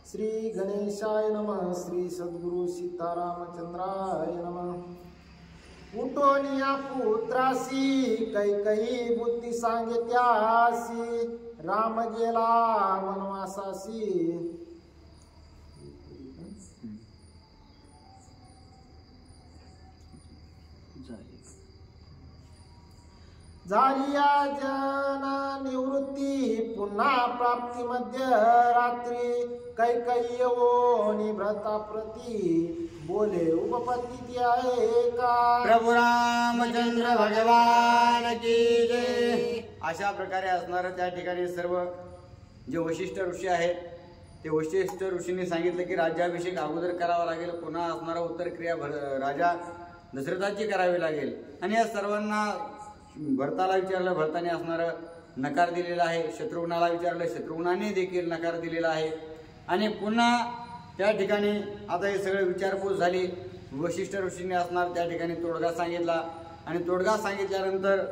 श्री गणेशाय नमः. श्री सद्गुरु सीतारामचंद्राय नमः. उठोनिया पुत्रासी कैकई बुद्धी सांगे त्यासी राम गेला वनवासासी. झालिया जन निवृत्ती पुन्हा प्राप्ती मध्य रात्री कैकई येऊनी व्रताप्रती बोले उपपत्ती ती आहे का. प्रभू रामचंद्र भगवान की जय. अशा प्रकारे असणारं त्या ठिकाणी सर्व जे वशिष्ठ ऋषी आहेत ते वशिष्ठ ऋषींनी सांगितलं की राज्याभिषेक अगोदर करावा लागेल, पुन्हा असणारा उत्तर क्रिया राजा दशरथाची करावी लागेल. आणि या सर्वांना भरताला विचारलं, भरताने असणारं नकार दिलेला आहे. शत्रुघ्नाला विचारलं, शत्रुघ्नाने देखील नकार दिलेला आहे. आणि पुन्हा त्या ठिकाणी आता हे सगळं विचारपूस झाली. वशिष्ठ ऋषींनी असणार त्या ठिकाणी तोडगा सांगितला. आणि तोडगा सांगितल्यानंतर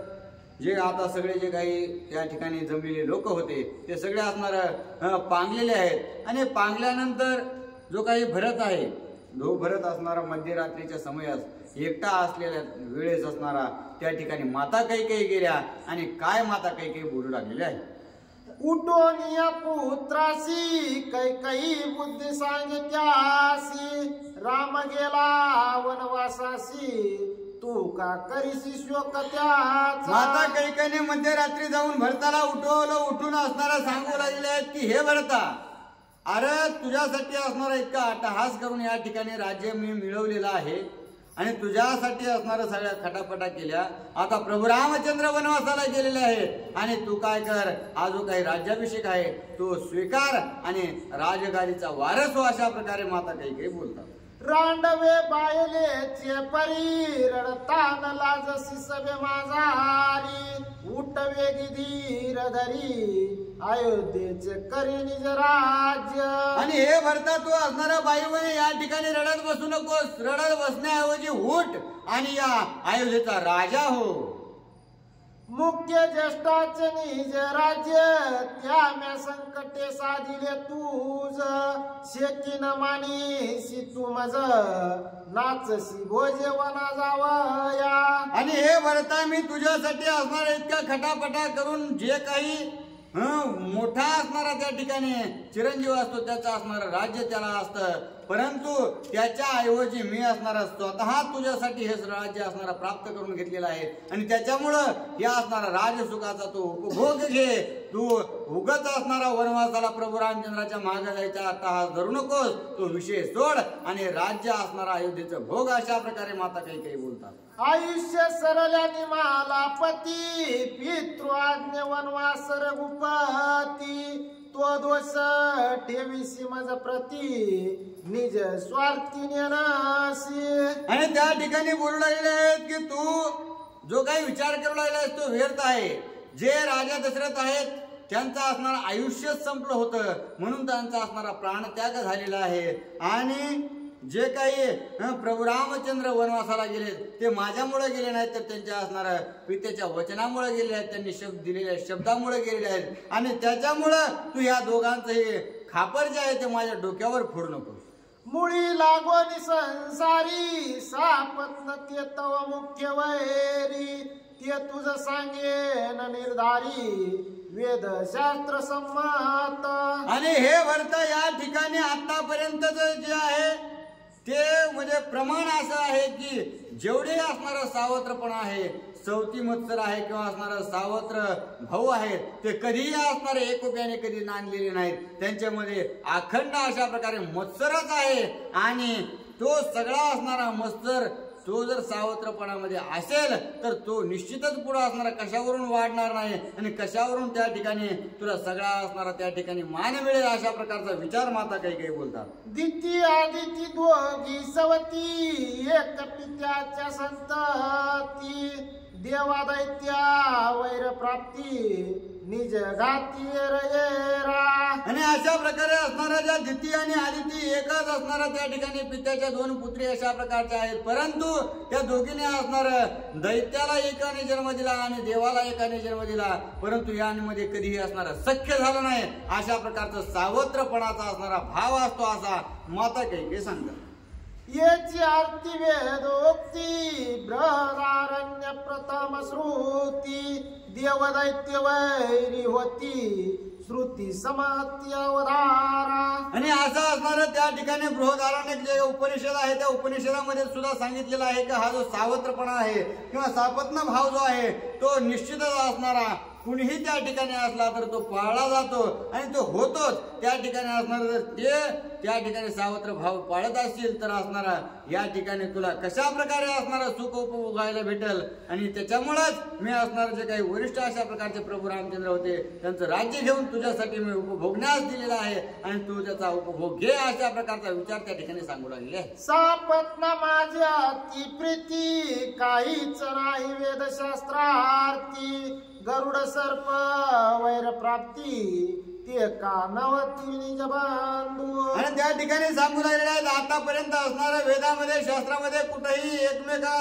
जे आता सगळे जे काही त्या ठिकाणी जमलेले लोक होते ते सगळे असणार पांगलेले आहेत. आणि पांगल्यानंतर जो काही भरत आहे, जो भरत असणारा मध्यरात्रीच्या समयास एकटा असलेल्या वेळेस असणारा त्या ठिकाणी माता कैकेयी गेल्या. आणि काय माता कैकेयी बोलू लागलेल्या आहे. उठोनिया पुत्रासी कैकई बुद्धी सांगे त्यासी राम गेला वनवासासी तू का करीसी शोक त्याचा. माता कैकेयीने मध्यरात्री जाऊन भरताला उठवलं. उठून असणारा सांगू लागले आहेत की हे भरता, अरे तुझ्यासाठी असणारा इतका अट्टहास करून या ठिकाणी राज्य मी मिळवलेलं आहे आणि तुझ्यासाठी असणाऱ्या सगळ्या खटापटा केल्या. आता प्रभू रामचंद्र वनवासाला गेलेले आहेत आणि तू काय कर, हा जो काही राज्याभिषेक आहे तो स्वीकार आणि राजगादीचा वारस हो. अशा प्रकारे माता कैकेयी बोलतात. रांडवे बायलेचे परी रडतान लाजसी सभे माझारी उठवे गिधीर धरी अयोध्येचे करी निज राज्य. आणि हे भरता तू असणारा बाईवने या ठिकाणी रडत बसू नकोस. रडत बसण्याऐवजी उठ आणि या अयोध्येचा राजा हो. मुख्य ज्येष्ठाचे निज राज्य त्या संकटे साधिले तूज शेकीन मानीसी तू मज नाचसी भोजेवना जावया. आणि हे भरता मी तुझ्यासाठी असणारा इतका खटापटा करून जे काही मोठा असणारा त्या ठिकाणी चिरंजीव असतो त्याचं असणारं राज्य त्याला असतं, परंतु त्याच्या ऐवजी मी असणारा स्वतः तुझ्यासाठी हे राज्य असणारा प्राप्त करून घेतलेला आहे. आणि त्याच्यामुळं या असणारा राजसुखाचा तू उपभोग घे. तू उगत असणारा वनवासाला प्रभू रामचंद्राच्या मागे जायचा अट्टहास धरू नकोस. तो विषय सोड आणि राज्य असणारा अयोध्येचं भोग. अशा प्रकारे माता कैकेयी बोलतात. आयुष्य सरल्यानी मला पती पितृ आज्ञे वनवास रघुपती तो दोष ठेवीसी मज प्रती निज स्वार्थी नेनासी. आणि त्या ठिकाणी बोलू लागले आहेत की तू जो काही विचार करू लागलास तो व्यर्थ आहे. जे राजा दशरथ आहेत त्यांचं असणारं आयुष्यच संपलं होतं म्हणून त्यांचा असणारा प्राणत्याग झालेला आहे. आणि जे काही प्रभू रामचंद्र वनवासाला गेले ते माझ्यामुळे गेले नाहीत, तर त्यांच्या असणाऱ्या पित्याच्या वचनामुळे गेले आहेत. त्यांनी शब्द दिलेल्या शब्दामुळे गेलेले आहेत. आणि त्याच्यामुळं तू या दोघांचं हे खापर जे आहे ते माझ्या डोक्यावर फोडू नकोस. मुळी लागोनी संसारी सापत्न ते तव मुख्य वैरी ते तुझ सांगेन निर्धारी वेद शास्त्र संमत. आणि हे भरता या ठिकाणी आतापर्यंत जे आहे ते म्हणजे प्रमाण असं आहे की जेवढे असणारा सावत्रपणा आहे, सवती मत्सर आहे किंवा असणारा सावत्र भाऊ आहेत ते कधीही असणारे एकोप्याने कधी नांदलेले नाहीत. त्यांच्यामध्ये अखंड अशा प्रकारे मत्सरच आहे. आणि तो सगळा असणारा मत्सर तो जर सावत्रपणामध्ये असेल तर तो निश्चितच पुढे असणारा कशावरून वाढणार नाही आणि कशावरून त्या ठिकाणी तुला सगळा असणारा त्या ठिकाणी मान मिळेल. अशा प्रकारचा विचार माता कैकेयी बोलतात. दिती आदिती दोघी सवती एक पित्याच्या संतती देवा दैत्या वैर प्राप्ती निज घाती येरा. आणि अशा प्रकारे असणाऱ्या ज्या दिती आणि आदिती एकच असणाऱ्या त्या ठिकाणी पित्याच्या दोन पुत्री अशा प्रकारच्या आहेत. परंतु त्या दोघीने असणार दैत्याला एकाने जन्म दिला आणि देवाला एकाने जन्म दिला, परंतु यांमध्ये कधीही असणार सख्य झालं नाही. अशा प्रकारचा सावत्रपणाचा असणारा भाव असतो असा माता कैकेयी सांगतात. येची आरती वेदोक्ती बृहदारण्य प्रथम श्रुती देव दैत्य वैरी होती श्रुती समती अवधारा. आणि असं असणार त्या ठिकाणी बृहदारण्यक जे उपनिषद आहे त्या उपनिषदामध्ये सुद्धा सांगितलेलं आहे की हा जो सावत्रपणा आहे किंवा सापत्न भाव जो आहे तो निश्चितच असणारा कुणीही त्या ठिकाणी असला तर तो पाळला जातो आणि तो होतोच. त्या ठिकाणी असणार जर ते त्या ठिकाणी सावत्र भाव पाळत असतील तर असणारा या ठिकाणी तुला कशा प्रकारे असणारा सुख उपभोगायला भेटल. आणि त्याच्यामुळेच मी असणार जे काही वरिष्ठ अशा प्रकारचे प्रभू रामचंद्र होते त्यांचं राज्य घेऊन तुझ्यासाठी मी उपभोगण्यास दिलेला आहे आणि तू त्याचा उपभोग घे अशा प्रकारचा विचार त्या ठिकाणी सांगू लागले आहे. सापत्न माझ्या ती प्रीती काहीच नाही वेदशास्त्रार्थी गरुड सर्प वैर प्राप्ती ते कानवती निज बांधू. आणि त्या ठिकाणी सांगू लागलेले आहेत आतापर्यंत असणाऱ्या वेदामध्ये शास्त्रामध्ये कुठेही एकमेका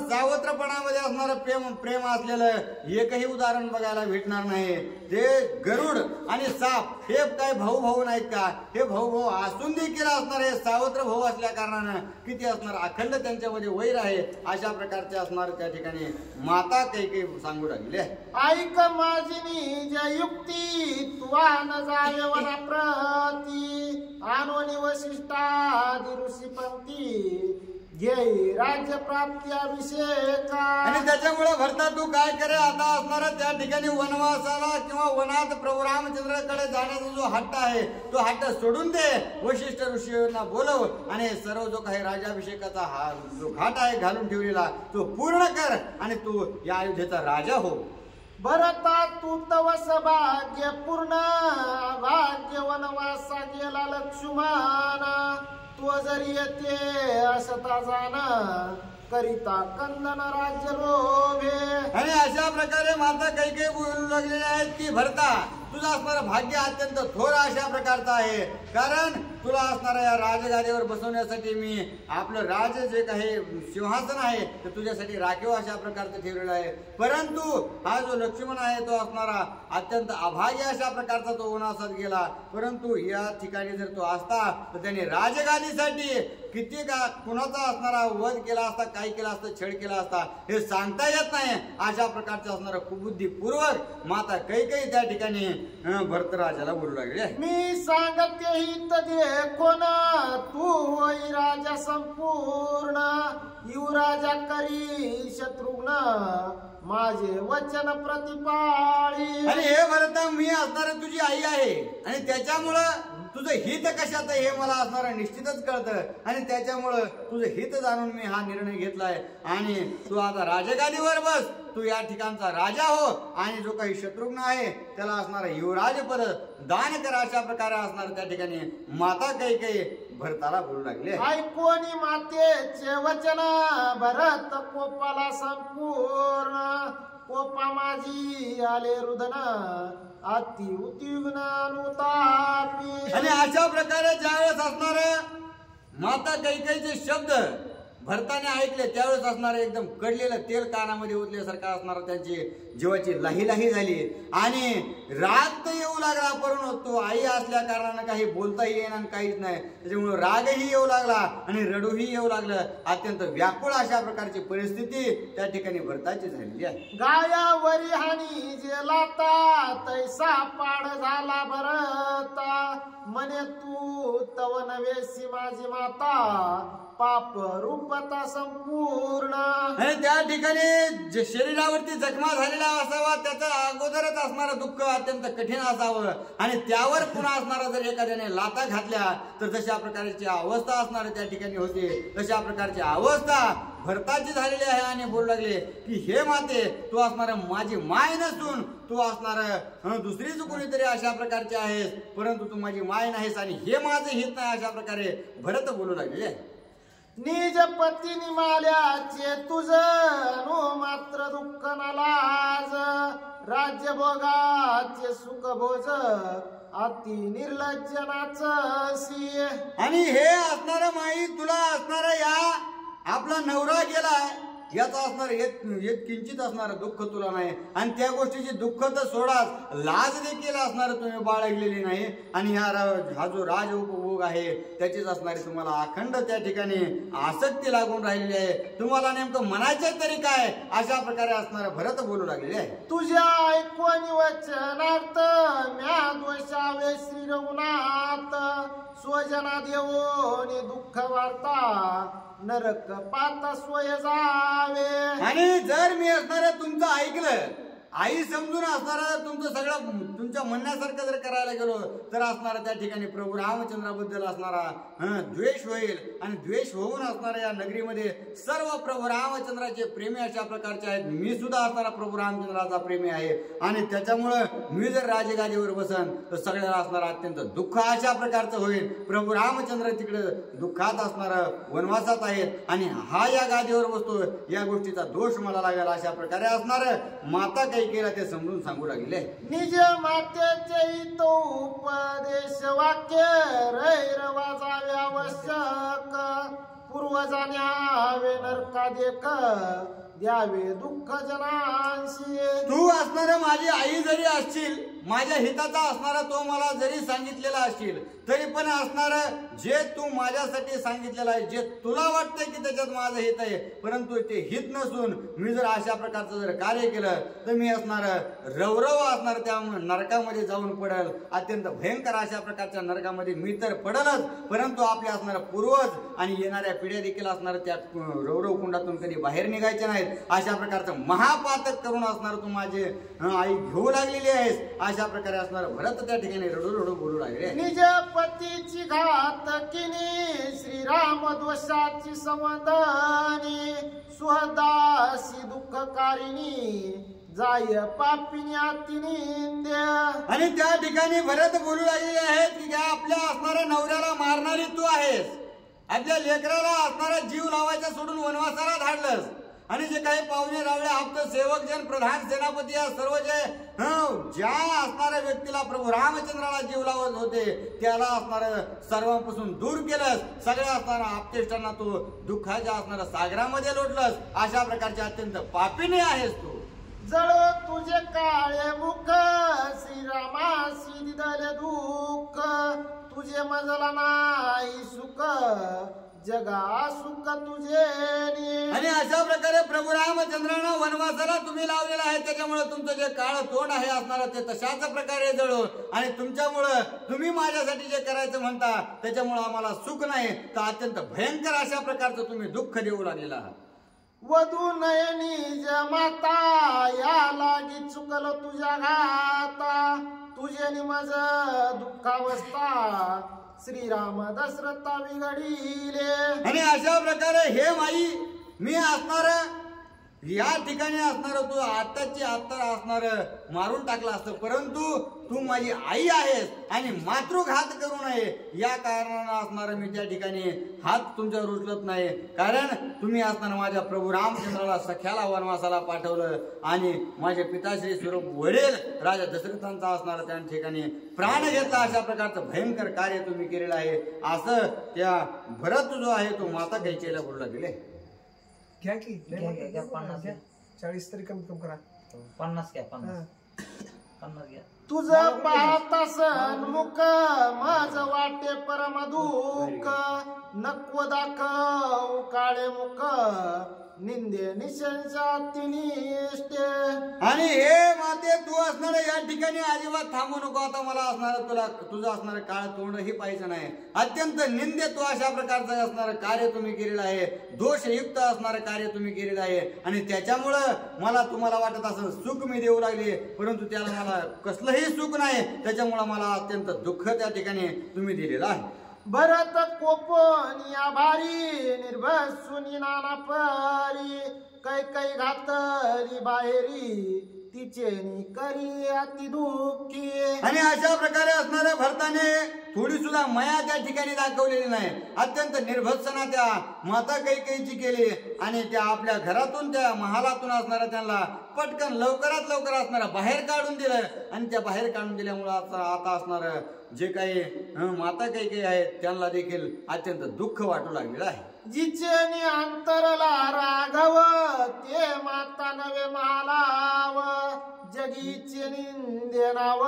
सावत्रपणामध्ये असणारं प्रेम असलेलं एकही उदाहरण बघायला भेटणार नाही. ते गरुड आणि साप हे काय भाऊ नाहीत का? हे भाऊ असून देखील असणार हे सावत्र भाऊ असल्या कारणानं किती असणार अखंड त्यांच्यामध्ये वैर आहे अशा प्रकारचे असणार त्या ठिकाणी माता कैकेयी सांगू लागले. ऐक माझी निज युक्ती तुवा न जाय वना प्रती आनोनी वशिष्ठादी ऋषी पंक्ती घे राज्य प्राप्ती अभिषेका. आणि त्याच्यामुळे भरता तू काय करे आता असणारा त्या ठिकाणी वनवासाला किंवा वनात प्रभू रामचंद्राकडे जाण्याचा जो हट्ट आहे तो हट्ट सोडून दे. वशिष्ठ ऋषींना बोलव आणि सर्व जो काही राज्याभिषेकाचा हा जो घाट आहे घालून ठेवलेला तो पूर्ण कर आणि तू या अयोध्येचा राजा हो. भरता तू तवस भाग्य पूर्ण भाग्य वनवासा गेला लक्ष्मण तो जरी येते असता जाना करिता कंदन राज्य लोभे. आणि अशा प्रकारे माता कैकेयी बोलू लागलेले आहेत की भरता तुझं असणारं भाग्य अत्यंत थोर अशा प्रकारचं आहे. कारण तुला असणाऱ्या या राजगादीवर बसवण्यासाठी मी आपलं राज जे काही सिंहासन आहे ते तुझ्यासाठी राखीव अशा प्रकारचं ठेवलेलं आहे. परंतु हा जो लक्ष्मण आहे तो असणारा अत्यंत अभाग्य अशा प्रकारचा तो वनवासात गेला. परंतु या ठिकाणी जर तो असता तर त्याने राजगादीसाठी किती का कुणाचा असणारा वध केला असता, काय केला असता, छळ केला असता हे सांगता येत नाही. अशा प्रकारचं असणारं कुबुद्धीपूर्वक माता कैकेयी त्या ठिकाणी भरतराजाला बोलू लागले. मी सांगते हित देखोन तू होई राजा संपूर्ण युवराजा करी शत्रुघ्न माझे वचन प्रतिपाळी. आणि हे भरता मी असणार तुझी आई आहे आणि त्याच्यामुळं तुझं हित कशात हे मला असणारं निश्चितच कळतं आणि त्याच्यामुळं तुझं हित जाणून मी हा निर्णय घेतलाय. आणि तू आता राजगादीवर बस, तू या ठिकाणचा राजा हो आणि जो काही शत्रुघ्न आहे त्याला असणारं युवराज पद दान कर अशा प्रकारे असणार त्या ठिकाणी माता कैकेयी भरताला बोलू लागले. ऐकोनी मातेचे वचन भरत कोपाला संपूर्ण कोपा माझी आले रुदन अति उतीग्न अनुतापी. आणि अशा प्रकारे ज्यावेळेस असणारे माता कैकेयीचे शब्द भरताने ऐकले त्यावेळेस असणारे एकदम कडलेलं तेल कानामध्ये ओतल्यासारखं असणार त्यांची जीवाची लाही झाली आणि राग तर येऊ लागला. परंतु तो आई असल्या कारणानं काही बोलता येईना आणि काहीच नाही. त्याच्यामुळे रागही येऊ लागला आणि रडूही येऊ लागलं. अत्यंत व्याकुळ अशा प्रकारची परिस्थिती त्या ठिकाणी भरताची झालेली आहे. गायावरी हानी जे लाता तैसा पाड झाला भरता म्हणे तू तव नवेसी माझी माता पाप रूपता संपूर्ण. आणि त्या ठिकाणी जे शरीरावरती जखमा झालेला असावा त्याचं अगोदरच असणारं दुःख अत्यंत कठीण असावं आणि त्यावर पुन्हा असणारा जर एखाद्याने लाता घातल्या तर जशा प्रकारची अवस्था असणार त्या ठिकाणी होती तशा प्रकारची अवस्था भरताची झालेली आहे. आणि बोलू लागले की हे माते तू असणार माझी माय नसून तू असणार दुसरीच कोणीतरी अशा प्रकारचे आहेस, परंतु तू माझी माय नाहीस आणि हे माझं हित नाही अशा प्रकारे भरत बोलू लागले. निज पती निमाल्याचे तुझ नो मात्र दुःख न लाज राज्य भोगाचे सुख भोज अति निर्लज्जनाचं सी. आणि हे असणार माई तुला असणार या आपला नवरा गेलाय याचा असणार येत किंचित असणार दुःख तुला नाही. आणि त्या गोष्टीची दुःख तर सोडाच, लाज देखील असणार तुम्ही बाळगलेली नाही. आणि हा जो राज उपभोग आहे त्याचीच असणारी तुम्हाला अखंड त्या ठिकाणी आसक्ती लागून राहिलेली आहे. तुम्हाला नेमकं म्हणायचे तरी काय अशा प्रकारे असणार भरत बोलू लागलेले आहे. तुझ्या ऐकून वचनार्थ म्या द्वेषावे श्री रघुनाथ स्वजना देवोनी दुःख वार्ता नरक पाता स्वय जावे. आणि जर मी असणार तुमचं ऐकलं आई समजून असणारा तुमचं सगळं तुमच्या म्हणण्यासारखं जर करायला गेलो तर असणारा त्या ठिकाणी प्रभू रामचंद्राबद्दल असणारा द्वेष होईल. आणि द्वेष होऊन असणाऱ्या या नगरीमध्ये सर्व प्रभू रामचंद्राचे प्रेमी अशा प्रकारचे आहेत. मी सुद्धा असणारा प्रभू रामचंद्राचा प्रेमी आहे. आणि त्याच्यामुळं मी जर राजगादीवर बसन तर सगळ्याला असणारा अत्यंत दुःख अशा प्रकारचं होईल. प्रभू रामचंद्र तिकडे दुःखात असणारा वनवासात आहेत आणि हा या गादीवर बसतो, या गोष्टीचा दोष मला लागेल अशा प्रकारे असणार माता काही केला ते समजून सांगू लागले. निज मातेचे तो उपदेश वाक्य रैरवा जावे आवश्यक पूर्वजाने हवे नरका देख द्यावे दुःख जनांशी. तू असणार माझी आई जरी असशील, माझ्या हिताचा असणारा तो मला जरी सांगितलेला असशील तरी पण असणार जे तू माझ्यासाठी सांगितलेलं आहे, जे तुला वाटतंय की त्याच्यात माझं हित आहे, परंतु ते हित नसून मी जर अशा प्रकारचं जर कार्य केलं तर मी असणार रवरव असणार त्या नरकामध्ये जाऊन पडेल. अत्यंत भयंकर अशा प्रकारच्या नरकामध्ये मी तर पडलच, परंतु आपले असणारे पूर्वज आणि येणाऱ्या पिढ्या देखील असणार त्या रवरव कुंडातून कधी बाहेर निघायचे नाहीत. अशा प्रकारचं महापातक करून असणार तू माझे आई घेऊ लागलेली आहेस अशा प्रकारे असणार भरत त्या ठिकाणी रडू रडू बोलू लागले. निज पतीची घातकिनी श्रीराम द्वेषाची संवदनी स्वदासी दुःखकारिणी जाय पापिनी अतिनिंद्य. आणि त्या ठिकाणी भरत बोलू लागलेले आहेत की आपल्या असणाऱ्या नवऱ्याला मारणारी तू आहेस, आपल्या लेकराला असणारा जीव लावायचा सोडून वनवासाला धाडलंस. आणि जे काही पाहुणे रावळे आप्त सेवक जन प्रधान सेनापती या सर्व जे ज्या असणाऱ्या व्यक्तीला प्रभू रामचंद्राला जीव लावत होते त्याला असणार सर्वांपासून दूर केलंस. सगळ्या असणाऱ्या आप्तेष्टांना तू दुःखाच्या असणाऱ्या सागरामध्ये लोटलंस. अशा प्रकारचे अत्यंत पापिणी आहेस तू. जळो तुझे काळे मुख श्रीरामासी दिदले दुःख तुझे मजला नाही सुख जगा सुख तुझे. आणि अशा प्रकारे प्रभू रामचंद्रांना वनवासाला तुम्ही लावलेला आहे, त्याच्यामुळे तुमचं जे काळ तोंड आहे असणार ते तशाच प्रकारे जळो. आणि तुमच्यामुळं तुम्ही माझ्यासाठी जे करायचं म्हणता त्याच्यामुळे आम्हाला सुख नाही तर अत्यंत भयंकर अशा प्रकारचं तुम्ही दुःख देऊ लागलेला आहात. वधू नयनी माता या लागी चुकलो तुझ्या घाता तुझे निमज दुःखावस्था श्रीराम दशरथा बिघडिले. आणि अशा प्रकारे हे माई मी असणार या ठिकाणी असणार तू आत्ताची आत्ता असणार मारून टाकला असतं, परंतु तू माझी आई आहेस आणि मातृघात करू नये या कारणानं असणार मी त्या ठिकाणी हात तुमच्यावर उचलत नाही. कारण तुम्ही असणार माझ्या प्रभू रामचंद्राला सख्याला वनवासाला पाठवलं आणि माझे पिताश्री स्वरूप वडील राजा दशरथांचा असणार त्या ठिकाणी प्राण घेतला. अशा प्रकारचं भयंकर कार्य तुम्ही केलेलं आहे असं त्या भरत जो आहे तो माता कैकेयीला बोलला गेले. घ्या की घ्या 50 घ्या 40 तरी कमी करा. 50 घ्या 50 घ्या. तुझं पाहता सन्मुख माझ वाटे परम दुःख नक्व दाखव काळे मुख निंदे निशंसातिनिष्ठे. आणि हे माते तू असणार या ठिकाणी अजिबात थांबू नको. आता मला असणार तुझं असणार काळ तोंड ही पाहिजे नाही. अत्यंत निंदे तू अशा प्रकारचं असणार कार्य तुम्ही केलेलं आहे, दोषयुक्त असणारं कार्य तुम्ही केलेलं आहे. आणि त्याच्यामुळं मला तुम्हाला वाटत असं सुख मी देऊ लागले, परंतु त्याला मला कसलंही सुख नाही. त्याच्यामुळं मला अत्यंत दुःख त्या ठिकाणी तुम्ही दिलेलं आहे. भरत कोपन या भारी निर्भसुनी नाना परी कै कै घातली बाहेरी तिचे करी अति दुःखी. आणि अशा प्रकारे असणाऱ्या भरताने थोडी सुद्धा माया त्या ठिकाणी दाखवलेली नाही. अत्यंत निर्भत्सना त्या माता कैकेयीची केली आणि त्या आपल्या घरातून त्या महालातून असणाऱ्या त्यांना पटकन लवकरात लवकर असणारा बाहेर काढून दिलं. आणि त्या बाहेर काढून दिल्यामुळं आता असणार जे काही माता कैकेयी आहेत त्यांना देखील अत्यंत दुःख वाटू लागलेलं आहे. जिचे अंतरला राघव ते माता नवे महालाव. जगीचे निंदे नाव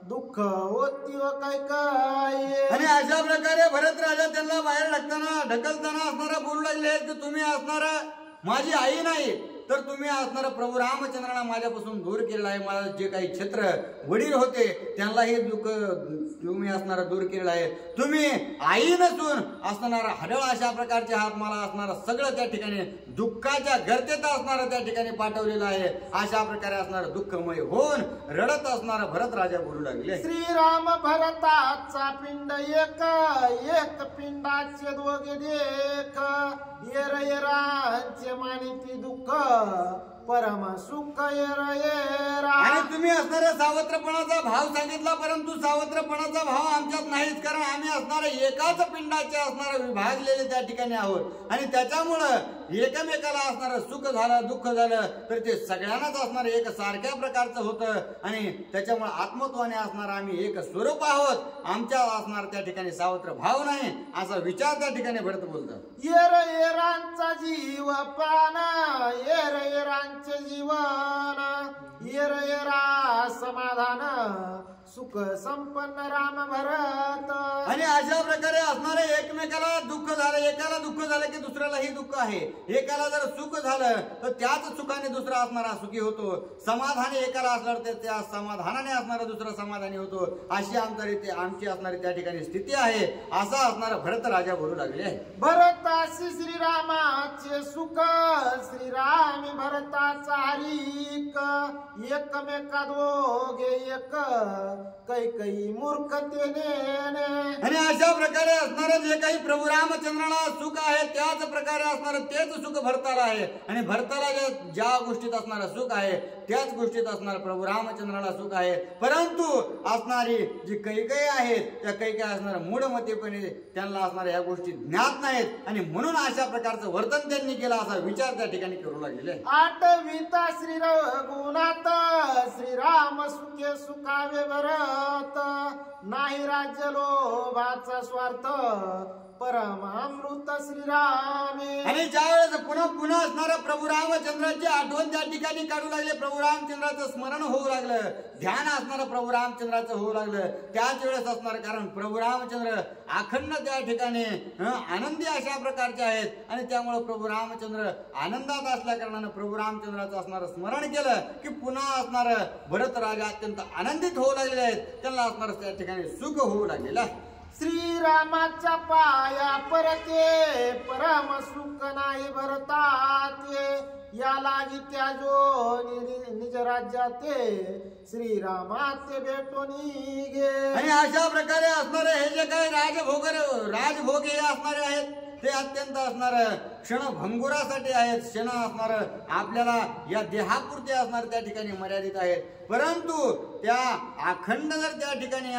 दुःख होती व कैकेयी. आणि अशा प्रकारे भरत राजा त्यांना बाहेर ढकलताना असणारा बोलू लागले की तुम्ही असणार माझी आई नाही तर तुम्ही असणारा प्रभू रामचंद्रांना माझ्यापासून दूर केलेला आहे. मला जे काही छत्र वडील होते त्यांनाही दुःख तुम्ही असणारा दूर केलेला आहे. तुम्ही आई नसून असणारा हडळ अशा प्रकारचे हात मला असणारा सगळं त्या ठिकाणी दुःखाच्या गर्तेत असणारा त्या ठिकाणी पाठवलेलं आहे. अशा प्रकारे असणारं दुःखमय होऊन रडत असणारा भरत राजा बोलू लागले. श्रीराम भरताचा पिंड एक पिंडाचे दोघे देख. येरांचे मानिती दुःख परम सुख येरा. आणि तुम्ही असणाऱ्या सावत्रपणाचा भाव सांगितला परंतु सावत्रपणाचा भाव आमच्यात नाहीच. कारण आम्ही असणाऱ्या एकाच पिंडाचे असणारे विभागलेले त्या ठिकाणी आहोत आणि त्याच्यामुळं एकमेकाला असणारं सुख झालं दुःख झालं तर ते सगळ्यांनाच असणार एक सारख्या प्रकारचं होतं. आणि त्याच्यामुळे आत्मत्वाने असणार आम्ही एक स्वरूप आहोत. आमच्या असणार त्या ठिकाणी सावत्र भाव नाही असा विचार त्या ठिकाणी भरत बोलतात. येरांचा जीव प्राण येरांचे जीवन. येरा समाधान सुख संपन्न राम भरत. आणि अशा प्रकारे असणारे एकमेकाला दुःख झालं. एकाला दुःख झालं की दुसऱ्यालाही दुःख आहे. एकाला जर सुख झालं तर त्याच सुखाने दुसरा असणारा सुखी होतो. समाधानी एकाला असणार तर त्या समाधानाने असणारा दुसरा समाधानी होतो. अशी आमची असणारी त्या ठिकाणी स्थिती आहे असा असणारा भरत राजा बोलू लागले आहे. भरतासी श्रीरामाचे सुख श्रीरामी भरताचा हरिक. एकमेका दोघे एक कैकेयी मूर्खतेने. आणि अशा प्रकारे असणार जे काही प्रभू रामचंद्राला सुख आहे त्याच प्रकारे असणार तेच सुख भरताला आहे. आणि भरताला ज्या गोष्टीत असणार सुख आहे त्याच गोष्टीत असणार प्रभू रामचंद्राला सुख आहे. परंतु असणारी जी कैकेयी आहेत त्या कैकेयी असणार मूढमतीपणे त्यांना असणार या गोष्टी ज्ञात नाहीत आणि म्हणून अशा प्रकारचं वर्तन त्यांनी केलं असा विचार त्या ठिकाणी करू लागलेले. आठविता श्री रघुनाथ श्रीराम सुखे सुखावे भरत. नाही राज्य लोभाचा स्वार्थ परमामृत श्रीरामे. आणि ज्या वेळेस पुन्हा असणारा प्रभू रामचंद्राची आठवण त्या ठिकाणी काढू लागले. प्रभू रामचंद्राचं स्मरण होऊ लागलं. ध्यान असणारं प्रभू रामचंद्राचं होऊ लागलं. त्याच वेळेस असणार कारण प्रभू रामचंद्र अखंड त्या ठिकाणी आनंदी अशा प्रकारचे आहेत. आणि त्यामुळे प्रभू रामचंद्र आनंदात असल्या कारणानं प्रभू रामचंद्राचं असणारं स्मरण केलं की पुन्हा असणार भरत राजा अत्यंत आनंदित होऊ लागलेले आहेत. त्यांना असणार त्या ठिकाणी सुख होऊ लागलेलं आहे. श्रीरामाच्या पाया परते परम सुख नाही भरताते. या लागी त्या जो निज राज्याते श्रीरामाचे भेटून गे. आणि अशा प्रकारे असणारे हे जे काही राजभोग हे असणारे आहेत ते अत्यंत असणार क्षणभंगुरासाठी आहेत. क्षण असणार आपल्याला या देहापुरते असणार त्या ठिकाणी मर्यादित आहेत. परंतु त्या अखंड जर त्या ठिकाणी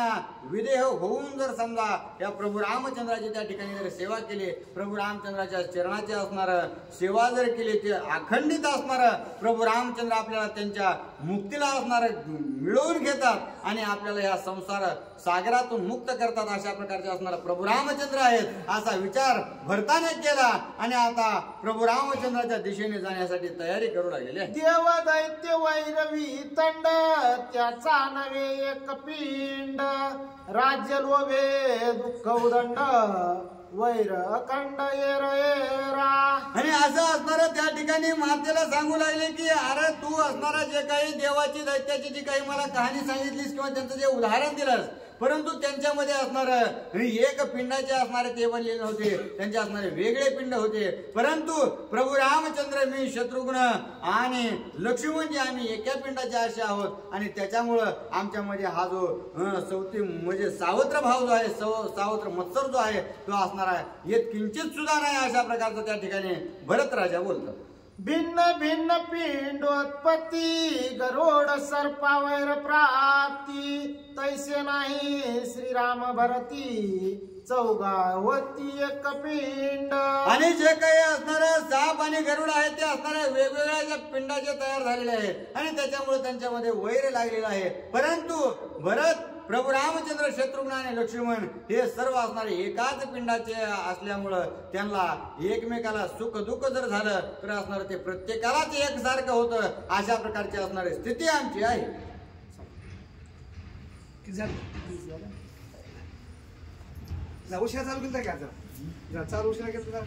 विदेह होऊन जर समजा या प्रभू रामचंद्राची त्या ठिकाणी जर सेवा केली प्रभू रामचंद्राच्या चरणाची असणार सेवा जर केली ते अखंडित असणार प्रभू रामचंद्र आपल्याला त्यांच्या मुक्तीला असणार मिळवून घेतात आणि आपल्याला या संसार सागरातून मुक्त करतात. अशा प्रकारचे असणार प्रभू रामचंद्र आहेत असा विचार भरताने केला आणि आता प्रभू रामचंद्राच्या दिशेने जाण्यासाठी तयारी करू लागलेली आहे. देव दैत्य वैरवी तंड त्याचा नवे एक पिंड. राज्य लोभे दुःख उदंड वैर अखंड येरा. आणि असं असणार त्या ठिकाणी मातेला सांगू लागले की अरे तू असणारा जे काही देवाची दैत्याची जी काही मला कहाणी सांगितलीस किंवा त्यांचं जे उदाहरण दिलंस परंतु त्यांच्यामध्ये असणार एक पिंडाचे असणारे ते बनलेले होते. त्यांचे असणारे वेगळे पिंड होते. परंतु प्रभू रामचंद्र मी शत्रुघ्न आणि लक्ष्मणजी आम्ही एका पिंडाचे असे आहोत आणि त्याच्यामुळं आमच्यामध्ये हा जो सौती म्हणजे सावत्र भाव जो आहे सावत्र मत्सर जो आहे तो असणार आहे येत किंचित सुद्धा नाही. अशा प्रकारचा त्या ठिकाणी भरत राजा बोलतात. भिन्न भिन्न पिंडोत्पत्ती गरुड सर्पा वैर प्राप्ती तैसे नाही श्रीराम भरती चौगावती एक पिंड. आणि जे काही असणारे साप आणि गरुड आहे ते असणारे वेगवेगळ्या ज्या पिंडाचे तयार झालेले आहेत आणि त्याच्यामुळे त्यांच्यामध्ये वैर लागलेला आहे. परंतु भरत, प्रभू रामचंद्र, शत्रुघ्न आणि लक्ष्मण हे सर्व असणारे एकाच पिंडाचे असल्यामुळं त्यांना एकमेकाला सुख दुःख जर झालं तर असणार ते प्रत्येकालाच एकसारखं होतं. अशा प्रकारची असणारी स्थिती आमची आहे. उशिरा चालू केलं का जरा चालू उशिरा केलं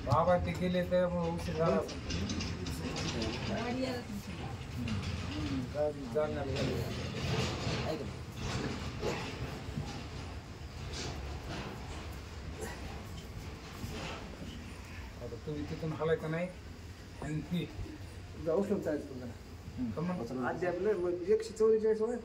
बाबा ते गेले त्यामुळे उशीर झाला. जाणार आता तुम्ही तिथून हलायचं नाही आणि ती उशिरा चालायचं आधी आपलं मग 144 होय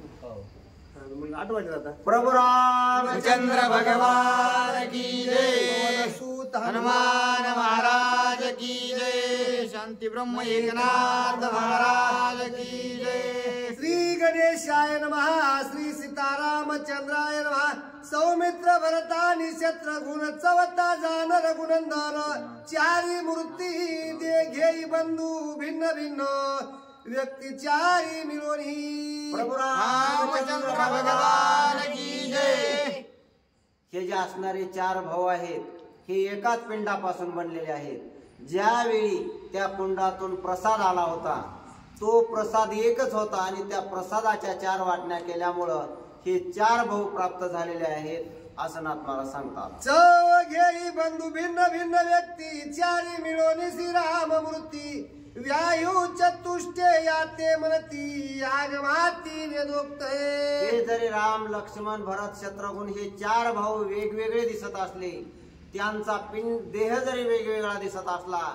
मग 8 वाजले आता. प्रभु रामचंद्र भगवान की जय. सूत हनुमान महाराज की जय. शांती ब्रह्म एकनाथ महाराज की जय. श्री गणेशाय नमः. श्री सीतारामचंद्राय नमः. सौमित्र भरतानि शत्रुघ्न चवता जान रघुनंदन चारी मूर्ती दे घेई बंधू भिन्न भिन्न व्यक्ती चारी मिळोनी. प्रभु रामचंद्र भगवान की जय. हे जे असणारे 4 भाऊ आहेत हे एकाच पिंडापासून बनलेले आहेत. ज्यावेळी त्या पिंडातून प्रसाद आला होता तो प्रसाद एकच होता आणि त्या प्रसादाच्या 4 वाटण्या केल्यामुळं हे 4 भाऊ प्राप्त झालेले आहेत असं नाथमाला सांगतात. चव घेई बंधू भिन्न भिन्न व्यक्ती चारी मिळोनी श्रीराम मूर्ती व्यायू चतुष्टे याते मनती आगमाती वेदोक्ते. हे जरी राम, लक्ष्मण, भरत, शत्रुघ्न हे 4 भाऊ वेगवेगळे दिसत असले, त्यांचा पिंड देह जरी वेगवेगळा दिसत असला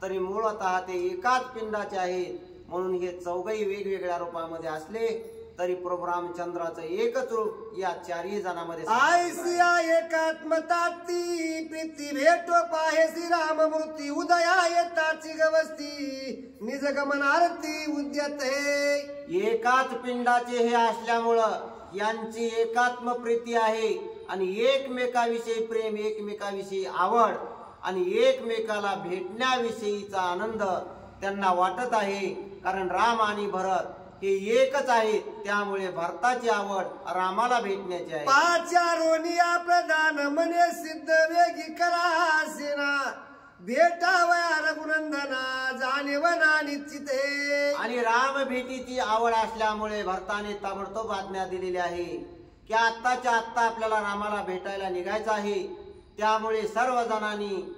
तरी मूळतः ते एकाच पिंडाचे आहेत. म्हणून हे चौघही वेगवेगळ्या रूपामध्ये असले तरी प्रभू रामचंद्राचं एकच रूप या 4ही जणांमध्ये. आयसिया एकात्मताती प्रीती भेटो पाहे श्रीराम मूर्ती उदया येताची गवस्ती निज गमनारती उद्यते. एकाच पिंडाचे हे असल्यामुळं यांची एकात्म प्रीती आहे आणि एकमेकाविषयी प्रेम, एकमेकाविषयी आवड आणि एकमेकाला भेटण्याविषयीचा आनंद त्यांना वाटत आहे. कारण राम आणि भरत हे एकच आहेत, त्यामुळे भरताची आवड रामाला भेटण्याची आहे. पाचारोनिया प्रधान मने सिद्ध वेगी करा सेना भेटावया रघुनंदना जाणेवना निश्चिते. आणि राम भेटीची आवड असल्यामुळे भरताने ताबडतोब आज्ञा दिलेली आहे की आत्ताच्या आत्ता आपल्याला रामाला भेटायला निघायचं आहे. त्यामुळे सर्व जणांनी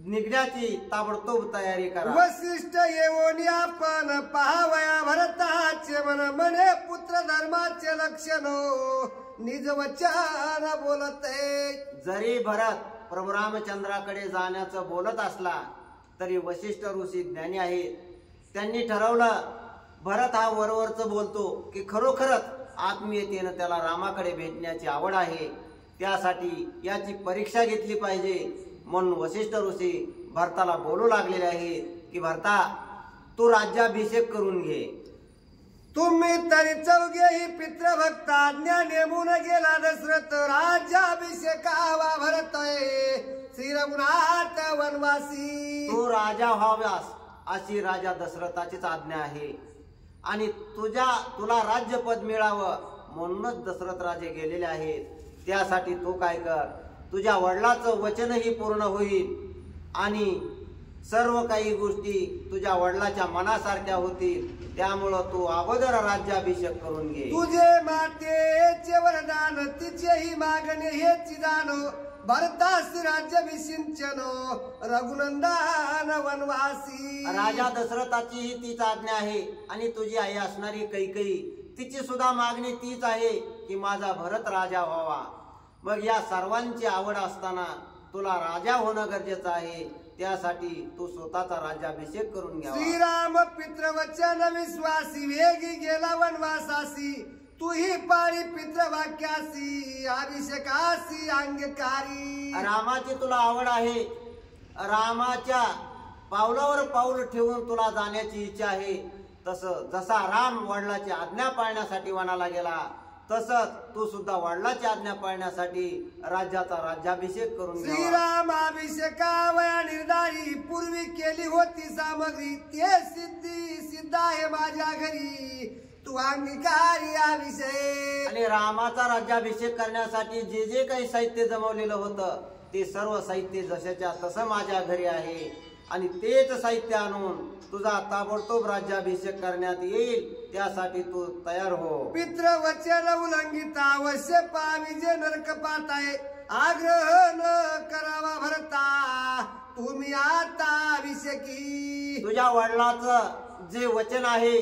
निघण्याची ताबडतोब तयारी करा. वसिष्ठ येऊन आपण पहावया भरताचे मन मने पुत्र धर्माचे लक्षण निज वचन बोलते. जरी भरत प्रभू रामचंद्राकडे जाण्याचं बोलत असला तरी वशिष्ठ ऋषी ज्ञानी आहेत. त्यांनी ठरवलं भरत हा वरवरच बोलतो की खरोखरच आत्मीयतेनं त्याला रामाकडे भेटण्याची आवड आहे, त्यासाठी याची परीक्षा घेतली पाहिजे. म्हणून वशिष्ठ ऋषी भरताला बोलू लागलेले आहेत की भरता तू राज्याभिषेक करून घे. तुम्ही तरी चौघेही पितृभक्ता आज्ञा नेमून गेला दशरथ राज्याभिषेकावा भरतय श्री रघुनाथ वनवासी. तू राजा व्हाव्यास अशी राजा दशरथाचीच आज्ञा आहे आणि तुला राज्यपद मिळावं म्हणूनच दशरथ राजे गेलेले आहेत. त्यासाठी तू काय कर, तुझ्या वडिलाचं वचनही पूर्ण होईल आणि सर्व काही गोष्टी तुझ्या वडिलाच्या मनासारख्या होतील. त्यामुळं तू अगोदर राज्याभिषेक करून घे. तुझे मातेचे वरदान तिचेही मागणे हेची जाण भरतास राज्याभिषिंचन रघुनंदन वनवासी. राजा दशरथाची ही तीच आज्ञा आहे आणि तुझी आई असणारी कैकेयी तिची सुद्धा मागणी तीच आहे की माझा भरत राजा व्हावा. मग या सर्वांची आवड असताना तुला राजा होणं गरजेचं आहे. त्यासाठी तू स्वतःचा राज्याभिषेक करून घ्या. श्रीराम पितृवचन विश्वासी वेगी गेला वनवासासी तूही पाळी पितृवाक्यासी अभिषेकासी अंगकारी. रामाची तुला आवड आहे, रामाच्या पावलावर पाऊल ठेवून तुला जाण्याची इच्छा आहे. तसं जसा राम वडिलाची आज्ञा पाळण्यासाठी वनाला गेला तसंच तू सुद्धा वडिलाची आज्ञा पाळण्यासाठी राज्याचा राज्याभिषेक करून घ्यावा. श्रीरामाभिषेकावया निर्धारी पूर्वी केली होती सामग्री ते सिद्ध आहे माझ्या घरी तू अंगीकारी अभिषेक. आणि रामाचा राज्याभिषेक करण्यासाठी जे जे काही साहित्य जमवलेलं होतं ते सर्व साहित्य जशाच्या तसं माझ्या घरी आहे. आणि तेच साहित्य आणून तुझा ताबडतोब राज्याभिषेक करण्यात येईल त्यासाठी तू तयार हो. पित्र वचन उल्लंघिता अवश्य पावी जे नरक पाताय आग्रह न करावा भरता तुम्ही आता अभिषेकी. तुझ्या वडिलाचं जे वचन आहे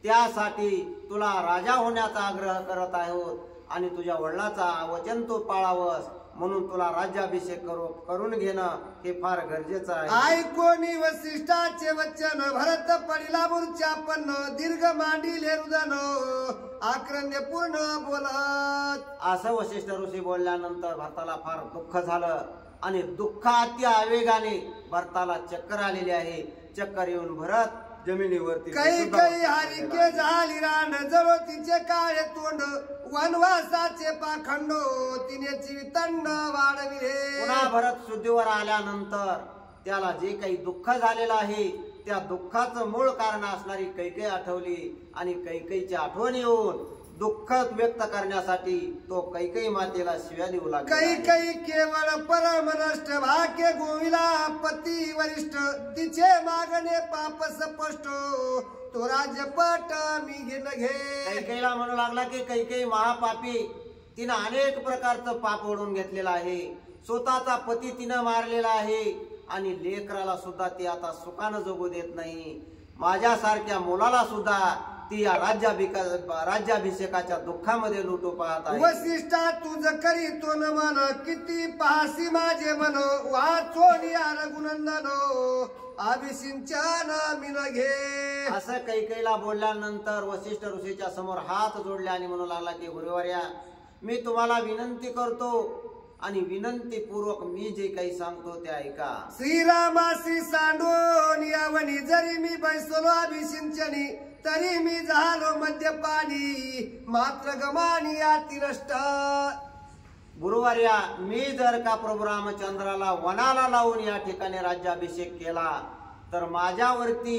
त्यासाठी तुला राजा होण्याचा आग्रह करत आहोत आणि तुझ्या वडिलाचा वचन तू पाळावस म्हणून तुला राज्याभिषेक करून घेणं हे फार गरजेचं आहे. ऐकोनी वसिष्ठाचे वचन भरत पडिला मूर्छापन्न दीर्घ मांडिले रुदन आक्रंद्य पूर्ण बोलत. असं वसिष्ठ ऋषी बोलल्यानंतर भरताला फार दुःख झालं आणि दुःखाती आवेगाने भरताला चक्कर आलेली आहे. चक्कर येऊन भरत जमिनीवरती काही हारिके झाली रान जळो तिचे काळे तोंड वनवासाचे पाखंडो तिने तंड वाढविले. पुन्हा भरत शुद्धीवर आल्यानंतर त्याला जे काही दुःख झालेलं आहे त्या दुःखाचं मूळ कारण असणारी कैकेयी आठवली आणि कैकेयीची आठवण येऊन दुःख व्यक्त करण्यासाठी तो कैकेयी मातेला शिव्या देऊ लागला. काही केवळ परमनष्ट भाग्य गोविला पती वरिष्ठ तिचे मागणे पाप स्पष्ट तो राज्यपट मी घेण घे. कैकेयीला म्हणू लागला की कैकेयी महापापी तिनं अनेक प्रकारचं पाप ओढून घेतलेलं आहे. स्वतःचा पती तिनं मारलेला आहे आणि लेकराला सुद्धा ती आता सुखानं जगू देत नाही. माझ्यासारख्या मुलाला सुद्धा ती या राज्याभिषेकाच्या दुःखामध्ये लुटू पाहत आहे. वसिष्ठा तुझ करी तो न मन किती पाहसी माझे मन वाचोनी रघुनंदन अभिसिंचन मिन घे. असं कैकेयीला बोलल्यानंतर वसिष्ठ ऋषीच्या समोर हात जोडले आणि म्हणू लागला की गुरुवर्या मी तुम्हाला विनंती करतो आणि विनंती पूर्वक मी जे काही सांगतो ते ऐका. श्रीरामासी सांडून यावनी जरी मी बैसलो अभिसिंचनी तरी मी झालो मद्यपानी मात्र गमानी अति नष्ट. गुरुवर्या मी जर का प्रभू रामचंद्राला वनाला लावून या ठिकाणी राज्याभिषेक केला तर माझ्यावरती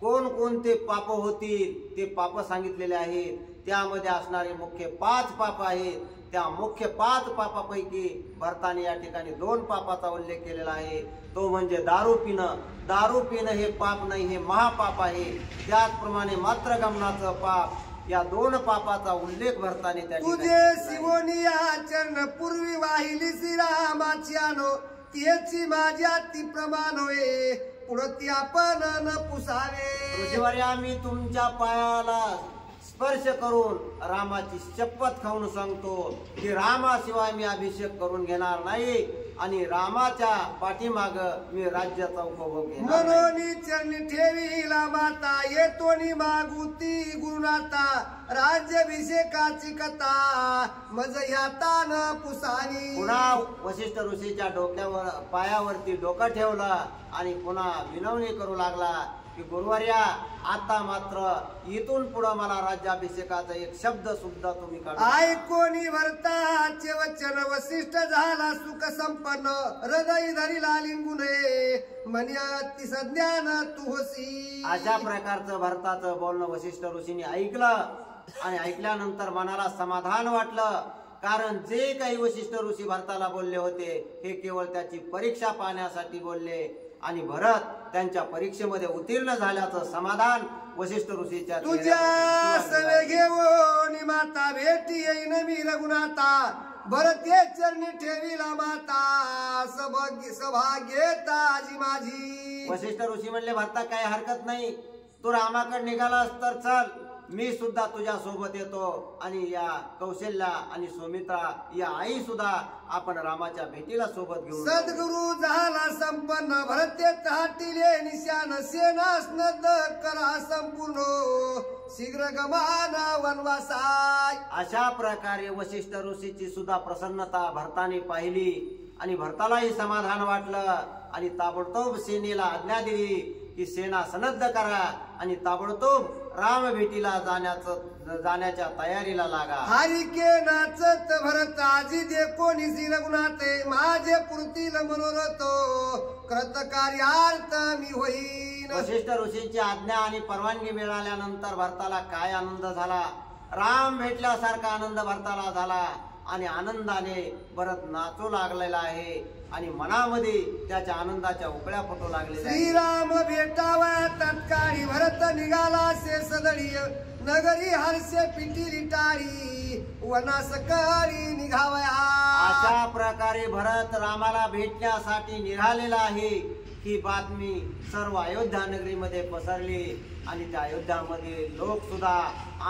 कोणकोणते पाप होतील ते पाप सांगितलेले आहेत. त्यामध्ये असणारे मुख्य 5 पाप आहेत. त्या मुख्य 5 पापापैकी भरताने या ठिकाणी 2 पापाचा उल्लेख केलेला आहे. तो म्हणजे दारू पिणं. दारू पिणं हे पाप नाही हे महापाप आहे. त्याचप्रमाणे मात्र गमनाचं पाप या 2 पापाचा उल्लेख भरताने त्या तुझे शिवोनिया चरण पूर्वी वाहिली श्रीरामाची आनो त्याची माझ्या ती प्रमाण होय पुढती आपण न पुसावे. ऋषीवर्या मी तुमच्या पायाला स्पर्श करून रामाची शपथ खाऊन सांगतो की रामाशिवाय मी अभिषेक करून घेणार नाही आणि रामाच्या पाठीमाग मी राज्याचा उपभोग घेणार नाही. म्हणून चरणी ठेवीला माता येतोनी मागुती गुरुनाथा राज्याभिषेकाची कथा मज ह्याता न पुसावी. पुन्हा वसिष्ठ ऋषीच्या डोक्यावर पायावरती डोकं ठेवलं आणि पुन्हा विनवणी करू लागला की गुरुवर्या आता मात्र इथून पुढे मला राज्याभिषेकाचा एक शब्द सुद्धा तुम्ही काढू. ऐकोनी भरताचे वचन वसिष्ठ झाला सुख संपन्न हृदय धरिला लिंगुने म्हणे अति सज्ञान तू होसी. अशा प्रकारचं भरताचं बोलणं वसिष्ठ ऋषीने ऐकलं आणि ऐकल्यानंतर मनाला समाधान वाटलं. कारण जे काही वसिष्ठ ऋषी भरताला बोलले होते हे केवळ त्याची परीक्षा पाहण्यासाठी बोलले आणि भरत त्यांच्या परीक्षेमध्ये उत्तीर्ण झाल्याचं समाधान वसिष्ठ ऋषीच्या तुझ्या सवे घेऊन माता भेटी येईन मी रघुनाथा भरते चरणी ठेवीला माता सभाग्य ताजी माझी. वसिष्ठ ऋषी म्हणले भरता काही हरकत नाही तू रामाकडे निघालास तर चल मी सुद्धा तुझ्या सोबत येतो आणि या कौशल्या आणि सुमित्रा या आई सुद्धा आपण रामाच्या भेटीला सोबत घेऊन जाऊ. सद्गुरु झाला संपन्न भरते तहाटिले निशान सेना स्नद्ध करा संपूर्ण शीघ्र गमान वनवासाय. अशा प्रकारे वशिष्ठ ऋषीची सुद्धा प्रसन्नता भरताने पाहिली आणि भरतालाही समाधान वाटलं आणि ताबडतोब सेनेला आज्ञा दिली की सेना सनद्ध करा आणि ताबडतोब राम भेटीला जाण्याच्या तयारीला लागा. हारिके नाचत भरत आजी दे कोणी रघुनाथे माझे पुरतील मनोरथ कृत कार्यार्थ मी होईन. वशिष्ठ ऋषींची आज्ञा आणि परवानगी मिळाल्यानंतर भरताला काय आनंद झाला. राम भेटल्यासारखा आनंद भरताला झाला आणि आनंदाने भरत नाचू लागलेला आहे आणि मनामध्ये त्याच्या आनंदाच्या उकळ्या फुटू लागलेल्या. श्रीराम भेटावा तत्काळी भरत निघाला से सदळीय नगरी हर्षे पिटिली टाळी वनास काळी निघावया. अशा प्रकारे भरत रामाला भेटण्यासाठी निघालेला आहे ही बातमी सर्व अयोध्या नगरीमध्ये पसरली आणि त्या अयोध्यामध्ये लोक सुद्धा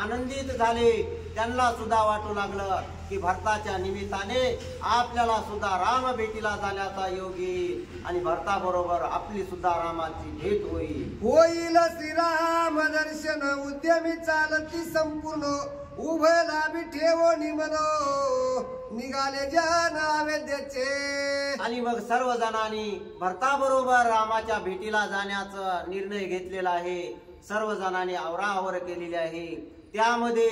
आनंदित झाले. त्यांना सुद्धा वाटू लागलं की भरताच्या निमित्ताने आपल्याला सुद्धा राम भेटीला जाण्याचा योग येईल आणि भरताबरोबर आपली सुद्धा रामाची भेट होईल. होईल श्रीराम दर्शन उद्यमी चालती संपूर्ण उभय लाभी ठेवो निमनो निघाले जन अवेद्याचे. आणि मग सर्व जणांनी भरताबरोबर रामाच्या भेटीला जाण्याचा निर्णय घेतलेला आहे. सर्व जणांनी आवराआवर केलेली आहे. त्यामध्ये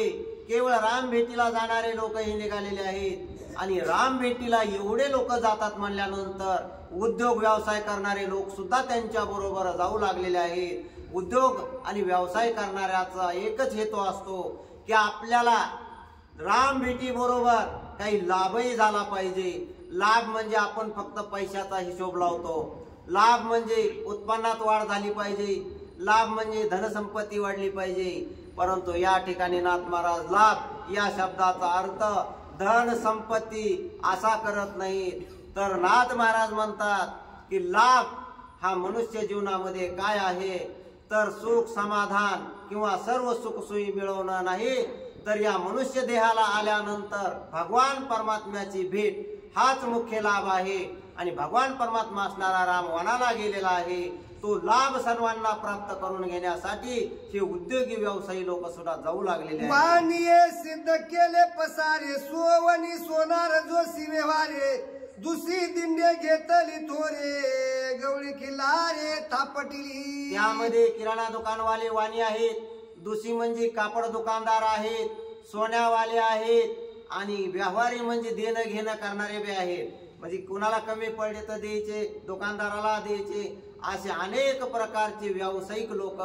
केवळ राम भेटीला जाणारे लोकही निघालेले आहेत आणि राम भेटीला एवढे लोक जातात म्हणल्यानंतर उद्योग व्यवसाय करणारे लोक सुद्धा त्यांच्या बरोबर जाऊ लागलेले आहेत. उद्योग आणि व्यवसाय करणाऱ्याचा एकच हेतू असतो की आपल्याला राम भेटी बरोबर काही लाभही झाला पाहिजे. लाभ म्हणजे आपण फक्त पैशाचा हिशोब लावतो. लाभ म्हणजे उत्पन्नात वाढ झाली पाहिजे. लाभ म्हणजे धनसंपत्ती वाढली पाहिजे. परंतु या ठिकाणी नाथ महाराज लाभ या शब्दाचा अर्थ धन संपत्ती असा करत नाहीत, तर नाथ महाराज म्हणतात की लाभ हा मनुष्य जीवनामध्ये काय आहे तर सुख समाधान किंवा सर्व सुखसोयी मिळवणं नाही, तर या मनुष्य देहाला आल्यानंतर भगवान परमात्म्याची भेट हाच मुख्य लाभ आहे. आणि भगवान परमात्मा असणारा राम वनाला गेलेला आहे. तो लाभ सर्वांना प्राप्त करून घेण्यासाठी हे उद्योगी व्यवसायी लोक सुद्धा जाऊ लागलेले आहेत. सिद्ध केले पसारे सोवनी सोनार जोशी व्यवहारे दुसरी दिंडे घेतली थोरे गवळी खिल्लारे थापटिली. त्यामध्ये किराणा दुकानवाले वाणी आहेत, दुसरी म्हणजे कापड दुकानदार आहेत, सोन्यावाले आहेत आणि व्यापारी म्हणजे देणं घेणं करणारे बी आहेत. म्हणजे कुणाला कमी पडले तर द्यायचे, दुकानदाराला द्यायचे, असे अनेक प्रकारचे व्यावसायिक लोक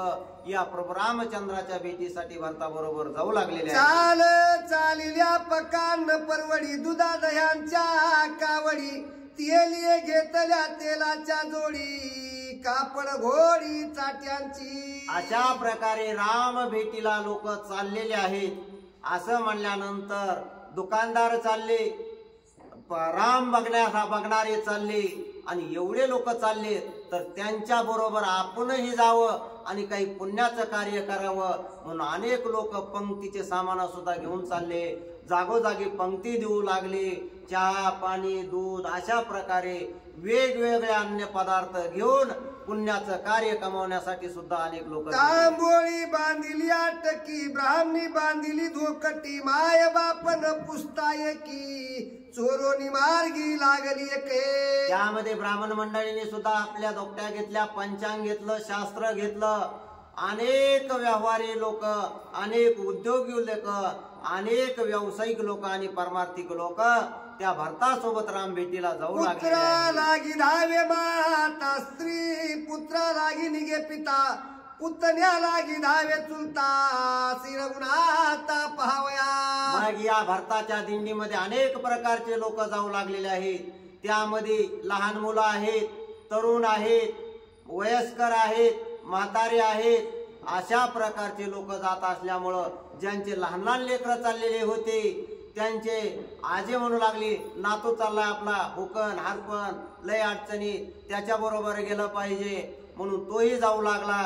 या प्रभू रामचंद्राच्या भेटीसाठी भरताबरोबर जाऊ लागलेले चाल चालिल्या पकान परवडी दुधा दह्यांच्या कावडी तेलिये घेतल्या तेलाच्या जोडी कापड घोडी चाट्यांची. अशा प्रकारे राम भेटीला लोक चाललेले आहेत. असं म्हणल्यानंतर दुकानदार चालले, राम बघणारे चालले आणि एवढे लोक चालले तर त्यांच्या बरोबर आपणही जावं आणि काही पुण्याचं कार्य करावं म्हणून अनेक लोक पंक्तीचे सामान सुद्धा घेऊन चालले. जागोजागी पंक्ती देऊ लागले. चहा पाणी दूध अशा प्रकारे वेगवेगळे अन्न पदार्थ घेऊन पुण्याचं कार्य कमावण्यासाठी सुद्धा अनेक लोक. तांबोळी बांधिली आटकी ब्राह्मणी बांधिली धोकटी माय बापन पुसताय की चोरोनी मार्गी लागली एके. त्यामध्ये ब्राह्मण मंडळीने सुद्धा आपल्या दोकट्या घेतल्या, पंचांग घेतलं, शास्त्र घेतलं. अनेक व्यवहारी लोक, अनेक उद्योगी लोक, अनेक व्यावसायिक लोक आणि परमार्थिक लोक त्या भरतासोबत राम भेटीला जाऊ लागले. पुत्रा लागी धावे माता स्त्री पुत्रा लागी निघे पिता पुतण्या लागी धावे चुलता श्री रघुनाथा पहावया. मग या भरताच्या दिंडीमध्ये अनेक प्रकारचे लोक जाऊ लागलेले आहेत. त्यामध्ये लहान मुलं आहेत, तरुण आहेत, वयस्कर आहेत, म्हातारे आहेत. अशा प्रकारचे लोक जात असल्यामुळं ज्यांचे लहान लहान लेकरं चाललेले होते त्यांचे आजे म्हणू लागले, नातू चाललाय आपला हुकन हारपण लय अडचणी त्याच्या बरोबर गेलं पाहिजे म्हणून तोही जाऊ लागला.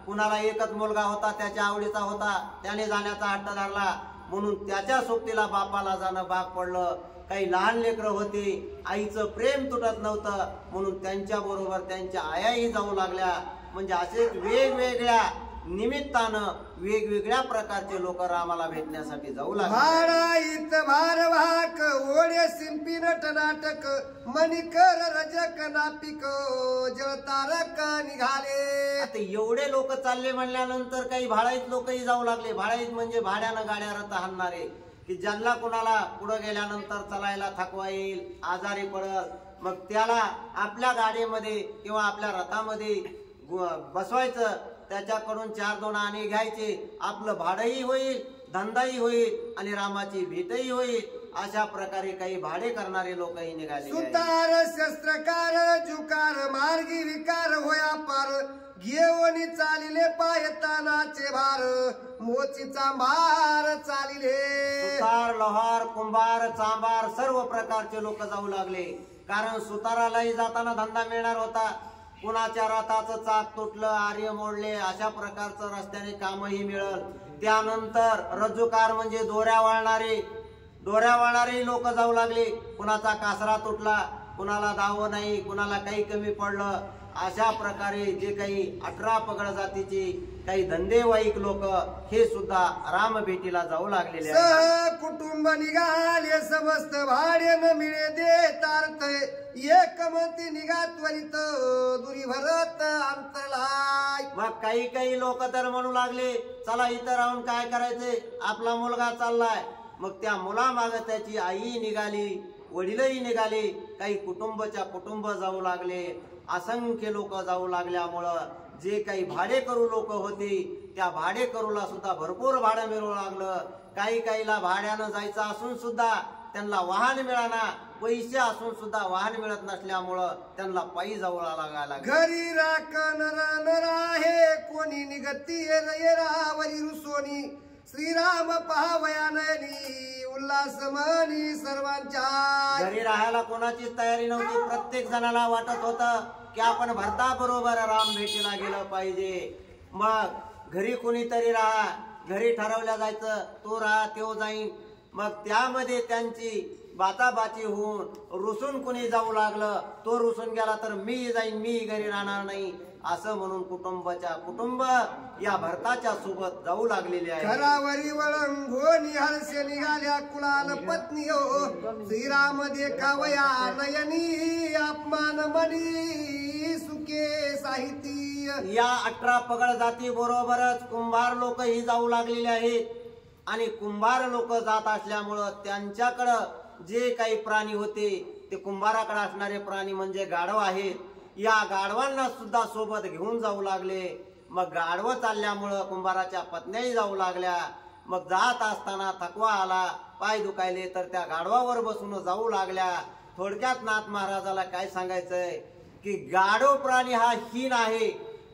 कुणाला एकच मुलगा होता, त्याच्या आवडीचा होता, त्याने जाण्याचा हट्ट धरला म्हणून त्याच्या सोबतीला बापाला जाणं भाग पडलं. काही लहान लेकरं होती, आईचं प्रेम तुटत नव्हतं म्हणून त्यांच्या बरोबर त्यांच्या आयाही जाऊ लागल्या. म्हणजे असेच वेगवेगळ्या निमित्तानं वेगवेगळ्या प्रकारचे लोक रामाला भेटण्यासाठी जाऊ लागले. भाडाईत भारवाहक ओढे शिंपी नटनाटक मणिकर रजक नापिक जळतारक निघाले. आता एवढे लोक चालले म्हणल्यानंतर काही भाडाईत लोकही जाऊ लागले. भाडाईत म्हणजे भाड्यानं गाड्या रथ हाणणारे, की ज्यांना कोणाला पुढे गेल्यानंतर चालायला थकवा येईल, आजारी पडत, मग त्याला आपल्या गाडीमध्ये किंवा आपल्या रथामध्ये बसवायचं, त्याच्याकडून 4-2 आणे घ्यायचे, आपलं भाडंही होईल, धंदाही होईल आणि रामाची भेटही होईल. अशा प्रकारे काही भाडे करणारे लोकही निघाले. सुतार शस्त्रकार जुकार मार्गी विकार होया पार घेऊन चालिले पायतानाचे भार मोचीचा भार चालिले. सुतार, लोहार, कुंभार, चांभार सर्व प्रकारचे लोक जाऊ लागले. कारण सुतारालाही जाताना धंदा मिळणार होता. कुणाच्या रथाचं चाक तुटलं, आर्य मोडले, अशा प्रकारचं रस्त्याने कामही मिळेल. त्यानंतर रज्जुकार म्हणजे दोऱ्या वळणारे लोक जाऊ लागले. कुणाचा कासरा तुटला, कुणाला दाव नाही, कुणाला काही कमी पडलं, अशा प्रकारे जे काही 18 पगड जातीचे काही धंदेवाईक लोक हे सुद्धा राम भेटीला जाऊ लागलेले आहेत. कुटुंब निघाले समस्त भाडे न मिळे देतार्थ एकमती निघा त्वरित दुरी भरत अंतरलाय. मग काही लोक तर म्हणू लागले, चला इथं राहून काय करायचे, आपला मुलगा चाललाय. मग त्या मुलामाग त्याची आई निघाली, वडीलही निघाले, काही कुटुंब जाऊ लागले. असंख्य लोक जाऊ लागल्यामुळं जे काही भाडेकरू लोक होते त्या भाडेकरूला सुद्धा भरपूर भाडं मिळू लागलं. काहीला भाड्यानं जायचं असून सुद्धा त्यांना वाहन मिळाना, पैसे असून सुद्धा वाहन मिळत नसल्यामुळं त्यांना पायी जाऊ लागायला. घरी राख नर आहे कोणी निगती रावरी रुसोनी श्रीराम पहावया नयनी उल्हास मनी सर्वांच्या. घरी राहायला कोणाचीच तयारी नव्हती. प्रत्येक जणाला वाटत होतं की आपण भरता बरोबर राम भेटीला गेलं पाहिजे. मग घरी कोणीतरी राहा, घरी ठरवल्या जायचं, तो राहा तो जाईन. मग त्यामध्ये त्यांची बाचाबाची होऊन रुसून कुणी जाऊ लागलं, तो रुसून गेला तर मी जाईन, मी घरी राहणार नाही, असं म्हणून कुटुंब या भरताच्या सोबत जाऊ लागलेले आहे. घरावरी वळंगोनी हर्ष निघाल्या कुलाल पत्नी हो श्रीराम देखावया नयनी अपमान मनी सुखे साहिती. या 18 पगड जाती बरोबरच कुंभार लोक ही जाऊ लागलेले आहेत. आणि कुंभार लोक जात असल्यामुळं त्यांच्याकडं जे काही प्राणी होते ते कुंभाराकडे असणारे प्राणी म्हणजे गाढव आहेत. या गाढवांना सुद्धा सोबत घेऊन जाऊ लागले. मग गाढव चालल्यामुळं कुंभाराच्या पत्न्याही जाऊ लागल्या. मग जात असताना थकवा आला, पाय दुखायले, तर त्या गाढवावर बसून जाऊ लागल्या. थोडक्यात नाथ महाराजाला काय सांगायचंय की गाढव प्राणी हा हीन आहे,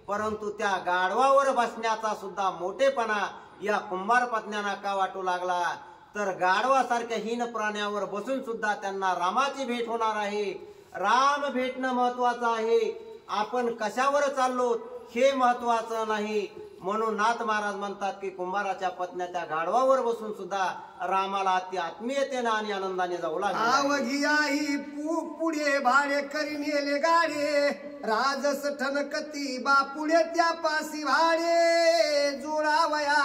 परंतु त्या गाढवावर बसण्याचा सुद्धा मोठेपणा या कुंभार पत्न्यांना का वाटू लागला. तर गाढवासारख्या हीन प्राण्यावर बसून सुद्धा त्यांना रामाची भेट होणार आहे. राम भेटणं महत्वाचं आहे, आपण कशावर चाललो हे महत्वाचं नाही. म्हणून नाथ महाराज म्हणतात की कुंभाराच्या पत्न्या त्या गाढवावर बसून सुद्धा रामाला अति आत्मीयतेनं आणि आनंदाने जाऊ लागले. अवघी आई पुढे भाडे करी नेले गाडे राजस ठणकती बापुढे त्या पासी भाडे जोडावया.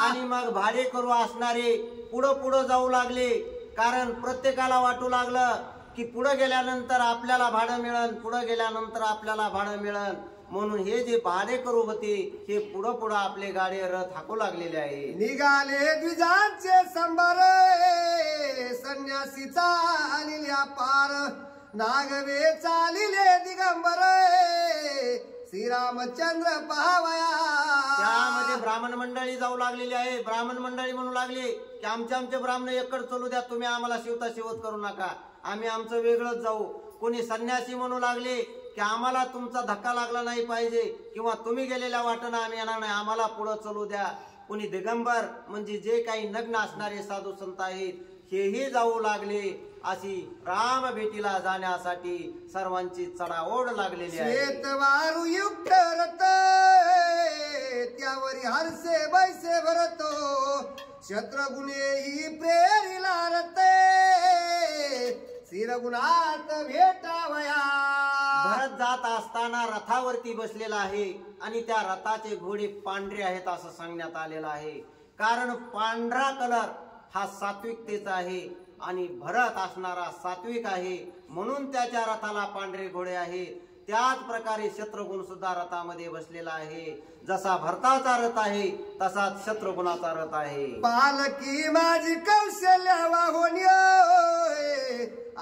आणि मग भाडे करू असणारे पुढं जाऊ लागले. कारण प्रत्येकाला वाटू लागलं की पुढे गेल्यानंतर आपल्याला भाडं मिळेल, पुढे गेल्यानंतर आपल्याला भाडं मिळेल. म्हणून हे जे भाडे करू होते हे पुढं आपले गाडे रथ हाकू लागलेले आहे. निघाले द्विजांचे संभार संन्यासी चालिल्या पार नागवे चालिले दिगंबर श्रीरामचंद्र पहावया. त्यामध्ये ब्राह्मण मंडळी जाऊ लागलेली आहे. ब्राह्मण मंडळी म्हणू लागले की आमचे ब्राह्मण एकड चलू द्या, तुम्ही आम्हाला शिवत करू नका, आम्ही आमचं वेगळंच जाऊ. कोणी संन्यासी म्हणू लागले की आम्हाला तुमचा धक्का लागला नाही पाहिजे किंवा तुम्ही गेलेल्या वाटेनं आम्ही येणार नाही, आम्हाला पुढं चलू द्या. कोणी दिगंबर म्हणजे जे काही नग्न असणारे साधू संत आहेत हेही जाऊ लागले. अशी राम भेटीला जाण्यासाठी सर्वांची चढाओढ लागलेली आहे. श्वेतवारू युक्त रथ त्यावरी हरसे बैसे भरतो शत्रुघ्ने ही प्रेरिला रते शिरगुणात भेटावया. भरत जात असताना रथावरती बसलेला आहे आणि त्या रथाचे घोडे पांढरे आहेत असं सांगण्यात आलेलं आहे. कारण पांढरा कलर हा सात्विकतेचा आहे आणि भरत असणारा सात्विक आहे म्हणून त्याच्या रथाला पांढरे घोडे आहेत. त्याच प्रकारे शत्रुघ्न सुद्धा रथामध्ये बसलेला आहे. जसा भरताचा रथ आहे तसाच शत्रुघ्नाचा रथ आहे. पालकी माझी कौशल्या वाहोनी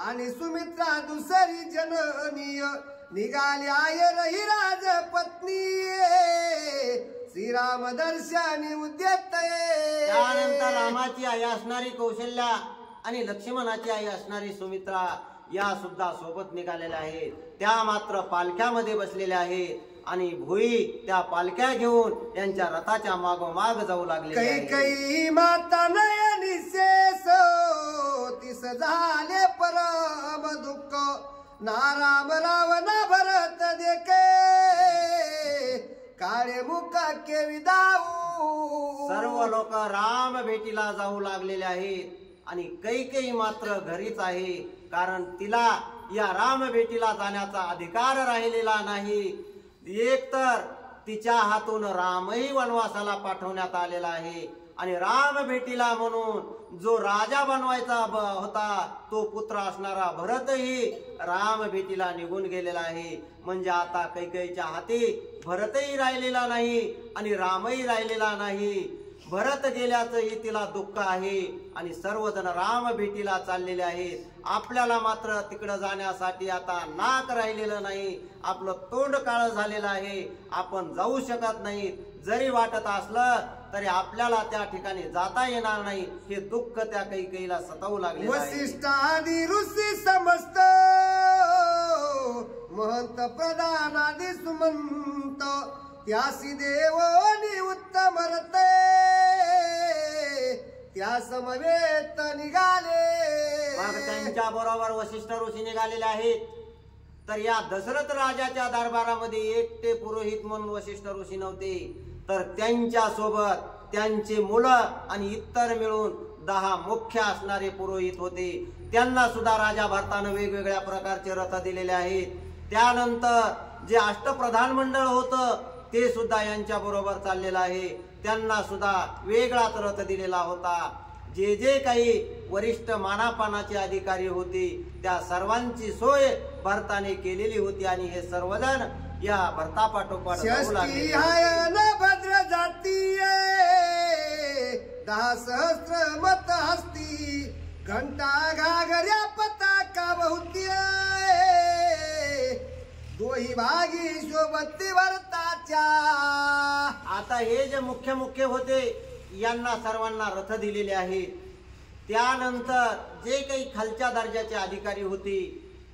आणि सुमित्रा दुसरी जननीय निघाली आयर ही राजपत्नी श्रीराम दर्शनी उद्यत. त्यानंतर रामाची आई असणारी कौशल्या आणि लक्ष्मणाची आई असणारी सुमित्रा या सुद्धा सोबत निघालेल्या आहेत. त्या मात्र पालख्यामध्ये बसलेल्या आहेत आणि भुई त्या पालख्या घेऊन यांच्या रथाच्या मागोमाग जाऊ लागले. कैकई माता नयनी शेष तिस झाले परम दुःख नाराम रावणा भरत देखे काळे मुका के विदाऊ. सर्व लोक राम भेटीला जाऊ लागलेले आहेत आणि कैकेयी मात्र घरीच आहे. कारण तिला या राम भेटीला जाण्याचा अधिकार राहिलेला नाही. एकतर तिच्या हातून रामही वनवासाला पाठवण्यात आलेला आहे आणि राम भेटीला म्हणून जो राजा बनवायचा होता तो पुत्र असणारा भरतही राम भेटीला निघून गेलेला आहे. म्हणजे आता कैकेयीच्या हाती भरतही राहिलेला नाही आणि रामही राहिलेला नाही. भरत गेल्याचंही तिला दुःख आहे आणि सर्वजण राम भेटीला चाललेले आहेत. आपल्याला मात्र तिकडं जाण्यासाठी आता नाक राहिलेलं नाही. आपलं तोंड काळं झालेलं आहे. आपण जाऊ शकत नाही. जरी वाटत असलं तरी आपल्याला त्या ठिकाणी जाता येणार नाही. हे दुःख त्या कैकेयीला सतावू लागले. वसिष्ठ आदी ऋषी समस्त महंत प्रधान आदी सुमंत त्यासी देवनी उत्तम रते त्या समवेत निघाले. त्यांच्या बरोबर वसिष्ठ ऋषी निघालेले आहेत. तर या दशरथ राजाच्या दरबारामध्ये एकटे पुरोहित म्हणून वसिष्ठ ऋषी नव्हते, तर त्यांच्या सोबत त्यांचे मुलं आणि इतर मिळून 10 मुख्य असणारे पुरोहित होते. त्यांना सुद्धा राजा भरतानं वेगवेगळ्या प्रकारचे रथ दिलेले आहेत. त्यानंतर जे अष्टप्रधान मंडळ होतं ते सुद्धा यांच्या बरोबर चाललेलं आहे. त्यांना सुद्धा वेगळाच रथ दिलेला होता. जे जे काही वरिष्ठ मानापानाचे अधिकारी होते त्या सर्वांची सोय भरताने केलेली होती आणि हे सर्वजण या भरतापाठोपाठ जाऊ लागले. भद्र जाती 10 सहस्त्र मत हस्ती घंटा घागऱ्या पताका बहुती दोही भागी शोभती भरताच्या. आता हे जे मुख्य मुख्य होते यांना सर्वांना रथ दिलेले आहेत. त्यानंतर जे काही खालच्या दर्जाचे अधिकारी होते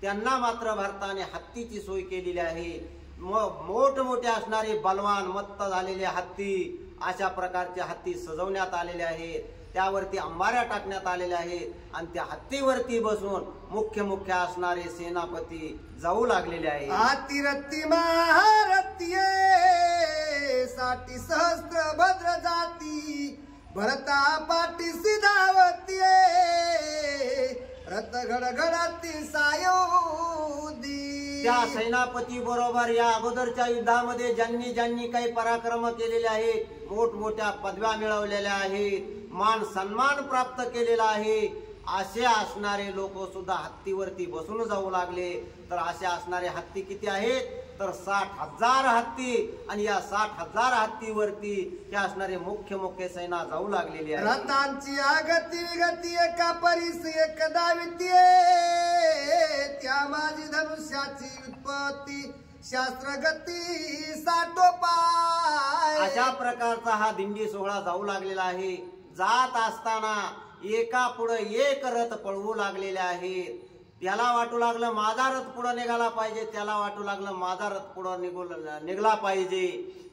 त्यांना मात्र भारताने हत्तीची सोय केलेली आहे. मोठमोठे असणारे बलवान मत्त झालेले हत्ती अशा प्रकारचे हत्ती सजवण्यात आलेले आहेत. त्यावरती अंबाऱ्या टाकण्यात आलेल्या आहेत आणि त्या हत्तीवरती बसून मुख्य मुख्य असणारे सेनापती जाऊ लागलेले आहेत. आतिरत्ती महारथी 60 सहस्त्र भद्र जाती भरता पाठीसी धावती रथ घडघडती सायोदी. त्या सेनापती बरोबर या अगोदरच्या युद्धामध्ये ज्यांनी ज्यांनी काही पराक्रम केलेले आहेत, मोठमोठ्या पदव्या मिळवलेल्या आहेत, मान सन्मान प्राप्त केलेला आहे, असे असणारे लोक सुद्धा हत्तीवरती बसून जाऊ लागले. तर असे असणारे हत्ती किती आहेत तर 60,000 हत्ती आणि या 60,000 हत्तीवरती हे असणारे मुख्य मुख्य सेना जाऊ लागलेली आहे. रथांची आगती गती एका परीस एक दाविती त्या माझी धनुष्याची उत्पत्ती शास्त्र गती साठोपाय. अशा प्रकारचा हा दिंडी सोहळा जाऊ लागलेला आहे. जात असताना एका पुढे एक रथ पळवू लागलेले आहेत. त्याला वाटू लागलं माझा रथ पुढे निघाला पाहिजे, त्याला वाटू लागलं माझा रथ पुढे निघला पाहिजे.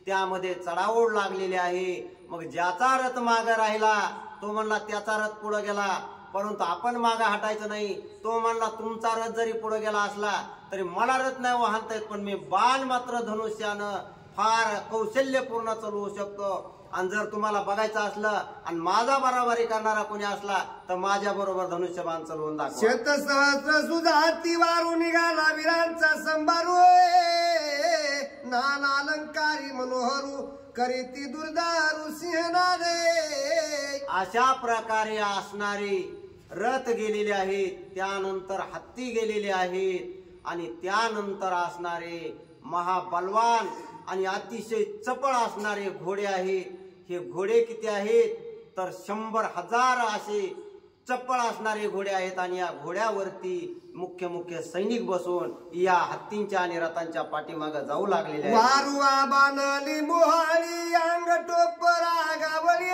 त्यामध्ये चढाओढ लागलेली आहे. मग ज्याचा रथ मागे राहिला तो म्हणला त्याचा रथ पुढे गेला, परंतु आपण मागे हटायचं नाही. तो म्हणला तुमचा रथ जरी पुढे गेला असला तरी मला रथ नाही वाहनता येत, पण मी बाण मात्र धनुष्यानं फार कौशल्यपूर्ण चालवू शकतो. आणि जर तुम्हाला बघायचं असलं आणि माझा बराबरी करणारा कोणी असला तर माझ्या बरोबर धनुष्यबाण चालवून दाखवा. शतसहस्र सुधाती वारू निघाला वीरांचा संभारू नाना अलंकारी मनोहरू करीती दुर्दारू सिंहनादे. अशा प्रकारे असणारे रथ गेलेले आहेत, त्यानंतर हत्ती गेलेले आहेत आणि त्यानंतर असणारे महाबलवान आणि अतिशय चपळ असणारे घोडे आहेत. हे घोडे किती आहेत तर 100,000 असे चपळ असणारे घोडे आहेत आणि या घोड्यावरती मुख्य सैनिक बसून या हत्तींच्या आणि रथांच्या पाठीमागे जाऊ लागलेले आहेत. वारुआ बानली मोहाळी अंग टोपरा गावळी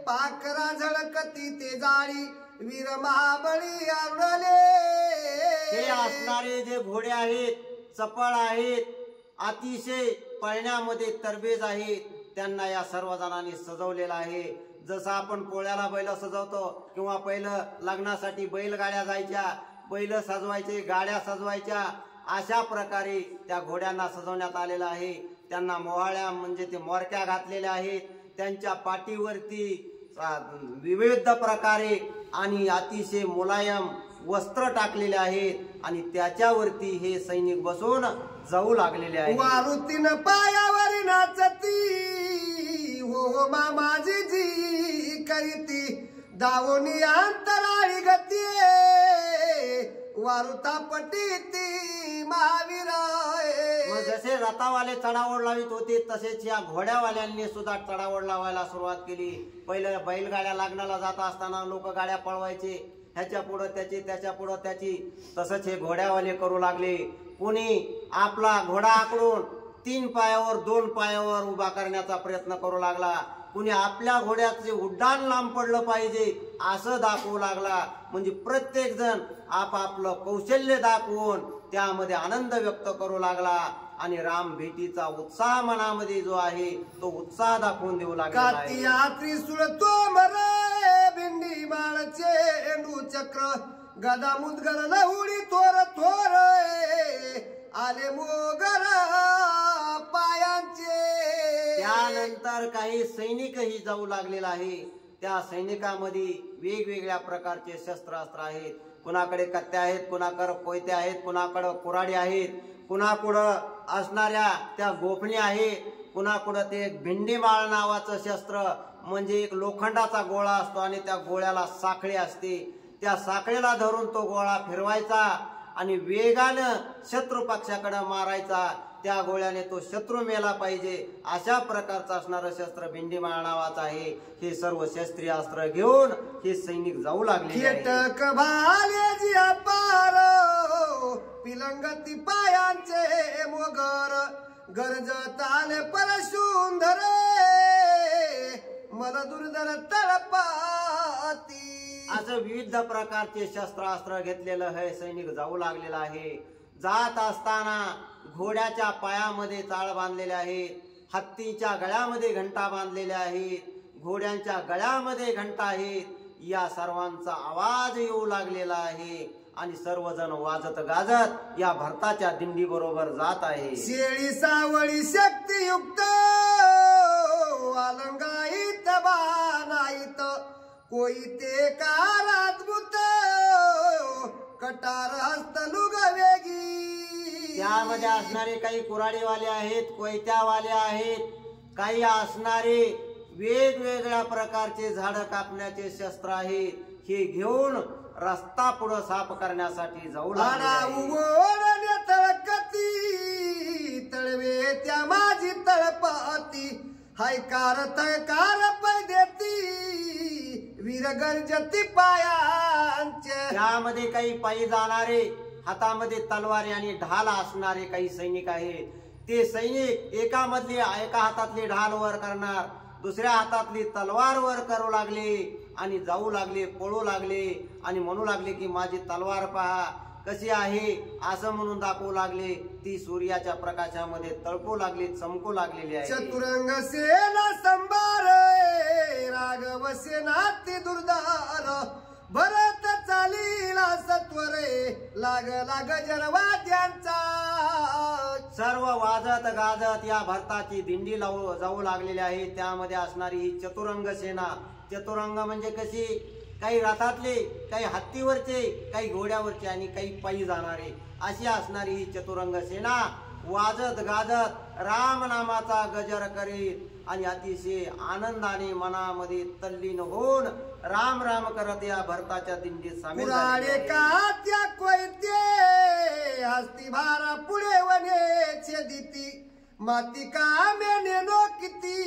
पाकरा झळकती ते जाळी वीर महाबळी आरुणले. हे असणारे जे घोडे आहेत चपळ आहेत, अतिशय पळण्यामध्ये तरबेज आहेत, त्यांना या सर्व जणांनी सजवलेलं आहे. जसं आपण पोळ्याला बैल सजवतो किंवा पहिलं लग्नासाठी बैलगाड्या जायच्या, बैल सजवायचे, गाड्या सजवायच्या, अशा प्रकारे त्या घोड्यांना सजवण्यात आलेलं आहे. त्यांना मोहाळ्या म्हणजे ते मोरक्या घातलेल्या आहेत. त्यांच्या पाठीवरती विविध प्रकारे आणि अतिशय मुलायम वस्त्र टाकलेले आहेत आणि त्याच्यावरती हे सैनिक बसून जाऊ लागलेले आहेत. वारुतीन पायावरी नाचती हो मामाजी जी करीती दावोनी अंतराळी गती वारुता पटीती महावीर. जसे रथावाले चढाओढ लावित होते तसेच या घोड्यावाल्यांनी सुद्धा चढाओढ लावायला सुरुवात केली. पहिले बैलगाड्या लग्नाला जात असताना लोक गाड्या पळवायचे, ह्याच्या पुढं त्याची, त्याच्या पुढं त्याची. तसंच हे घोड्यावाले करू लागले. कोणी आपला घोडा आकडून 3 पायावर 2 पायावर उभा करण्याचा प्रयत्न करू लागला. कुणी आपल्या घोड्याचे उड्डाण लांब पडलं पाहिजे असं दाखवू लागला. म्हणजे प्रत्येक जण आपापलं कौशल्य दाखवून त्यामध्ये आनंद व्यक्त करू लागला आणि राम भेटीचा उत्साह मनामध्ये जो आहे तो उत्साह दाखवून देऊ लागला. कातिया त्रिशूळ तोमर भिंडी माळचे एंडू चक्र गदा मुदगर लहुडी थोर थोर आले मोगर पायांचे. त्यानंतर काही सैनिकही जाऊ लागलेला आहे. त्या सैनिकामध्ये वेगवेगळ्या प्रकारचे शस्त्रास्त्र आहेत. कुणाकडे कत्त्या आहेत, कुणाकडे कोयत्या आहेत, कुणाकडे कुऱ्हाडी आहेत, कुणाकडं असणाऱ्या त्या गोफणी आहे, कुणाकडं ते एक भिंडीमाळ नावाचं शस्त्र म्हणजे एक लोखंडाचा गोळा असतो आणि त्या गोळ्याला साखळी असते. त्या साखळीला धरून तो गोळा फिरवायचा आणि वेगानं शत्रू पक्षाकडे मारायचा. त्या गोळ्याने तो शत्रू मेला पाहिजे अशा प्रकारचं असणारं शस्त्र भिंडीमाळ नावाचं आहे. हे सर्व शस्त्रीय अस्त्र घेऊन हे सैनिक जाऊ लागले. खेटक भाल्याजी अपार पिलंगती पायांचे मोगर गरजत आले परशुंधर मला दुर्धर तळपाती. असं विविध प्रकारचे शस्त्रास्त्र घेतलेलं हे सैनिक जाऊ लागलेला आहे. जात असताना घोड्याच्या पायामध्ये चाळ बांधलेले आहेत, हत्तीच्या गळ्यामध्ये घंटा बांधलेल्या आहेत, घोड्यांच्या गळ्यामध्ये घंटा आहेत. या सर्वांचा आवाज येऊ लागलेला आहे आणि सर्वजण वाजत गाजत या भरताच्या दिंडी बरोबर जात आहे. शेळी सावळी शक्तियुक्त अलंगाईत बानाईत कोईते काराद्भुत कटार हस्त लुगवेगी. त्यामध्ये असणारे काही कुऱ्हाडीवाले आहेत, कोयत्यावाले आहेत, काही असणारे वेगवेगळ्या प्रकारचे झाडं कापण्याचे शस्त्र आहेत. हे घेऊन रस्ता पुढं साफ करण्यासाठी जाऊ लागले. तळकती तळवे त्या माझी तळपाती हायकार तळकार पै देती वीर गरजती पायांचे. त्यामध्ये काही पायी जाणारे, हातामध्ये तलवारी आणि ढाल असणारे काही सैनिक आहेत. ते सैनिक एका हातातली ढाल वर करणार, दुसऱ्या हातातली तलवार वर करू लागले आणि जाऊ लागले, पळू लागले आणि म्हणू लागले की माझी तलवार पहा कशी आहे असं म्हणून दाखवू लागले. ती सूर्याच्या प्रकाशामध्ये तळपू लागली, चमकू लागलेली आहे. चतुरंग सेना संभार राघव सेनाती दुर्धार भरत चालीला सत्वरे लाग लाग जरवाद्यांचा सर्व वाजत गाजत या भरताची दिंडी जाऊ लागलेली आहे. त्यामध्ये असणारी ही चतुरंग सेना. चतुरंग म्हणजे कशी, काही रथातले, काही हत्तीवरचे, काही घोड्यावरचे आणि काही पायी जाणारे, अशी असणारी ही चतुरंग सेना वाजत गाजत राम नामाचा गजर करीत आणि अतिशय आनंदाने मनामध्ये तल्लीन होऊन राम राम करत या भरताच्या दिंडीत सामील पुराणे का त्या कोयते हस्ती भारा पुढे वनेचे दिती माती का मेनेनो किती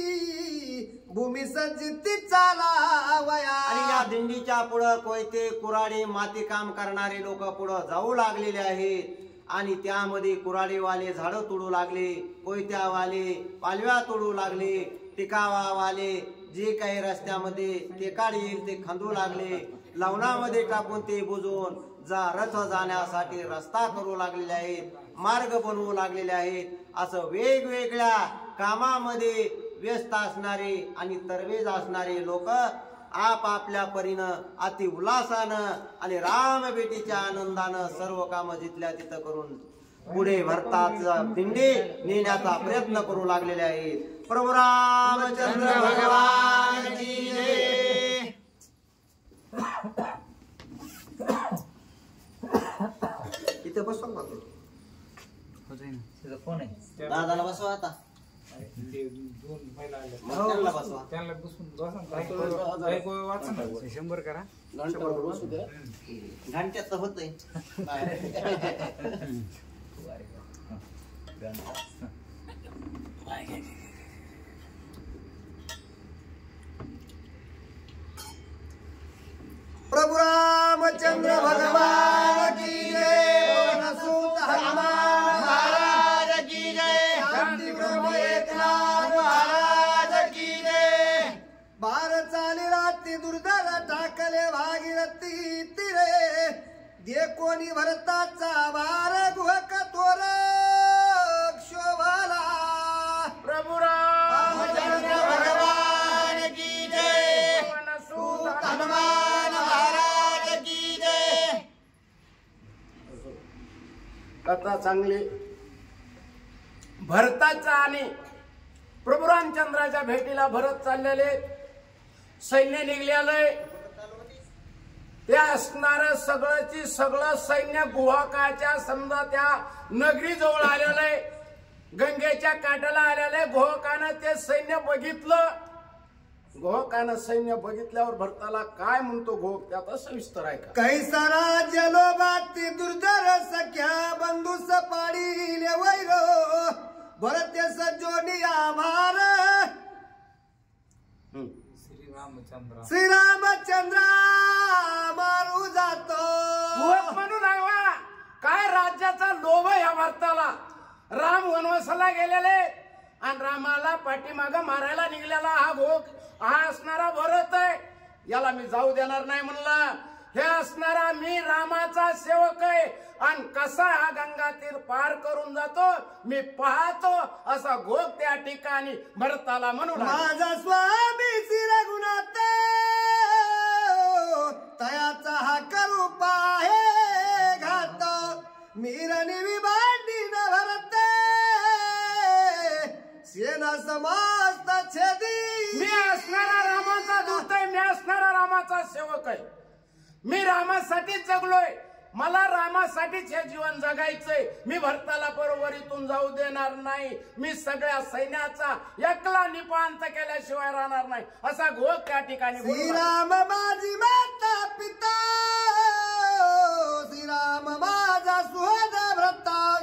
भूमी सज्जिती चालावया. आणि या दिंडीच्या पुढं कोयते कुराडे माती काम करणारे लोक पुढं जाऊ लागलेले आहेत. आणि त्यामध्ये कुराडेवाले झाडं तोडू लागले, कोयत्यावाले पालव्या तोडू लागले, टिकावावाले जे काही रस्त्यामध्ये टेकाड येईल ते खंदू लागले, लवणामध्ये टाकून ते बुजवून रथ जाण्यासाठी रस्ता करू लागलेले आहेत, मार्ग बनवू लागलेले आहेत. असं वेगवेगळ्या कामामध्ये व्यस्त असणारे आणि तरवेज असणारे लोक आपापल्या परीनं अति उल्हासानं आणि रामबेटीच्या आनंदानं सर्व काम जिथल्या तिथं करून पुढे भरताचा दिंडी नेण्याचा प्रयत्न करू लागलेले आहेत. प्रभू रामचंद्र भगवान की जय. इथे बसवा मग. कोण आहे? दादाला बसवा आता. ते दोन महिला आल्या. मग त्यांना बसवा. त्यांना बसून बसा ना. ऐकू वाचा ना. 100 करा. घंट्यात तर होतंय. प्रभु रामचंद्र भगवान की जय. पवनसुत हनुमान महाराज की जय. शांती ब्रह्म एकनाथ महाराज की जय. बार चाली रात्री दुर्धर टाकले भागीरथी तिरे दे कोणी भरताचा वार गुहक तोर शोभाला. प्रभु रामचंद्र भगवान की जय. पवनसुत हनुमान महाराज की जय. कथा चांगली. भरताचा आणि प्रभू रामचंद्राच्या भेटीला भरत चाललेले, सैन्य निघलेलंय. ते असणार सगळंची सगळं सैन्य गुहाकाच्या समजा त्या नगरी जवळ आलेलं आहे, गंगेच्या काठाला आलेलं आहे. गुहाकानं ते सैन्य बघितलं. गुहाकानं सैन्य बघितल्यावर भरताला काय म्हणतो गुहक त्यात सविस्तर आहे का. कैसा राज्य लोबाती दुर्धर सख्या बंधुस पाडीले वैरो भरते सजोनिया भार. श्रीरामचंद्र मारू जातो. गुहक म्हणू लागला काय राज्याचा लोभ या भरताला. राम वनवासाला गेलेले आणि रामाला पाठीमाग मारायला निघलेला हा गुहक हा असणारा भरत आहे. याला मी जाऊ देणार नाही म्हणला. हे असणारा मी रामाचा सेवक आहे आणि कसा हा गंगा तीर पार करून जातो मी पाहतो असा घोक त्या ठिकाणी भरताला म्हणू लागला. माझा स्वामी रघुनाथ तयाचा हा करू पाहे घात मीरनी विभांडी न भरते सेना समस्त छेदी. मी असणारा रामाचा दूत आहे, मी असणारा रामाचा सेवक आहे. मी रामासाठीच जगलोय, मला रामासाठीच हे जीवन जगायचंय. मी भरताला बरोबर इथून जाऊ देणार नाही. मी सगळ्या सैन्याचा एकला निपांत केल्याशिवाय राहणार नाही असा घोक त्या ठिकाणी. श्रीराम माझी माता पिता श्रीराम माझा सुहद भ्रता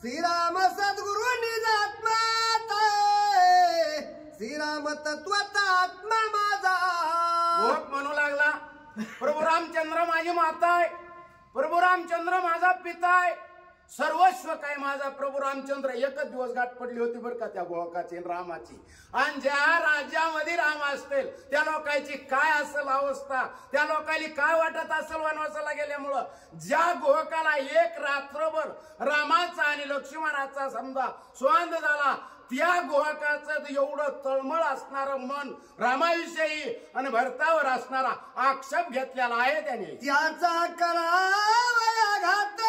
श्रीराम सद्गुरु निजात्मा श्रीराम तत्वता आत्मा माझा. घोक म्हणू लागला प्रभू रामचंद्र माझी माता आहे, प्रभू रामचंद्र माझा पिता आहे, सर्वस्व काय माझा प्रभू रामचंद्र. एकच दिवस गाठ पडली होती बरं का त्या गोहकाची रामाची. आणि ज्या राज्यामध्ये राम असतील त्या लोकांची काय असेल अवस्था, त्या लोकांनी काय वाटत असेल वनवासाला गेल्यामुळं. ज्या गोहकाला एक रात्रभर रामाचा आणि लक्ष्मणाचा समजा स्वांध झाला त्या गोहकाचं एवढं तळमळ असणारं मन रामाविषयी आणि भरतावर असणारा आक्षेप घेतलेला आहे त्याने. त्याचा करावयाघात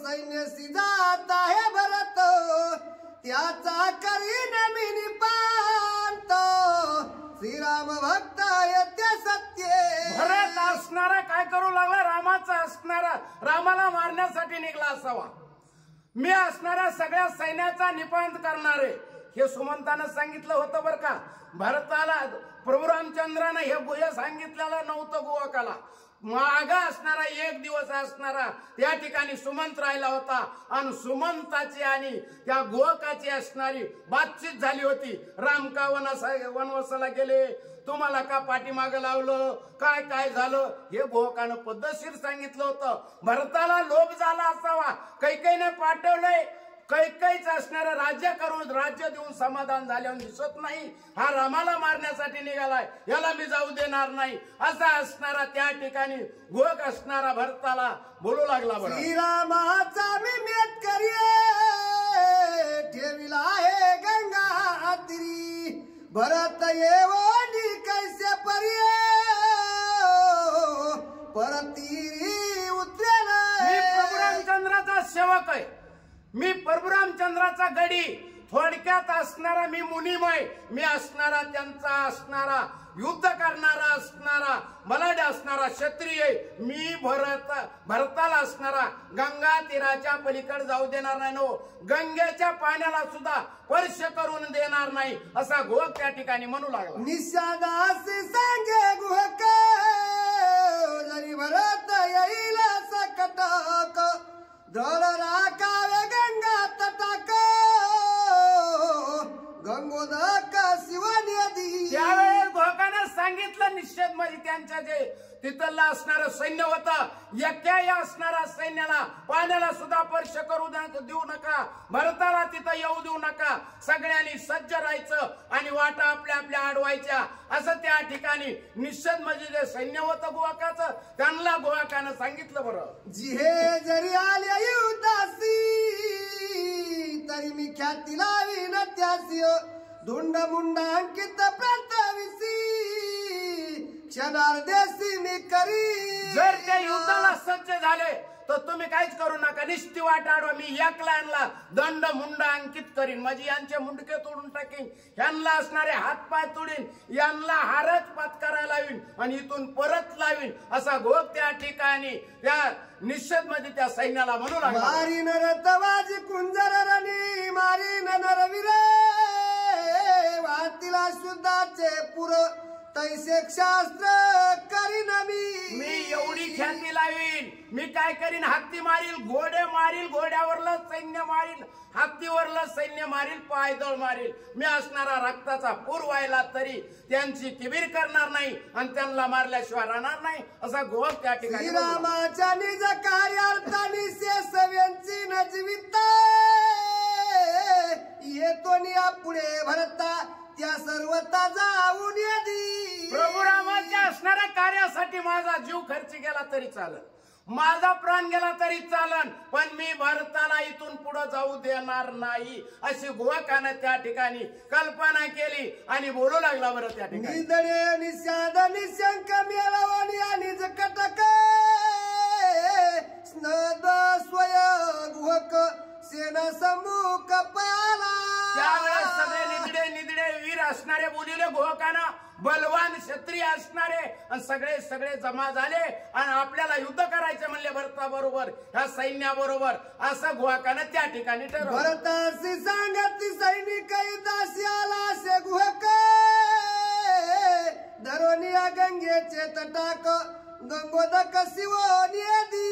सैन्यसी जात आहे भरत, त्याचा करीन मी निपांत, श्रीराम भक्त येते सत्य. भरत असणारा काय करू लागला, रामाचा असणारा रामाला मारण्यासाठी निघला असावा. मी असणाऱ्या सगळ्या सैन्याचा निपांत करणारे हे सुमंतानं सांगितलं होतं बरं का. भरताला प्रभू रामचंद्रानं हे सांगितलेलं नव्हतं गोवकाला. मागा असणारा एक दिवस असणारा त्या ठिकाणी सुमंत राहिला होता आणि सुमंताची आणि त्या गोवकाची असणारी बातचीत झाली होती. राम का वनवासाला गेले, तुम्हाला का पाठीमागं लावलं, काय काय झालं हे गोवकानं पद्धतशीर सांगितलं होतं. भरताला लोभ झाला असावा, कैकेयीने पाठवलंय. कैकेयीच असणारं राज्य करून राज्य देऊन समाधान झाल्यावर दिसत नाही, हा रामाला मारण्यासाठी निघालाय, याला मी जाऊ देणार नाही असा असणारा त्या ठिकाणी गोवक असणारा भरताला बोलू लागला. बरं श्रीरामाचा मी मेट करिये ठेविला आहे गंगा तिरी, भरत येवोनी कैसे परिये परतीरी उतरेल. मी प्रभू रामचंद्राचा सेवक आहे, मी प्रभू रामचंद्राचा गडी, थोडक्यात असणारा मी मुनिमय, मी असणारा त्यांचा असणारा युद्ध करणारा असणारा बलाढ्य असणारा क्षत्रिय, मी भरताला असणारा गंगा तीराच्या पलीकडे जाऊ देणार नाही, नो गंगेच्या पाण्याला सुद्धा स्पर्श करून देणार नाही असा गोवक त्या ठिकाणी म्हणू लागला. निषादासी सांगे गुहक जरी भरत येईल सकटक, दळ राखावे गंगा तटाक, गंगोदक शिवनदी. त्यावेळेस गोवकानं सांगितलं निषेध म्हणजे त्यांच्या जे तिथलं असणारं सैन्य होतं, एका असणाऱ्या सैन्याला पाण्याला सुद्धा स्पर्श करू देऊ नका, भरताला तिथं येऊ देऊ नका, सगळ्यांनी सज्ज राहायचं आणि वाटा आपल्या आपल्या अडवायच्या असं त्या ठिकाणी निषेध म्हणजे जे सैन्य होतं गोवकाचं त्यांना गोवकानं सांगितलं. बरं जिहे जरी आले युद्धासी तरी मी ख्याती लावी न त्यासी, धुंड मुंड अंकित प्रताविसी क्षणार्धेसी मी करी. जर ते युद्धाला सज्ज झाले तर तुम्ही काहीच करू नका, निष्ठी वाट अडवा, मी एकला यांना दंड मुंड अंकित करीन, म्हणजे यांचे मुंडके तोडून टाकीन, यांना असणारे हातपाय तोडीन, यांना हारच पत्करायला लावीन आणि इथून परत लावीन असा गोवक त्या ठिकाणी त्या निषेध मध्ये त्या सैन्याला म्हणू लागला. मारी नरतवाजी कुंजर रणी, मारी नरवीर वाहतीला शुद्धाचे पुर, तैसे शास्त्र करीन मी एवढी ख्याती लावीन, मी काय करीन, हत्ती मारील, घोडे मारील, घोड्यावरलं सैन्य मारील, हत्तीवरलं सैन्य मारील, पायदळ मारील, मी असणारा रक्ताचा पूर व्हायला तरी त्यांची किबीर करणार नाही आणि त्यांना मारल्याशिवाय राहणार नाही असा गोवक त्या ठिकाणी. श्रीरामाच्या निज कार्यार्थानी शेषव्यांची नजवित येतो निया पुढे भरता त्या सर्वता जाऊन येदी. प्रभू रामाच्या असणाऱ्या कार्यासाठी माझा जीव खर्च गेला तरी चालन, माझा प्राण गेला तरी चालन, पण मी भरताला इथून पुढे जाऊ देणार नाही अशी गोवकानं त्या ठिकाणी कल्पना केली आणि बोलू लागला. बरं त्या ठिकाणी निदळे निषाद निशंक मेळवणी आणि जकटक स्नद स्वय गुहक सेना सम्मुख पाला. त्यावेळेस सगळे निदडे वीर असणारे बोलिले गोवकानं, बलवान क्षत्रिय असणारे आणि सगळे सगळे जमा झाले आणि आपल्याला युद्ध करायचे म्हणले भरता बरोबर, ह्या सैन्याबरोबर असं गोवकानं त्या ठिकाणी ठरवलं. भरतासी सांगती सैनिक युद्धाशी आला असे गुहक, धरोनिया गंगेचे तटाक, गंगोदक शिवनियदी.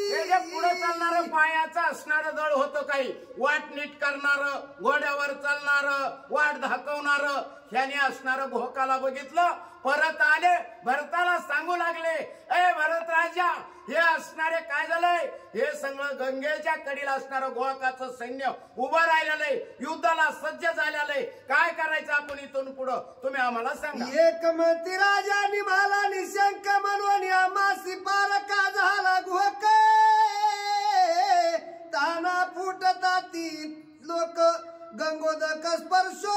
पुढे चालणारं पायाचं असणारं दळ होतं, काही वाट नीट करणारं, घोड्यावर चालणारं, वाट धाकवणारं, ह्याने असणारं गोवकाला बघितलं, परत आले, भरताला सांगू लागले, ए भरत राजा, हे असणारे काय झालंय, हे सगळं गंगेच्या कडीला असणारं गोवकाचं सैन्य उभं राहिलेलं आहे, युद्धाला सज्ज झालेलं आहे, काय करायचं आपण इथून पुढं तुम्ही आम्हाला सांगा. एकमती राजा निभाला निशंक म्हणून आमासी पार का झाला गुहक, ताना फुटता ती लोक गंगोदक स्पर्शो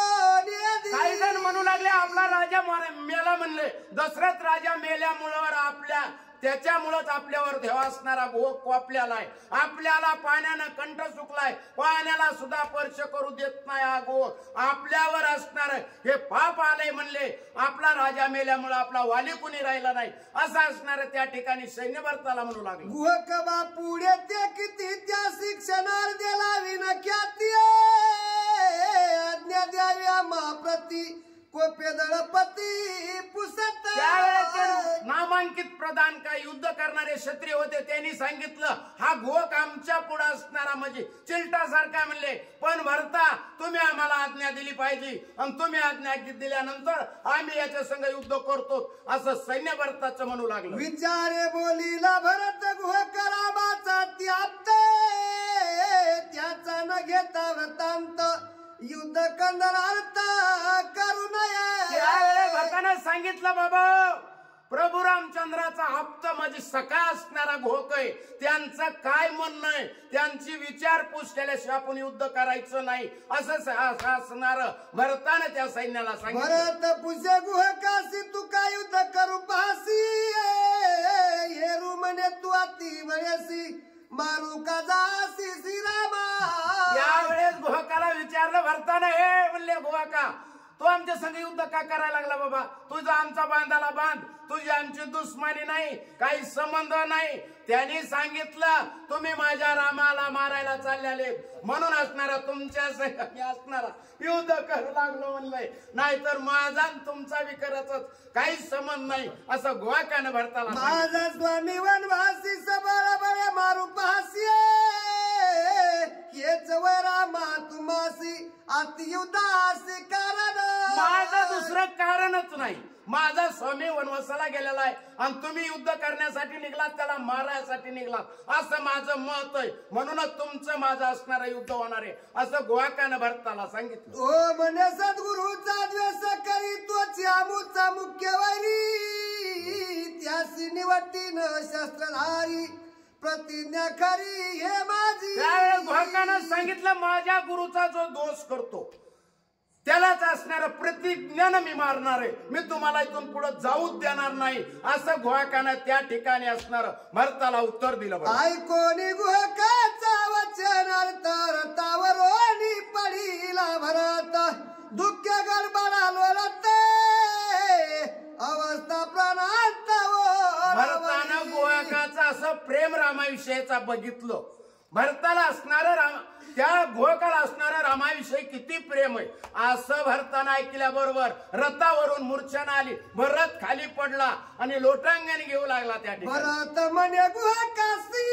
काही जण म्हणू लागले आपला राजा मेला म्हणले. दशरथ राजा मेल्यामुळं आपल्या त्याच्यामुळंच आपल्यावर देव असणारा भोग कोपल्याला आहे. आपल्याला पाण्यानं कंठ सुकलाय, पाण्याला सुद्धा स्पर्श करू देत नाही हा भोग आपल्यावर असणार. हे पाप आलंय म्हणले. आपला राजा मेल्यामुळे आपला वाली कुणी राहिला नाही असं असणार. त्या ठिकाणी सैन्य भरताला म्हणू लागले. गुहकबा पुढे ते किती त्या शिक्षणार दिला विनख्याती आज्ञा द्याव्या महाप्रती कोपे दळपती पुसत. त्यावेळेस नामांकित प्रधान काय युद्ध करणारे क्षत्रिय होते. त्यांनी सांगितलं हा घोक आमच्या पुढे असणारा म्हणजे चिलटासारखा म्हणले. पण भरता तुम्ही आम्हाला आज्ञा दिली पाहिजे आणि तुम्ही आज्ञा दिल्यानंतर आम्ही याच्या संग युद्ध करतो असं सैन्य भरताचं म्हणू लागलं. विचारे बोलीला भरत गुहकराबाचा त्याप्त त्याचा न घेता वृत्तांत युद्ध करणार्थ करू नये. त्यावेळेस भरतानं सांगितलं बाबा प्रभू रामचंद्राचा हप्ता म्हणजे सखा असणारा घोक आहे. त्यांचं काय म्हणणं आहे त्यांची विचारपूस केल्याशिवाय आपण युद्ध करायचं नाही असं असणार. भरतानं त्या सैन्याला सांगितलं. भरत पुसे गुहकासी तू काय युद्ध करू पासी हेरू म्हणे तू अति म्हणेसी मारू का जासी श्रीरामा. त्यावेळेस गुहकाला विचारलं भरतानं हे म्हणले गुहका तू आमच्या संग युद्ध का करायला लागला बाबा. तुझा आमचा बांधाला बांध, तुझी आमची दुश्मनी नाही, काही संबंध नाही. त्यांनी सांगितलं तुम्ही माझ्या रामाला मारायला चाललेले म्हणून असणारा तुमच्या संग असणारा युद्ध करू लागलो म्हणलंय. नाहीतर माझा तुमचा विकरच काही संबंध नाही असं गुहकानं भरताला. माझा स्वामी वनवासी सबळ बळे मारू पासी हेच वरामा तुमासी अतियुद्धासी कारण. माझं दुसरं कारणच नाही. माझा स्वामी वनवासाला गेलेला आहे आणि तुम्ही युद्ध करण्यासाठी निघलात, त्याला मारण्यासाठी निघलात असं माझं मत आहे. म्हणूनच तुमचं माझं असणारं युद्ध होणार आहे असं गुहकानं भरताला सांगितलं. ओ म्हणे सद्गुरूचा द्वेष करी तोच आमूचा मुख्य वैरी त्यासी निवटीन शस्त्रधारी प्रतिज्ञा खरी हे माझी. त्यावेळेस गुहकानं सांगितलं माझ्या गुरुचा जो दोष करतो त्यालाच असणारं प्रतिज्ञानं मी मारणार आहे. मी तुम्हाला इथून पुढे जाऊच देणार नाही असं गुहकानं त्या ठिकाणी असणार भरताला उत्तर दिलं. ऐकोनी गुहकाचा वचन अर्थ रथावरोनी पडीला भरत दुःख गडबडा लोळत अवस्था प्राणांत. भरतानं गुहकाचं असं प्रेम रामाविषयीचा बघितलं. भरताला असणारं त्या गुहकाला असणाऱ्या रामाविषयी किती प्रेम आहे असं भरताना ऐकल्याबरोबर रथावरून मूर्छना आली. भरत खाली पडला आणि लोटांगण घेऊ लागला. त्या ठिकाणी भरत म्हणे गुहकासी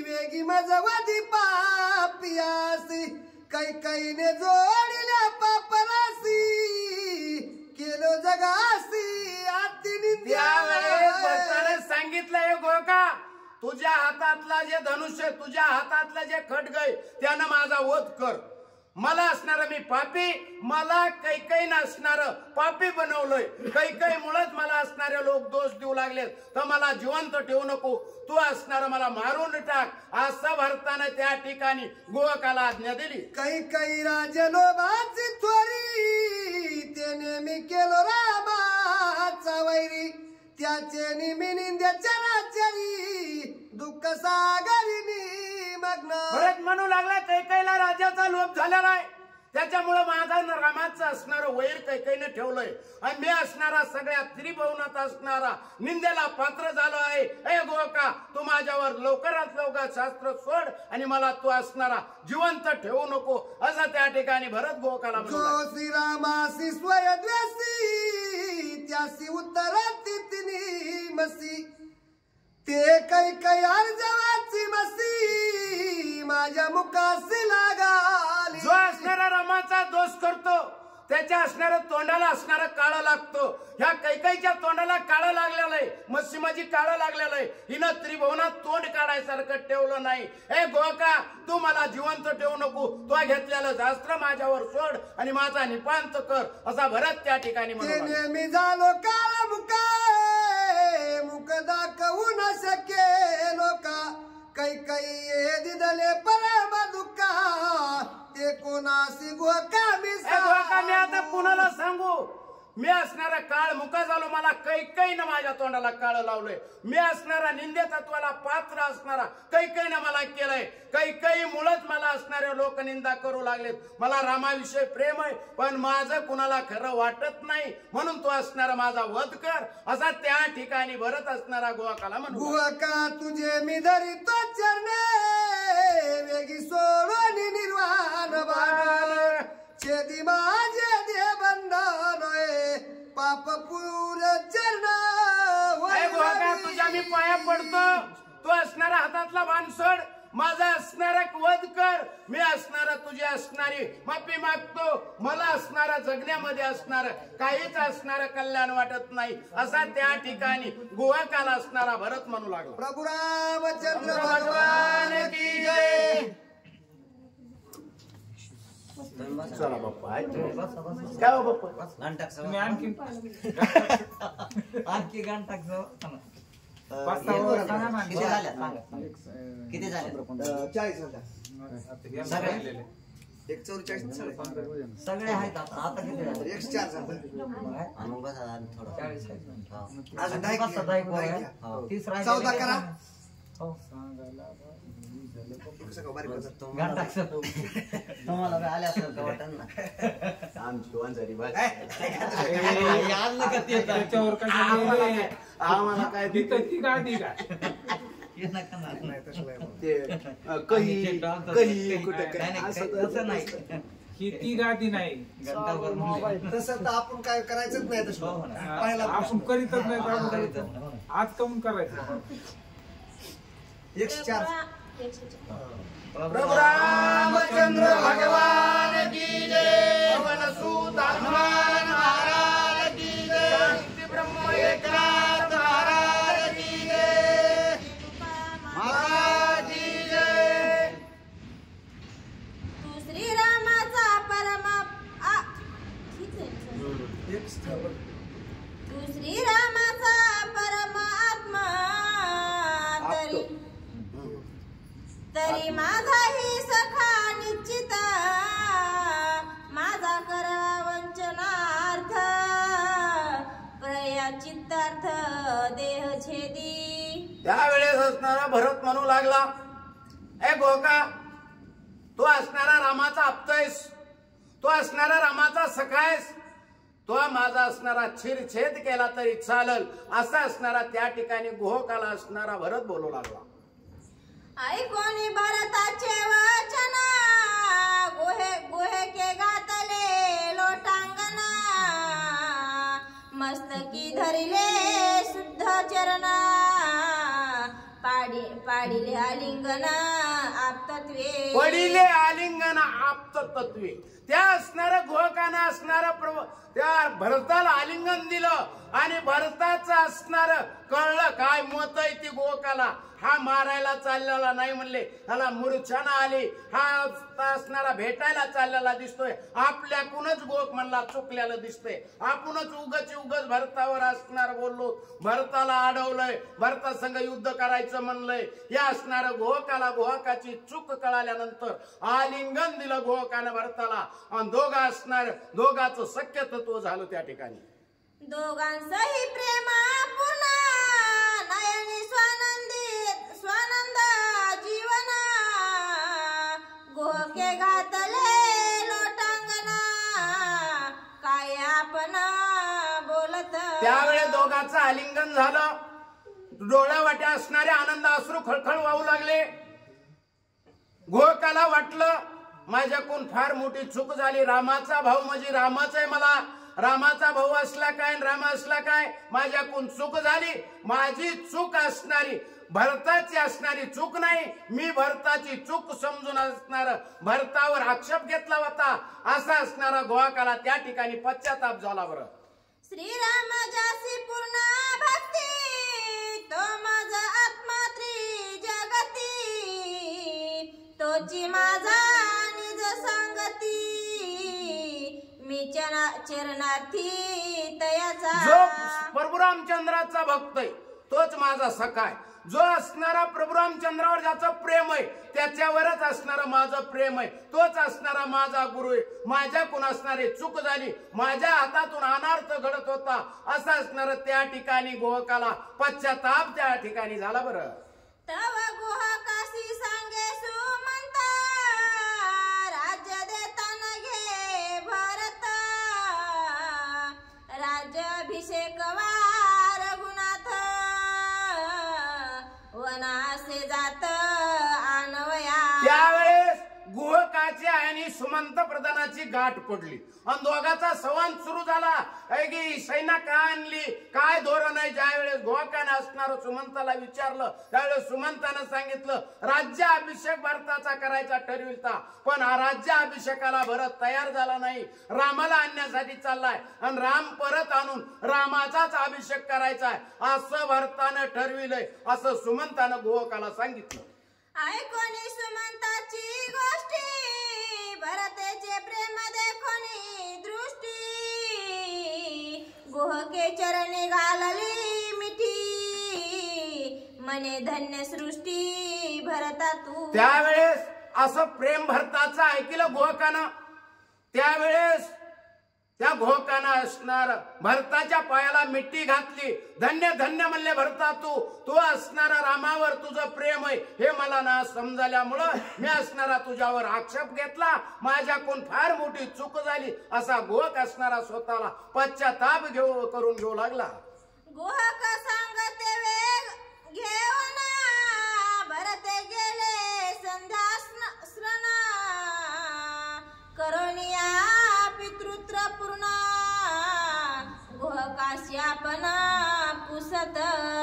वेगी मजवदी पापियासी कैकईने जोडल्या पापरासी केलो जगासी आती. त्यावेळेस भरताने सांगितलं हे गुहका तुझ्या हातातला जे धनुष्य तुझ्या हातातला जे खड्ग आहे त्यानं माझा वध कर. मला असणारं मी पापी, मला कैकई नसणारं पापी बनवलंय. कैकई मुळेच मला असणारे लोक दोष देऊ लागले तर मला जिवंत ठेवू नको, तू असणारं मला मारून टाक असं भरतानं त्या ठिकाणी गुहकाला आज्ञा दिली. कैकई राजलोभाची थोरी त्याने मी केलो रामाचा वैरी त्याचे निमिनिंद्य चराचरी दुःख सागरिनी मग्न. भरत म्हणू लागला कैकईला राजाचा लोभ झालेला आहे त्याच्यामुळे माझा रामाचं असणारं वैर कैकईने ठेवलंय आणि मी असणारा सगळ्या त्रिभुवनात असणारा निंदेला पात्र झालो आहे. ए गुहका तू माझ्यावर लवकरात लवकर शास्त्र सोड आणि मला तू असणारा जिवंत ठेवू नको असं त्या ठिकाणी भरत गुहकाला जो श्रीरामासी स्वयद्वेसी त्यासी उत्तराती तिनी मसी ते कैकई अर्जवाची मसी माझ्या मुखासी लागाली. जो असणारा रामाचा दोष करतो त्याच्या असणाऱ्या तोंडाला असणारं काळं लागतं. ह्या कैकईच्या तोंडाला काळं लागलेलं आहे, मस्सी माझी काळं लागलेलं आहे. हिनं त्रिभुवनात तोंड काढायसारखं ठेवलं नाही. ए गोका तू मला जिवंत ठेवू नको, तू घेतलेलं शास्त्र माझ्यावर सोड आणि माझा निपांत कर असा भरत त्या ठिकाणी म्हणाला. मी झालो काळा मुका मुख दाखवू न शके लोका कैकई दिदले परम दुःखा ते कोणासी गोका मी मी आता कुणाला सांगू? मी असणारा काळ मुका झालो, मला कैकईनं माझ्या तोंडाला काळ लावलंय. मी असणारा निंदे तत्वाला पात्र असणारा कैकईनं मला केलंय. कैकई मुळच मला असणारे लोक निंदा करू लागलेत. मला रामाविषयी प्रेम आहे, पण माझं कुणाला खरं वाटत नाही, म्हणून तो असणारा माझा वध कर, असा त्या ठिकाणी भरत असणारा गोवाकाला म्हणू. गोका तुझे मी धरितो चरणे वेगी सोडून निर्वाण बाण छेदी माझे दे बंधन पाप पूर चरण गोवाका तुझ्या मी पाया पडतो. तू असणारा हातातला बाण सोड, माझा असणारा वध कर. मी असणारा तुझी असणारी माफी मागतो. मला असणारा जगण्यामध्ये असणार काहीच असणारं कल्याण वाटत नाही, असा त्या ठिकाणी गोवाकाला असणारा भरत म्हणू लागला. प्रभू रामचंद्र भगवान की जय. चला बाप्पा, काय हो बाप्पा? तुम्ही आणखी घंटा किती झाल्या? किती झाल्या? 40 सगळे 144 सगळे आहेत. आता किती झाले? 104 झाले. मग बस आता थोडं 40 आहेत. अजून 10 हो. 30 14 करा. हो. तुम्हाला बी आल्या असेल तर वाटण ना. त्याच्यावर आम्हाला काय ती गाडी का तसं नाही. ही ती गादी नाही. तसं तर आपण काय करायचंच नाही तसं पाहिला आपण करीतच नाही. आज कमून करायचं. 104 प्रभु रामचंद्र भगवान की जय. पवन सुत हनुमान महाराज की जय. शांति ब्रह्म एकनाथ महाराज की जय. महाराज की जय. तू श्रीरामाचा तू श्रीरामाचा परमात्मा तरी माझाही सखा निश्चित माझा करा वंचनार्थ प्रया चित्तार्थ देह छेदी. त्यावेळेस असणारा भरत म्हणू लागला, ए गोका, तू असणारा रामाचा आप्तयस, तू असणारा रामाचा सखायस, तो माझा असणारा छिरछेद केला तरी चालल, असा असणारा त्या ठिकाणी गोकाला असणारा भरत बोलू लागला. ऐकोनी भरताचे वचन गोहे के घातले लोटांगना मस्तकी धरिले शुद्ध चरणा पाडिले आलिंगना आप्तत्वे. पडिले आलिंगन आप्त तत्वे. त्या असणाऱ्या गोकाने असणारा त्या भरताला आलिंगन दिलं आणि भरताचं असणार कळलं काय मत आहे ती गोकाला. हा मारायला चाललेला नाही म्हणले, ह्याला मूर्छना आली. हा असणारा भेटायला चाललेला दिसतोय. आपल्याकूनच गोक म्हणला चुकलेलं दिसतंय. आपणच उगच भरतावर असणार बोललो, भरताला अडवलंय, भरता संग युद्ध करायचं म्हणलंय. या असणाऱ्या गोकाची चूक कळाल्यानंतर आलिंगन दिलं गोकानं भरताला आणि दोघाचं सख्य तत्व झालं त्या ठिकाणी. दोघांचंही प्रेम पुन्हा नयनी स्वानंद जीवन गोके घातले लोटांगना काय आपण बोलत. त्यावेळेस दोघांचं आलिंगन झालं. डोळ्यावाटे असणारे आनंद अश्रू खळखळ वाहू लागले. गोकाला वाटलं माझ्याकडून फार मोठी चूक झाली. रामाचा भाऊ म्हणजे रामाच आहे, मला रामाचा भाऊ असला काय राम असला काय, माझ्याकडून चूक झाली. माझी चूक असणारी भरताची असणारी चूक नाही. मी भरताची चूक समजून असणार भरतावर आक्षेप घेतला होता, असा असणारा गोवाकाला त्या ठिकाणी पश्चाताप झाला. बरं, श्रीराम जासी पूर्ण भक्ती तो माझा आत्मा त्रिजगती तोची माझा निज संगती मी चरणार्थी तयाचा. जो प्रभू रामचंद्राचा भक्त आहे तोच माझा सखा आहे. जो असणारा प्रभू रामचंद्रावर ज्याचं प्रेम आहे त्याच्यावरच असणारं माझं प्रेम आहे, तोच असणारा माझा गुरु आहे. माझ्याकडून असणारी चूक झाली, माझ्या हातातून अनार्थ घडत होता असं असणारं त्या ठिकाणी गोहकाला पश्चाताप त्या ठिकाणी झाला. बरं तव गोहकासी सांगे सुमंता, राज्य देताना घे भरत, राज्याभिषेक वा रघुनाथ, वनासे जात आणवया. त्यावेळेस गोहकाची आणि सुमंत प्रधानाची गाठ पडली आणि दोघाचा संवाद सुरू झाला. सैना काय आणली, काय धोरण आहे. ज्या वेळेस गोहकाने असणार सुमंताला विचारलं त्यावेळेस सुमंतानं सांगितलं राज्याभिषेक भरताचा करायचा ठरविलता, पण हा राज्याभिषेकाला भरत तयार झाला नाही, रामाला आणण्यासाठी चाललाय आणि राम परत आणून रामाचाच अभिषेक करायचाय असं भरतानं ठरविलंय असं सुमंतानं गोहकाला सांगितलं. ऐकोनी सुमंताची गोष्टी, भरतेचे प्रेम देखोनी दृष्टी, गोहके चरणी घालली मिठी, मने धन्य सृष्टी भरता तू. त्यावेळेस असं प्रेम भरताचं ऐकलं गोहकानं. त्यावेळेस त्या गोहकानं असणार भरताच्या पायाला मिट्टी घातली. धन्य धन्य म्हणले भरता तू असणारा रामावर तुझं प्रेम आहे हे मला ना समजल्यामुळं मी असणारा तुझ्यावर आक्षेप घेतला, माझ्याकडून फार मोठी चूक झाली असा गोहक असणारा स्वतःला पश्चाताप करून घेऊ लागला. गोहक सांगते वेग घेऊन, भरते गेले संध्या स्नान, करुणिया पितृत्र पूर्ण, गोहकाशी आपण पुसत.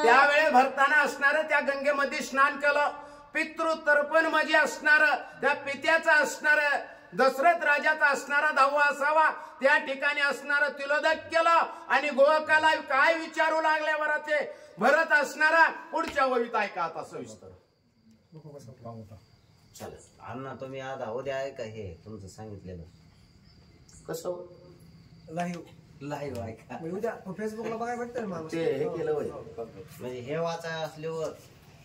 त्यावेळेस भरताना असणार त्या गंगेमध्ये स्नान केलं. पितृतर्पण म्हणजे असणार त्या पित्याचा असणार दशरथ राजाचा असणारा 10वा असावा त्या ठिकाणी असणार तिलोदक केलं आणि गोहकाला काय विचारू लागले बरं ते भरत असणारा पुढच्या वहीत ऐका आता सविस्तर. अण्णा तुम्ही आज उद्या आहे का हे तुमचं सांगितलेलं कसं लाईव्ह ऐका. उद्या फेसबुकला बघायला भेटतं ना मामा. ते हे केलं होय. म्हणजे हे वाचाय असल्यावर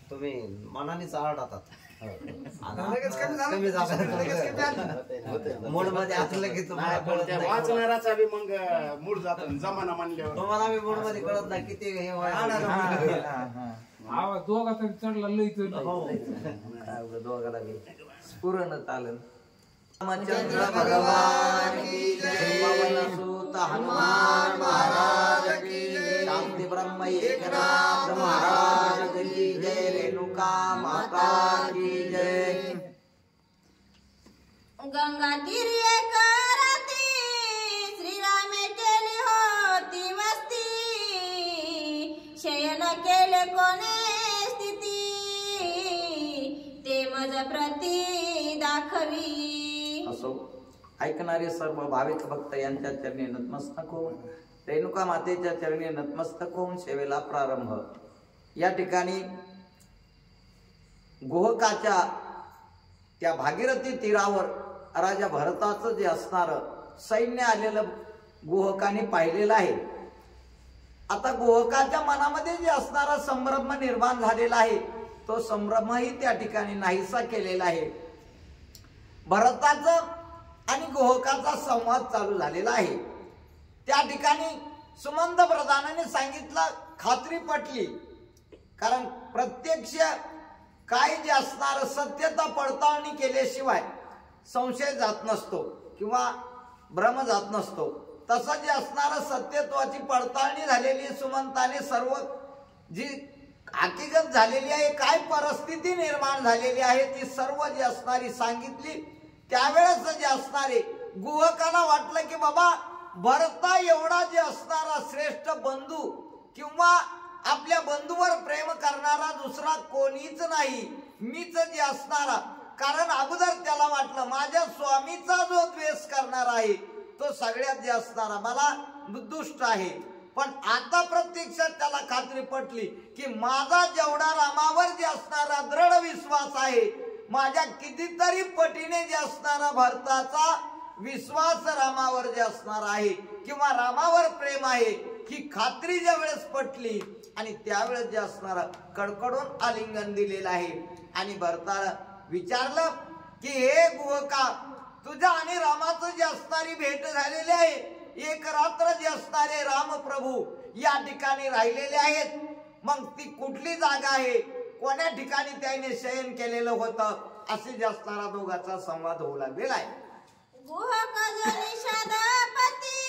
तुम्ही मनानेच आरडातात. लगेच कमी झालं. कमी लगेच कमी झालं. मूड मध्ये असलं की तुम्हाला नाही, पण कळत त्या नाही. वाचणाराचा बी मग मूड जातो जमाना म्हणल्यावर. तुम्हाला मी मूड मध्ये कळत नाही किती हे आवाज दोघाचा चढला लई दोघाला स्फुरण चालेल. रामचंद्र भगवान की जय, पवन सुत हनुमान महाराज की जय, शांती ब्रह्म एकनाथ महाराज की जय, रेणुका माता की जय. गंगा तीर एक राती, श्रीरामे केली होती वस्ती, शयन केले कोणे स्थिती, ते मज प्रती दाखवी. असो ऐकणारे सर्व भाविक भक्त यांच्या चरणी नतमस्तक होऊन रेणुका मातेच्या चरणी नतमस्तक होऊन सेवेला प्रारंभ. या ठिकाणी गोहकाच्या त्या भागीरथी तीरावर राजा भरताचं जे असणार सैन्य आलेलं गोहकाने पाहिलेलं आहे. आता गोहकाच्या मनामध्ये जे असणारा संभ्रम निर्माण झालेला आहे तो संभ्रमही त्या ठिकाणी नाहीसा केलेला आहे. भरताचं आणि गोहकाचा संवाद चालू झालेला आहे. त्या ठिकाणी सुमंत प्रधानाने सांगितलं, खात्री पटली, कारण प्रत्यक्ष काय जे असणार सत्यता पडताळणी केल्याशिवाय संशय जात नसतो किंवा भ्रम जात नसतो. तसं जे असणार सत्यत्वाची पडताळणी झालेली सुमंताने सर्व जी हकीकत झालेली आहे, काय परिस्थिती निर्माण झालेली आहे ती सर्व जी असणारी सांगितली. त्यावेळेस जे असणारे गोहकाला वाटलं की बाबा भरता एवढा जे असणारा श्रेष्ठ बंधू किंवा आपल्या बंधूवर प्रेम करणारा दुसरा कोणीच नाही, मीच जे असणारा. कारण अगोदर त्याला वाटलं माझ्या स्वामीचा जो द्वेष करणारा आहे तो सगळ्यात जे असणारा मला दुष्ट आहे. पण आता प्रत्यक्षात त्याला खात्री पटली की माझा जेवढा रामावर जे असणारा दृढ विश्वास आहे, माझ्या कितीतरी पटीने जे असणारा भरताचा विश्वास रामावर जे असणार आहे किंवा रामावर प्रेम आहे ही खात्री ज्या वेळेस पटली आणि त्यावेळेस जे असणारं कडकडून आलिंगन दिलेलं आहे आणि भरताला विचारलं की हे गुहका, तुझ्या आणि रामाचं जी असणारी भेट झालेली आहे, एक रात्र जे असणारे रामप्रभू या ठिकाणी राहिलेले आहेत, मग ती कुठली जागा आहे, कोण्या ठिकाणी त्याने शयन केलेलं होतं, असे जे असणारा दोघांचा संवाद होऊ लागलेला आहे. गुहक जो निषादपती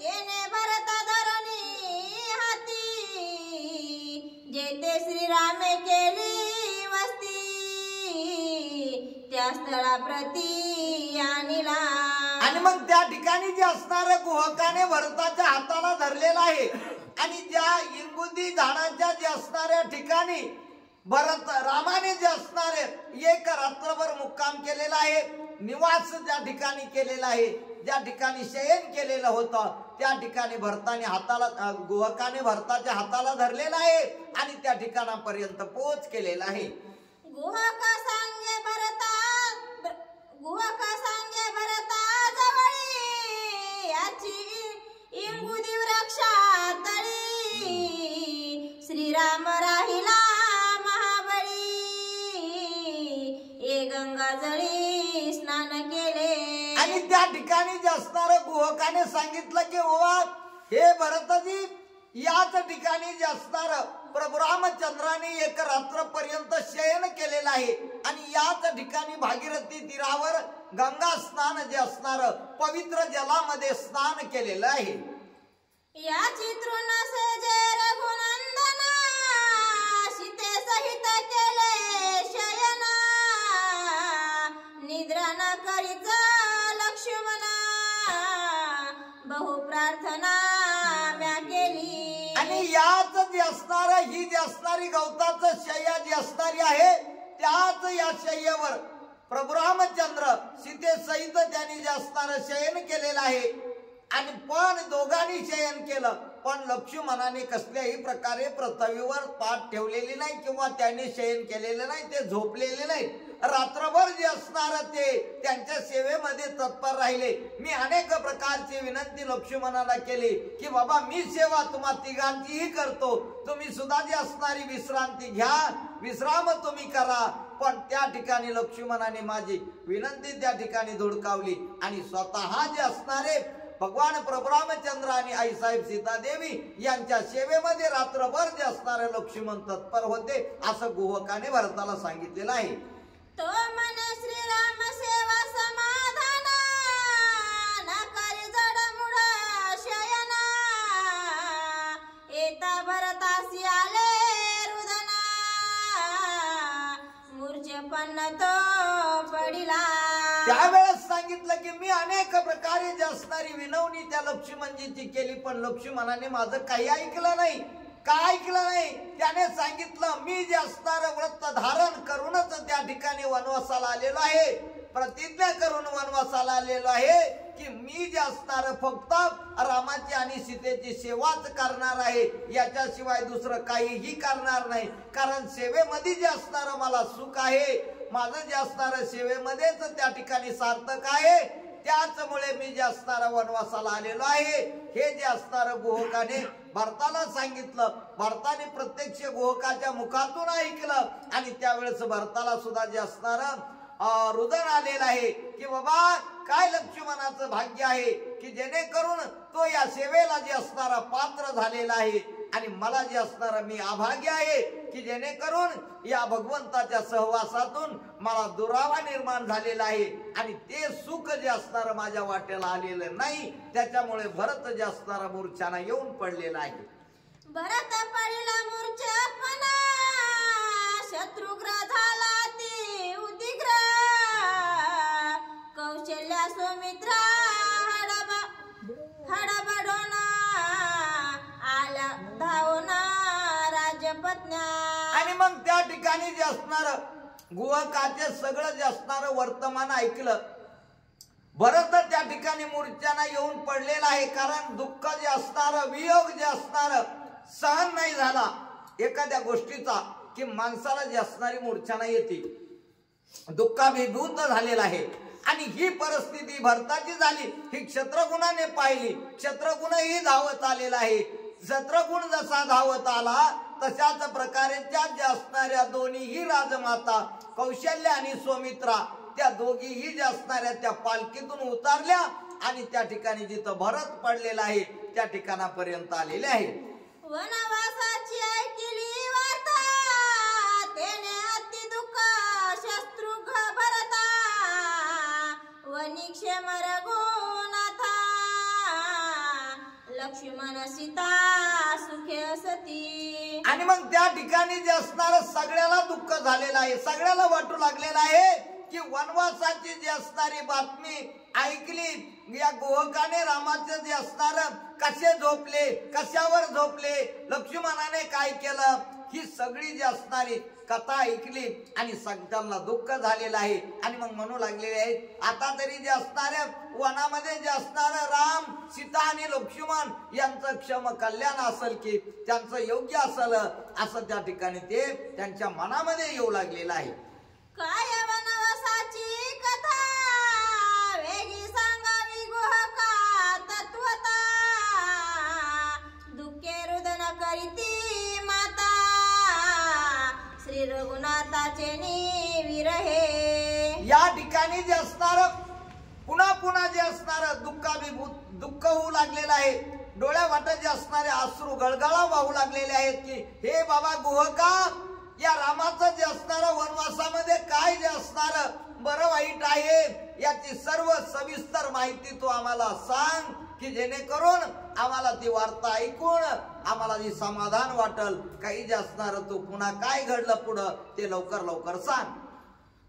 तेने भरत धरणी हाती, जेथे श्रीरामे केली वस्ती, त्या स्थळाप्रती आणिला. आणि मग त्या ठिकाणी जे असणाऱ्या गुहकाने भरताच्या हाताला धरलेला आहे आणि ज्या इंगुदी झाडाच्या जे असणाऱ्या ठिकाणी भरत रामाने जे असणारे एक रात्रभर मुक्काम केलेला आहे, निवास ज्या ठिकाणी केलेला आहे, ज्या ठिकाणी शयन केलेलं होतं, त्या ठिकाणी भरताने हाताला गुहकाने भरताच्या हाताला धरलेला आहे आणि त्या ठिकाणापर्यंत पोहोच केलेला आहे. गुहक सांगे भरता, गुहक सांगे भरता जवळी, याची इंगुदी वृक्षातळी, श्रीराम राहिला महाबळी, ए गंगा जळी स्नान केले. आणि त्या ठिकाणी जे असणाऱ्या गुहकाने सांगितलं की ओवा हे भरतजी, याच ठिकाणी जे असणार प्रभू रामचंद्राने एक रात्रपर्यंत शयन केलेलं आहे आणि याच ठिकाणी भागीरथी तीरावर गंगा स्नान जे असणार पवित्र जलामध्ये स्नान केलेलं आहे. या चित्रून जे रघुनंदना, सीते सहित केले शयन, निद्रा न करीच लक्ष्मणा, बहु प्रार्थना म्या केली. आणि याच जे असणार ही जी असणारी गवताचं शय्या जी असणारी आहे, त्याच या शय्येवर प्रभू रामचंद्र सीते सहित त्यांनी जे असणार शयन केलेलं आहे. आणि पण दोघांनी शयन केलं, पण लक्ष्मणाने कसल्याही प्रकारे पृथ्वीवर पाठ ठेवलेली नाही किंवा त्यांनी शयन केलेलं नाही, ते झोपलेले नाही. रात्रभर जे असणार ते त्यांच्या सेवेमध्ये तत्पर राहिले. मी अनेक प्रकारची विनंती लक्ष्मणाला केली की बाबा मी सेवा तुम्हा तिघांचीही करतो, तुम्ही सुद्धा जी असणारी विश्रांती घ्या, विश्राम तुम्ही करा. पण त्या ठिकाणी लक्ष्मणाने माझी विनंती त्या ठिकाणी धुडकावली आणि स्वतः जे असणारे भगवान प्रभू रामचंद्र आणि आईसाहेब सीतादेवी यांच्या सेवेमध्ये रात्रभर जे असणारे लक्ष्मण तत्पर होते, असं गुहकाने भरताला सांगितलेलं आहे. तो मन श्रीराम सेवा समाधान, ना करी जडमुड शयना, येता भरतासी आले रुदना, मूर्छेपन्न तो पडिला. त्यावेळेस सांगितलं की मी अनेक प्रकारे जे असणारी विनवणी त्या लक्ष्मणजीची केली, पण लक्ष्मणाने माझं काही ऐकलं नाही. का ऐकलं नाही? त्याने सांगितलं मी जे असणार व्रत धारण करूनच त्या ठिकाणी वनवासाला आलेलो आहे, प्रतिज्ञा करून वनवासाला आलेलो आहे की मी जे असणार फक्त रामाची आणि सीतेची सेवाच करणार आहे, याच्याशिवाय दुसरं काहीही करणार नाही. कारण सेवेमध्ये जे असणार मला सुख आहे, माझं जे असणार सेवेमध्येच त्या ठिकाणी सार्थक आहे, त्याचमुळे मी जे असणार वनवासाला आलेलो आहे. हे जे असणार गुहकाने भरताला सांगितलं. भरताने प्रत्यक्ष गुहकाच्या मुखातून ऐकलं आणि त्यावेळेस भरताला सुद्धा जे असणार रुदन आलेलं आहे की बाबा काय लक्ष्मणाचं भाग्य आहे की जेणेकरून तो या सेवेला जे असणारा पात्र झालेला आहे आणि मला जे असणारा मी अभाग्य आहे की जेणेकरून या भगवंताच्या सहवासातून मला दुरावा निर्माण झालेला आहे आणि ते सुख जे असणार माझ्या वाट्याला आलेलं नाही, त्याच्यामुळे भरत जे असणारा मूर्छाना येऊन पडलेला आहे. भरत पडला मूर्छेपणा, शत्रुग्र झाला ती उदिग्र, कौशल्या सुमित्रा हडबडोना, आल्या धावना राजपत्न्या. आणि मग त्या ठिकाणी जे असणार गुहकाचे सगळं जे असणार वर्तमान ऐकलं. भरत त्या ठिकाणी मूर्छाना येऊन पडलेला आहे, कारण दुःख जे असणार, वियोग जे असणार सहन नाही झाला एखाद्या गोष्टीचा की माणसाला जी असणारी मूर्छाना येते, दुःखाभिभूत झालेला आहे. आणि ही परिस्थिती भरताची झाली ही क्षत्रगुणाने पाहिली. क्षत्रगुणही धावत आलेला आहे. क्षत्रगुण जसा धावत आला तशाच प्रकारे त्यात ज्या असणाऱ्या दोन्हीही राजमाता कौशल्य आणि सौमित्रा त्या दोघीही ज्या असणाऱ्या त्या पालखीतून उतरल्या आणि त्या ठिकाणी जिथं भरत पडलेला आहे त्या ठिकाणापर्यंत आलेले आहे. वनवासाची ऐकली वार्ता तेने अति दुःख शत्रुघ्न भरता वनिक्षेम रघुनाथा लक्ष्मण सीता सुखे असती. आणि मग त्या ठिकाणी जे असणार सगळ्याला दुःख झालेलं आहे. सगळ्याला वाटू लागलेलं आहे की वनवासाची जी असणारी बातमी ऐकली या गोहकाने रामाचे जे असणार कसे झोपले कशावर झोपले लक्ष्मणाने काय केलं ही सगळी जी असणारी कथा ऐकली आणि सगळ्यांना दुःख झालेलं आहे. आणि मग म्हणू लागलेले आहेत आता तरी जे असणाऱ्या वनामध्ये जे असणार राम सीता आणि लक्ष्मण यांचं क्षम कल्याण असेल की त्यांचं योग्य असेल असं त्या ठिकाणी ते त्यांच्या मनामध्ये येऊ लागलेलं आहे. काय वनवासाची कथा वेगी सांगावी गोहका तत्वता दुःखे रुदन करीती माता श्री रघुनाथाचे विरहे. या ठिकाणी जे असणार पुन्हा पुन्हा जे असणार दुःख होऊ लागलेलं आहे. डोळ्या वाटत जे असणारे अश्रू गळगळा वाहू लागलेले आहेत की हे बाबा गोहका या रामाचं जे असणार वनवासामध्ये काय जे असणार बरं वाईट आहे याची सर्व सविस्तर माहिती तू आम्हाला सांग की जेणेकरून आम्हाला ती वार्ता ऐकून आम्हाला जी समाधान वाटल. काही जे असणार तू पुन्हा काय घडलं पुढं ते लवकर लवकर सांग.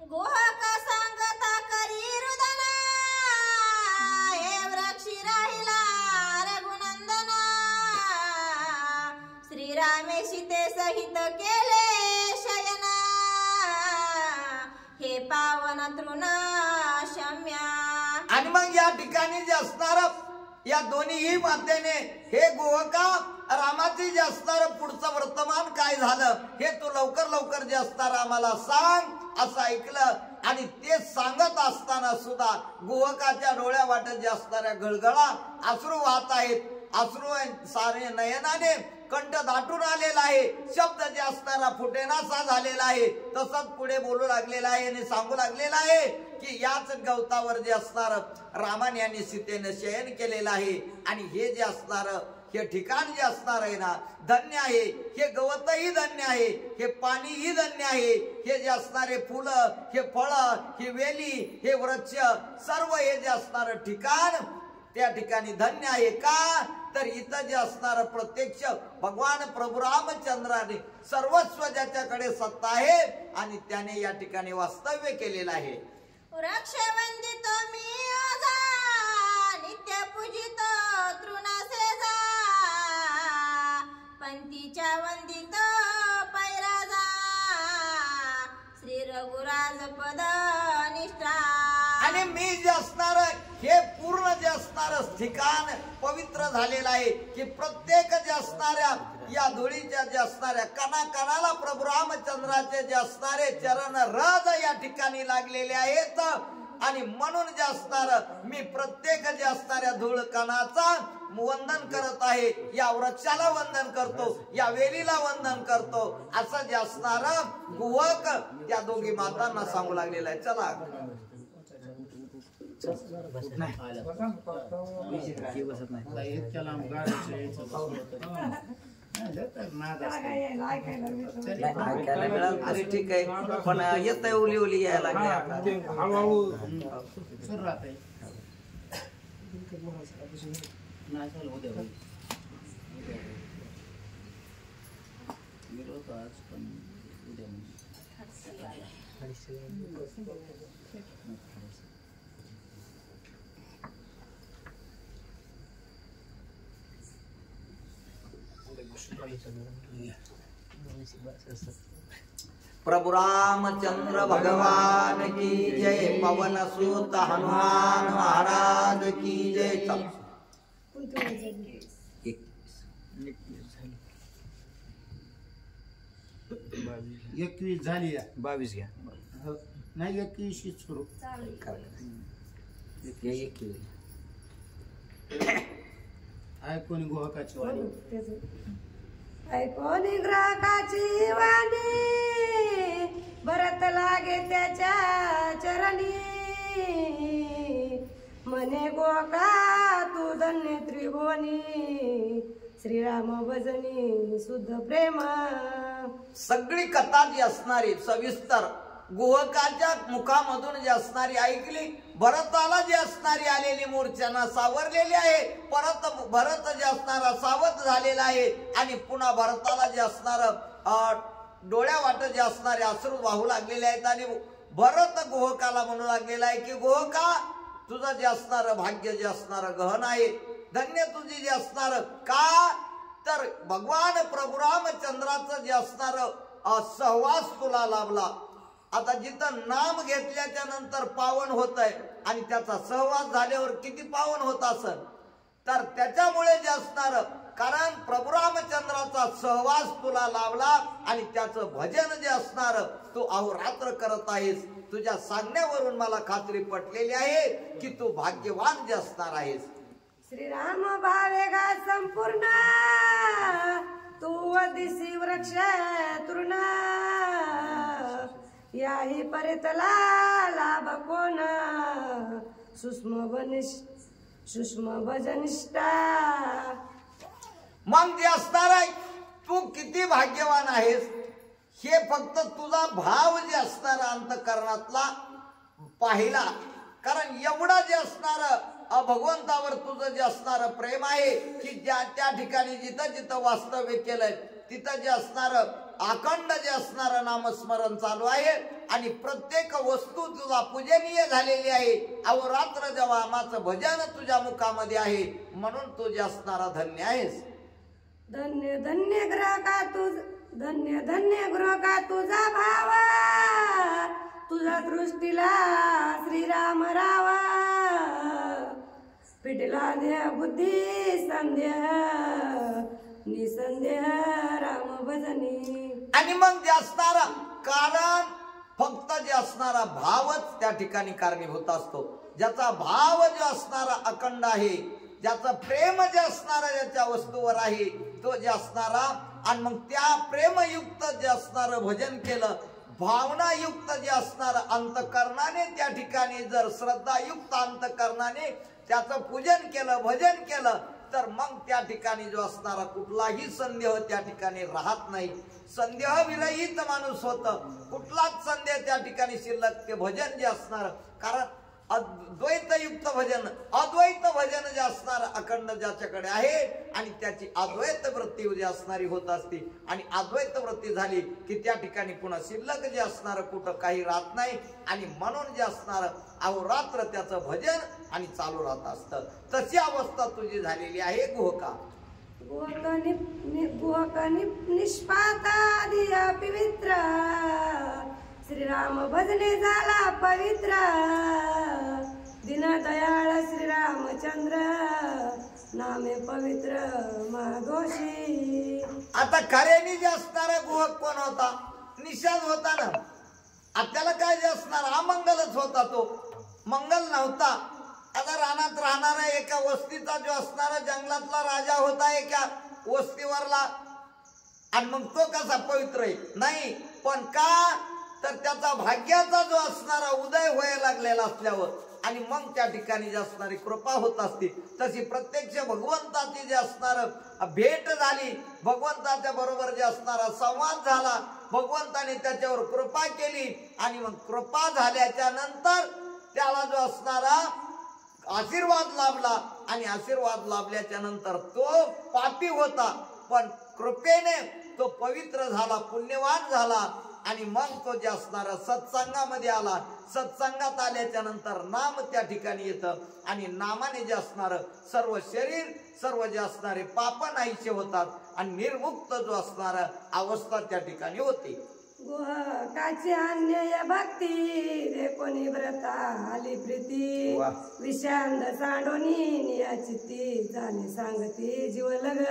गोहका सांगता करी रुदना हे वृक्षी राहिला रघुनंदना श्रीरामे सीते सहित केले शयना हे पावन तृण शम्या. आणि मग या ठिकाणी जे असणार या दोन्हीही मातेने हे गोहका रामाचे जे असणार पुढचं वर्तमान काय झालं हे तू लवकर लवकर जे असणार आम्हाला सांग असं ऐकलं. आणि ते सांगत असताना सुद्धा गोहकाच्या डोळ्या वाटत जे असणाऱ्या गळगळा अश्रू वाहत आहेत. अश्रू सारे नयनाने कंठ दाटून आलेला आहे. शब्द जे असणारा फुटेनासा झालेला आहे. तसंच पुढे बोलू लागलेला आहे आणि सांगू लागलेला आहे की याच गवतावर जे असणार रामाने आणि सीतेने शयन केलेलं आहे. आणि हे जे असणार हे ठिकाण जे असणार आहे ना धन्य आहे. हे गवतही धन्य आहे. हे पाणीही धन्य आहे. हे जे असणारे फुलं हे फळं ही वेली हे वृक्ष सर्व हे जे असणार ठिकाण त्या ठिकाणी धन्य आहे. का तर इथं जे असणार प्रत्यक्ष भगवान प्रभू रामचंद्राने सर्वस्व ज्याच्याकडे सत्ता आहे आणि त्याने या ठिकाणी वास्तव्य केलेलं आहे. वृक्ष वंदितो मी ओझा नित्य पूजितो तृणसेजा पंथीच्या वंदितो पैराजा श्री रघुराज पद निष्ठा. आणि मी जे असणार हे पूर्ण जे असणार ठिकाण पवित्र झालेलं आहे की प्रत्येक जे असणाऱ्या या धुळीच्या जे असणाऱ्या कणाकणाला प्रभू रामचंद्राचे जे असणारे चरण रज या ठिकाणी लागलेले आहेत. आणि म्हणून जे असणार मी प्रत्येक जे असणाऱ्या धूळ कणाचा वंदन करत आहे. या वृक्षाला वंदन करतो या वेलीला वंदन करतो असं जे असणार गुहक त्या दोघी मातांना सांगू लागलेलं आहे. चला अरे ठीक आहे पण येत आहे उली उली यायला हळूहळू प्रभु रामचंद्र भगवान की जय. पवन सुत हनुमान महाराज की जय. 21 झाली 22 घ्या. नाही 21 सुरू ऐकून गोहकाची वाणी ऐकून ग्राहकाची वाणी भरत लागे त्याच्या चरणी मने गोका तू धन्य त्रिभुवनी श्रीराम भजनी शुद्ध प्रेम. सगळी कथा जी असणारी सविस्तर गोहकाच्या मुखामधून जी असणारी ऐकली. भरताला जी असणारी आलेली मूर्छना सावरलेली आहे. परत भरत जे असणारा सावध झालेला आहे आणि पुन्हा भरताला जे असणार डोळ्या वाट जे असणारे अश्रू वाहू लागलेले आहेत आणि भरत गोहकाला म्हणू लागलेला आहे की गोहका तुझं जे असणार भाग्य जे असणार गहन आहे. धन्य तुझी जे असणार का तर भगवान प्रभू रामचंद्राचं जे असणार सहवास तुला लाभला. आता जिथं नाम घेतल्याच्या नंतर पावन होत आहे आणि त्याचा सहवास झाल्यावर किती पावन होत असेल तर त्याच्यामुळे जे असणार कारण प्रभू रामचंद्राचा सहवास तुला लाभला आणि त्याचं भजन जे असणार तू अहोरात्र करत आहेस. तुझ्या सांगण्यावरून मला खात्री पटलेली आहे की तू भाग्यवान जे असणार आहेस. श्रीराम भावेगा संपूर्ण तू वदिसी वृक्ष तृण याही परितला लाभ कोण सूक्ष्म भजनिष्ठा. मग जे असणार आहे तू किती भाग्यवान आहेस हे फक्त तुझा भाव जे असणार अंतःकरणातला पाहिला. कारण एवढा जे असणार भगवंतावर तुझं जे असणार प्रेम आहे की ज्या त्या ठिकाणी जिथं जिथं वास्तव्य केलंय तिथं जे असणार अखंड जे असणार नामस्मरण चालू आहे आणि प्रत्येक वस्तू तुझा पूजनीय झालेली आहे. अहोरात्र जेव्हा आमाचं भजन तुझ्या मुखामध्ये आहे म्हणून तू जे असणारा धन्य आहेस. धन्य धन्य ग्रह का तुझा भाव तुझा दृष्टीला श्रीराम रावा पिटला देह बुद्धी संध्या निसंदेह राम भजनी. आणि मग जे असणारा कारण फक्त जे असणारा भावच त्या ठिकाणी कारणीभूत असतो. ज्याचा भाव जो असणारा अखंड आहे ज्याचं प्रेम जे असणारा ज्याच्या वस्तूवर आहे तो जे असणारा आणि मग त्या प्रेमयुक्त जे असणार भजन केलं भावनायुक्त जे असणार अंतःकरणाने त्या ठिकाणी जर श्रद्धायुक्त अंतःकरणाने त्याचं पूजन केलं भजन केलं तर मग त्या ठिकाणी जो असणारा कुठलाही संदेह त्या ठिकाणी राहत नाही. संदेह विरहित माणूस होत. कुठलाच संदेह त्या ठिकाणी शिल्लक ते भजन जे असणार कारण अद्वैतयुक्त भजन अद्वैत भजन जे असणार अखंड ज्याच्याकडे आहे आणि त्याची अद्वैत वृत्ती जे असणारी होत असते आणि अद्वैत वृत्ती झाली की त्या ठिकाणी पुन्हा शिल्लक जे असणार कुठं काही राहत नाही आणि म्हणून जे असणार अहोरात्र त्याचं भजन आणि चालू राहत असतं. तशी अवस्था तुझी झालेली आहे गोहका. निष्पाता दिया पवित्र श्रीराम भजने झाला पवित्र दीनदयाळ श्रीरामचंद्र नामे पवित्र महादोषी. आता खऱ्याने जे असणारा गोहक कोण होता? निषाद होता ना. आपल्याला काय जे असणार अमंगलच होता. तो मंगल नव्हता. आता रानात राहणारा एका वस्तीचा जो असणारा जंगलातला राजा होता एका वस्तीवरला आणि मग तो कसा पवित्र आहे नाही पण का तर त्याचा भाग्याचा जो असणारा उदय व्हायला लागलेला असल्यावर आणि मग त्या ठिकाणी जे असणारी कृपा होत असते तशी प्रत्यक्ष भगवंताची जे असणार भेट झाली भगवंताच्या बरोबर जे असणारा संवाद झाला भगवंताने त्याच्यावर कृपा केली आणि मग कृपा झाल्याच्या नंतर त्याला जो असणारा आशीर्वाद लाभला आणि आशीर्वाद लाभल्याच्या नंतर तो पापी होता पण कृपेने तो पवित्र झाला पुण्यवान झाला आणि मग तो जे असणारा सत्संगामध्ये आला. सत्संगात आल्याच्या नंतर नाम त्या ठिकाणी येतं आणि नामाने जे असणार सर्व शरीर सर्व जे असणारे पाप नाहीसे होतात आणि निर्मुक्त जो असणारा अवस्था त्या ठिकाणी होते. गोहकाची अन्य भक्ती रे कोणी व्रता आली प्रीती विषांद सांडोनी नियाचिती जाणे सांगती जीव लग.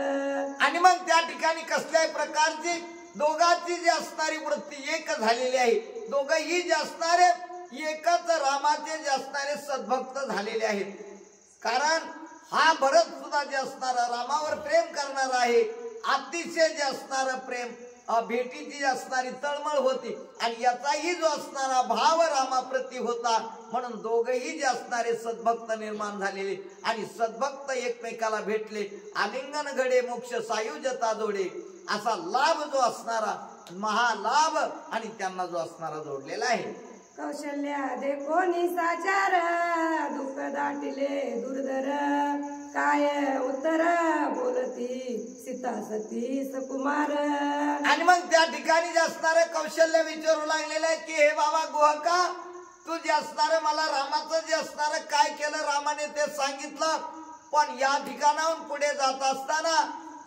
आणि मग त्या ठिकाणी कसल्याही प्रकारची दोघांची जी असणारी वृत्ती एक झालेली आहे. दोघंही जे असणारे एकच रामाचे जे असणारे सद्भक्त झालेले आहेत. कारण हा भरत सुद्धा जे असणारा रामावर प्रेम करणार आहे. अतिशय जे असणारं प्रेम भेटीची असणारी तळमळ होती आणि याचाही जो असणारा भाव रामाप्रती होता. म्हणून दोघही जे असणारे सद्भक्त निर्माण झालेले आणि सद्भक्त एकमेकाला भेटले. आलिंगन घडे मोक्ष सायुज्यता जोडे असा लाभ जो असणारा महालाभ आणि त्यांना जो असणारा जोडलेला आहे. कौशल्या देखो निसाचार दुःख दाटिले दुर्धर काय उत्तर बोलती सीता सती सकुमार. आणि मग त्या ठिकाणी जे असणारे कौशल्य विचारू लागलेले आहे की हे बाबा गोहका, तू जे असणार मला रामाचं जे असणार काय केलं रामाने ते सांगितलं. पण या ठिकाणाहून पुढे जात असताना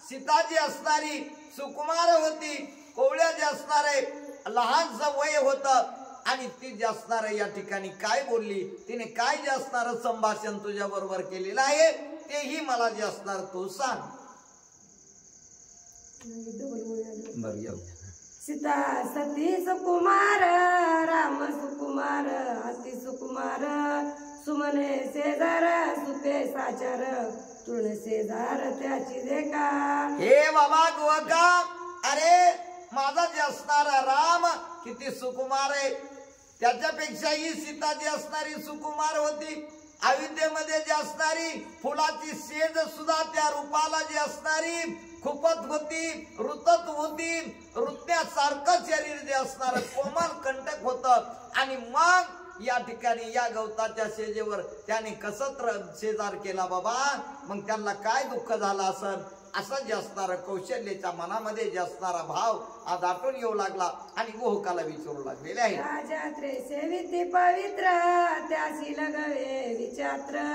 सीता जी असणारी सुकुमार होती, कोवळ्या जे असणारे लहानसं वय होतं आणि ती जे असणार या ठिकाणी काय बोलली, तिने काय जे असणार संभाषण तुझ्या बरोबर केलेलं आहे तेही मला जे असणार तू सांग. सीता सती सुकुमार राम सुकुमार अति सुकुमार सुमने शेजार सुपे साचार तुण शेजार त्याची देखा. हे बाबा गोका, अरे माझा जे असणारा राम किती सुकुमार आहे. त्याच्यापेक्षाही सीता जी असणारी सुकुमार होती. अयोध्येमध्ये जी असणारी फुलाची सेज सुद्धा त्या रूपाला जी असणारी खुपत होती, रुतत होती. रुतण्यासारखं शरीर जे असणार कोमल कंटक होतं. आणि मग या ठिकाणी या गवताच्या शेजेवर त्याने कसं शेजार केला बाबा. मग त्यांना काय दुःख झालं असन असं जे असणार कौशल्याच्या मनामध्ये जे असणारा भाव आज आठवण येऊ लागला आणि गोहकाला विचारू लागलेले आहे. राजा त्रेसेविती पवित्र त्याशी लगवे विचात्र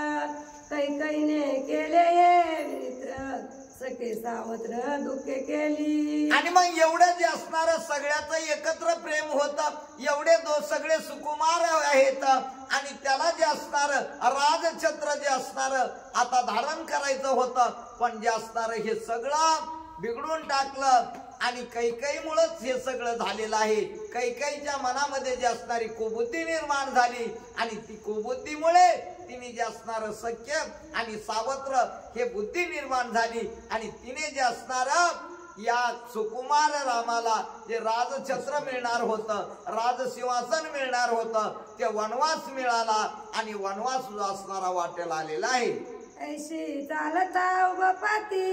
कैकईने केले हे विचित्र सखे सावत्र दुःखे केली. आणि मग एवढं जे असणार सगळ्याच एकत्र प्रेम होतं. एवढे सगळे सुकुमार आहेत आणि त्याला जे असणार राजछत्र जे असणार आता धारण करायचं होतं. पण जे असणार हे सगळं बिघडून टाकलं आणि कैकईमुळेच हे सगळं झालेलं आहे. कैकईच्या मनामध्ये जे असणारी कुबुद्धी निर्माण झाली आणि ती कुबुद्धीमुळे तिने जे असणार सख्य आणि सावत्र हे बुद्धी निर्माण झाली आणि तिने जे असणार या सुकुमार रामाला जे राजछत्र मिळणार होतं, राजसिंहासन मिळणार होतं, ते वनवास मिळाला आणि वनवास जो असणारा वाटेला आलेला आहे. ऐशी चालता उभपाती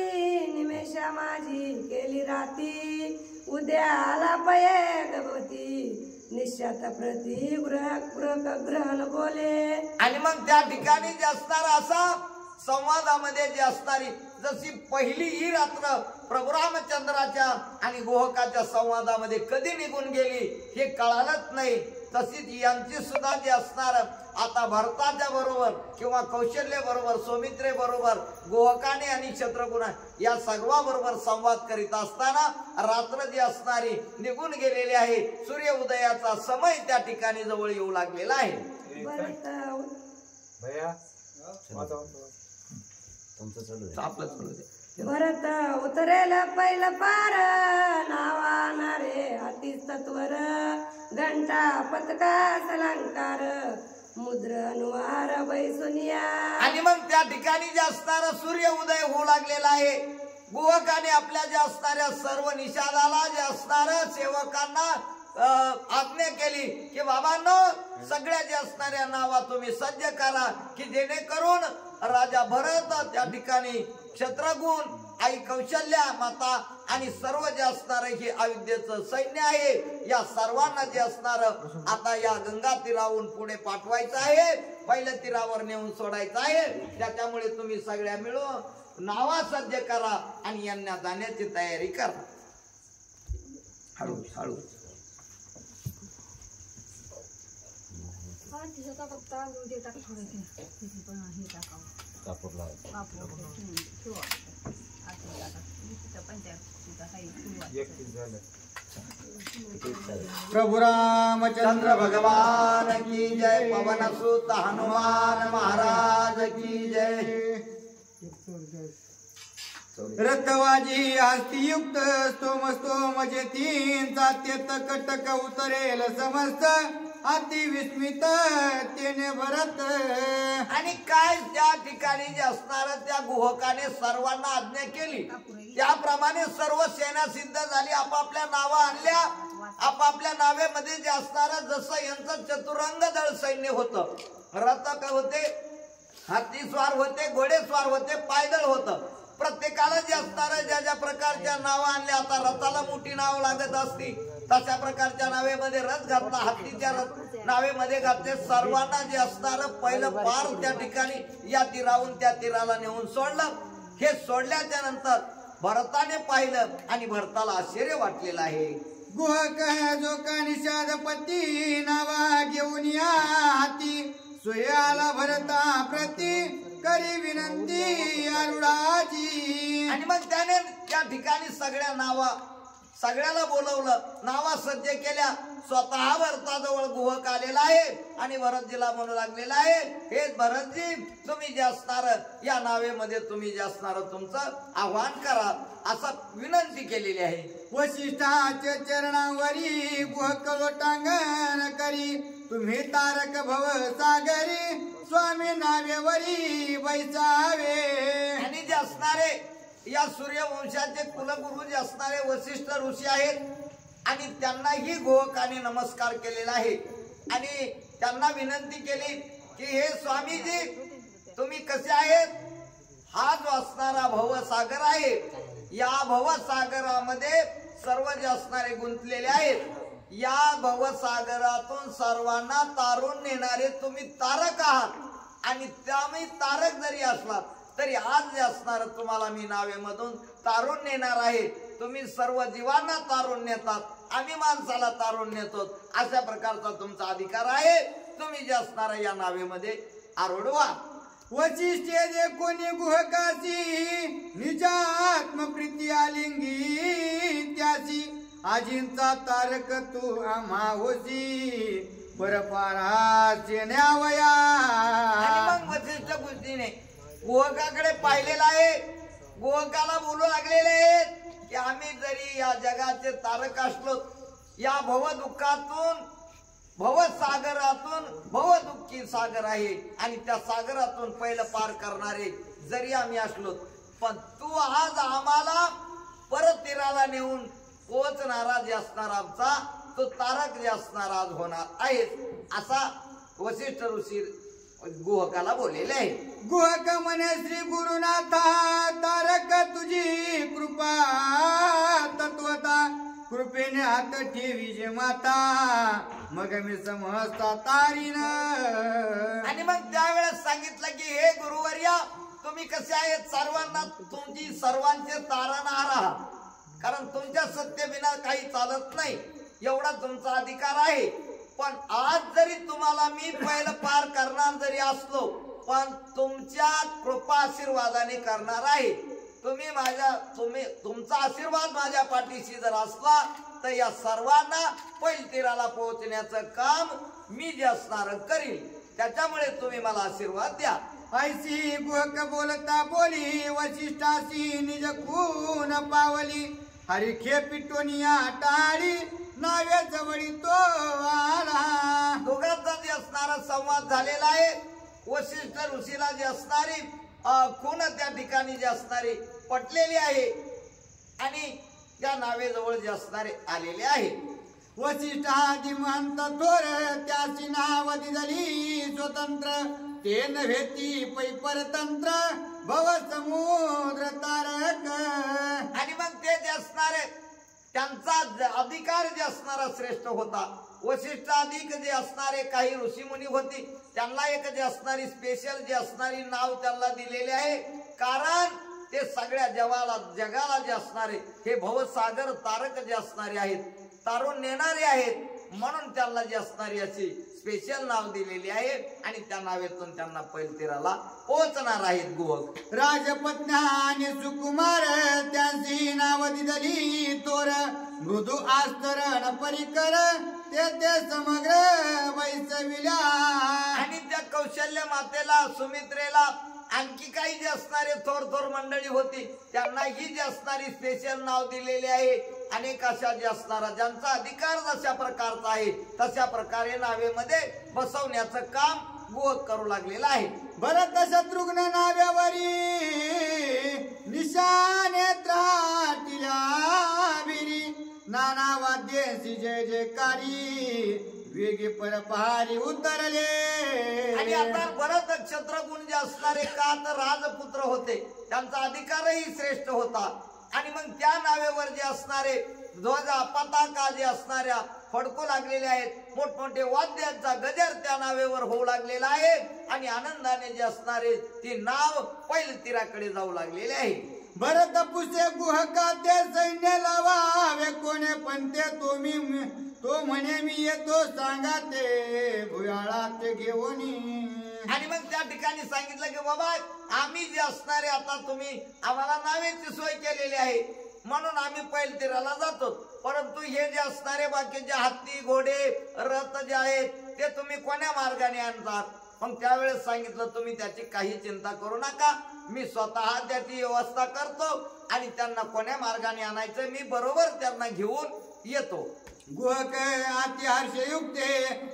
निमेषा माझी केली राती उद्या आला पये गभवती निश्चात प्रति ग्रहण बोले. आणि मग त्या ठिकाणी जे असणार असा संवादामध्ये जे असणारी जशी पहिली ही रात्र प्रभू रामचंद्राच्या आणि गोहकाच्या संवादामध्ये कधी निघून गेली हे कळालंच नाही. तशीच यांची सुद्धा जे असणार आता भरताच्या बरोबर किंवा कौशल्य बरोबर सौमित्रे बरोबर गोहकाने आणि शत्रुघ्न या सर्वा बरोबर संवाद करीत असताना रात्र जी असणारी निघून गेलेली आहे. सूर्य उदयाचा समय त्या ठिकाणी जवळ येऊ लागलेला आहे. भरत उतरेल पहिलं पार नावानारे अतिच तत्वर घंटा पतका अलंकार मुद्र अनुवार बैसुनिया. आणि मग त्या ठिकाणी जे असणारा सूर्य उदय होऊ लागलेला आहे. गोहकाने आपल्या जे असणाऱ्या सर्व निषादाला जे असणाऱ्या सेवकांना आज्ञा केली की बाबांनो सगळ्या जे असणाऱ्या नावा तुम्ही सज्ज करा की जेणेकरून राजा भरत त्या ठिकाणी शत्रुघ्न आई कौशल्या माता आणि सर्व जे असणार हे अयोध्येचं सैन्य आहे या सर्वांना जे असणार आता या गंगा तीरावरून पुढे पाठवायचं आहे. पहिल्या तीरावर नेऊन सोडायचं आहे. त्याच्यामुळे तुम्ही सगळ्या मिळून नावा सज्ज करा आणि यांना जाण्याची तयारी करा. हळू हळू प्रभु रामचंद्र भगवान की जय. पवन सुत हनुमान महाराज की जय. रक्तवाजी आस्तियुक्त स्तोम स्तोम जे तीन जात्यत कटक उतरेल समस्त अति विस्मित तेने भरत. आणि काय त्या ठिकाणी जे असणार त्या गुहकाने सर्वांना आज्ञा केली त्याप्रमाणे सर्व सेना सिद्ध झाली. आपापल्या नावा आणल्या. आपापल्या नावेमध्ये जे असणार जसं यांचं चतुरंग दळ सैन्य होतं. रथ होते, हाती स्वार होते, घोडेस्वार होते, पायदळ होतं. प्रत्येकाला जे असणार ज्या ज्या प्रकारच्या नावं आणल्या. आता रथाला मोठी नाव लागत असती तशा प्रकारच्या नावेमध्ये रथ घातला. हत्तीच्या नावेमध्ये घातले. सर्वांना जे असणार पहिलं पार त्या ठिकाणी या तीराहून त्या तीराला नेऊन सोडलं. हे सोडल्याच्या नंतर भरताने पाहिलं आणि भरताला आश्चर्य वाटलेलं आहे. गुहक जो का निषादपती नावा घेऊन या हाती सुयाला भरता प्रति करी विनंती अरुडाची. आणि मग त्याने त्या ठिकाणी सगळ्याला बोलवलं. नावा सज्ज केल्या. स्वतः भरताजवळ गुहक आलेला आहे आणि भरतजीला म्हणू लागलेला आहे, हे भरतजी तुम्ही जे असणार या नावेमध्ये तुम्ही जे असणार तुमचं आव्हान करा असं विनंती केलेली आहे. वशिष्ठाच्या चरणावरी गुहक लोटांगण करी तुम्ही तारक भव सागरी स्वामी नावेवरी बैसावे. आणि जे असणारे या सूर्यवंशाचे कुलगुरु जे असणारे वशिष्ठ ऋषी आहेत आणि त्यांनाही गोहकाने नमस्कार केलेला आहे आणि त्यांना विनंती केली की हे स्वामीजी तुम्ही कसे आहेत. हा जो असणारा भवसागर आहे या भवसागरामध्ये सर्व जे असणारे गुंतलेले आहेत. या भवसागरातून सर्वांना तारून नेणारे तुम्ही तारक आहात आणि त्यामुळे तारक जरी असलात तरी आज जे असणार तुम्हाला मी नावेमधून तारून नेणार आहे. तुम्ही सर्व जीवांना तारून नेतात, आम्ही माणसाला तारून नेतो. अशा प्रकारचा तुमचा अधिकार आहे. तुम्ही जे असणार या नावेमध्ये आरोढवा. वशिष्ठे जे कोणी गुहकाशी निज आत्मप्रीती आलिंगी त्याशी आजींचा तारक तू आम्हा होशी परपाराचे न्यावया. आणि मग वशिष्ठ गोष्टीने गोहकाकडे पाहिलेला आहे. गोहकाला बोलू लागलेले आहेत की आम्ही जरी या जगाचे तारक असलो या भवदुःखातून भवसागरातून भवदुःखी सागर आहे आणि त्या सागरातून पहिलं पार करणारे जरी आम्ही असलो पण तू आज आम्हाला परत तीराला नेऊन पोहोचणारा जे असणार आमचा तो तारक जे असणार आज होणार आहे असा वशिष्ठ ऋषी गुहकाला बोललेले आहे. गुहक म्हणे श्री गुरुनाथा तारक तुझी कृपा तत्वता कृपेने हात ठेवी जे माता मग मी समजता तारीन. आणि मग त्यावेळेस सांगितलं की हे गुरुवर्या तुम्ही कसे आहेत. सर्वांना तुमची सर्वांचे तारणहार आहात कारण तुमच्या सत्य विना काही चालत नाही एवढा तुमचा अधिकार आहे. पण आज जरी तुम्हाला मी पहिलं पार करणार जरी असलो पण तुमच्या कृपा आशीर्वादाने करणार आहे. तुमचा आशीर्वाद माझ्या पाठीशी जर असला तर या सर्वांना पैल तीराला पोहोचण्याचं काम मी जे असणार करील. त्याच्यामुळे तुम्ही मला आशीर्वाद द्या. ऐशी गुहक बोलता बोली वशिष्ठाशी निज खून पावली हरी खेपिटोनिया टाळी नाव्या जवळी तो आला. दोघांचा जे असणारा संवाद झालेला आहे. वशिष्ठ ऋषीला जे असणारी खून त्या ठिकाणी जे असणारी पटलेली आहे आणि त्या नावेजवळ जे असणारे आलेले आहे. वशिष्ठ आदि महंत थोर त्याची नाव दिली स्वतंत्र ते नव्हेती पै परतंत्र भव समुद्र तारक. आणि मग ते जे असणारे त्यांचा अधिकार जे असणारा श्रेष्ठ होता. वशिष्ठ अधिक जे असणारे काही ऋषीमुनी होती त्यांना एक जे असणारी स्पेशल जे असणारी नाव त्यांना दिलेले आहे कारण ते सगळ्या जगाला जे असणारे हे भवसागर तारक जे असणारे आहेत तारून नेणारे आहेत म्हणून त्यांना जी असणारी अशी स्पेशल नाव दिलेली आहे आणि त्या नावेतून त्यांना पैल तीराला पोहोचणार आहेत गुहक. राजपत्न्या आणि सुकुमार त्यांची नाव दिली तोर मृदू आस्तरण परिकर ते समग्र वैसविल्या. आणि त्या कौशल्य मातेला सुमित्रेला आणखी काही जे असणारे थोर मंडळी होती त्यांना ही जी असणारी स्पेशल नाव दिलेले आहे अनेक अशा जे असणारा ज्यांचा अधिकार जशा प्रकारचा आहे तशा प्रकारे नावेमध्ये बसवण्याचं काम गोहक करू लागलेला आहे. भरत शत्रुघ्न नाव्यावरी निशाने त्राटिल्या बिरी नाना वाद्येसी जय जयकारी वेगे पर पहारी उतरले. आणि आता भरत क्षत्रगुण जे असणारे का तर राजपुत्र होते, त्यांचा अधिकारही श्रेष्ठ होता. आणि मग त्या नावेवर जे असणारे ध्वजा पताका जे असणाऱ्या फडकू लागलेले आहेत, मोठमोठे वाद्यांचा गजर त्या नावेवर होऊ लागलेला आहे. आणि आनंदाने जे असणारे ती नाव पैल तीराकडे जाऊ लागलेले आहे. भरत पुसे गुहका ते सैन्य लावावे कोणे पण ते तो म्हणे मी येतो सांगा ते भुयाळात घेऊन. आणि मग त्या ठिकाणी सांगितलं की बाबा आम्ही जे असणारे आता तुम्ही आम्हाला नावेची सोय केलेली आहे म्हणून आम्ही पैल तीराला जातो, परंतु हे जे असणारे बाकीचे हत्ती घोडे रथ जे आहेत ते तुम्ही कोण्या मार्गाने आणतात. मग त्यावेळेस सांगितलं तुम्ही त्याची काही चिंता करू नका, मी स्वतः त्याची व्यवस्था करतो आणि त्यांना कोण्या मार्गाने आणायचं मी बरोबर त्यांना घेऊन येतो. गुहक अति हर्षयुक्ते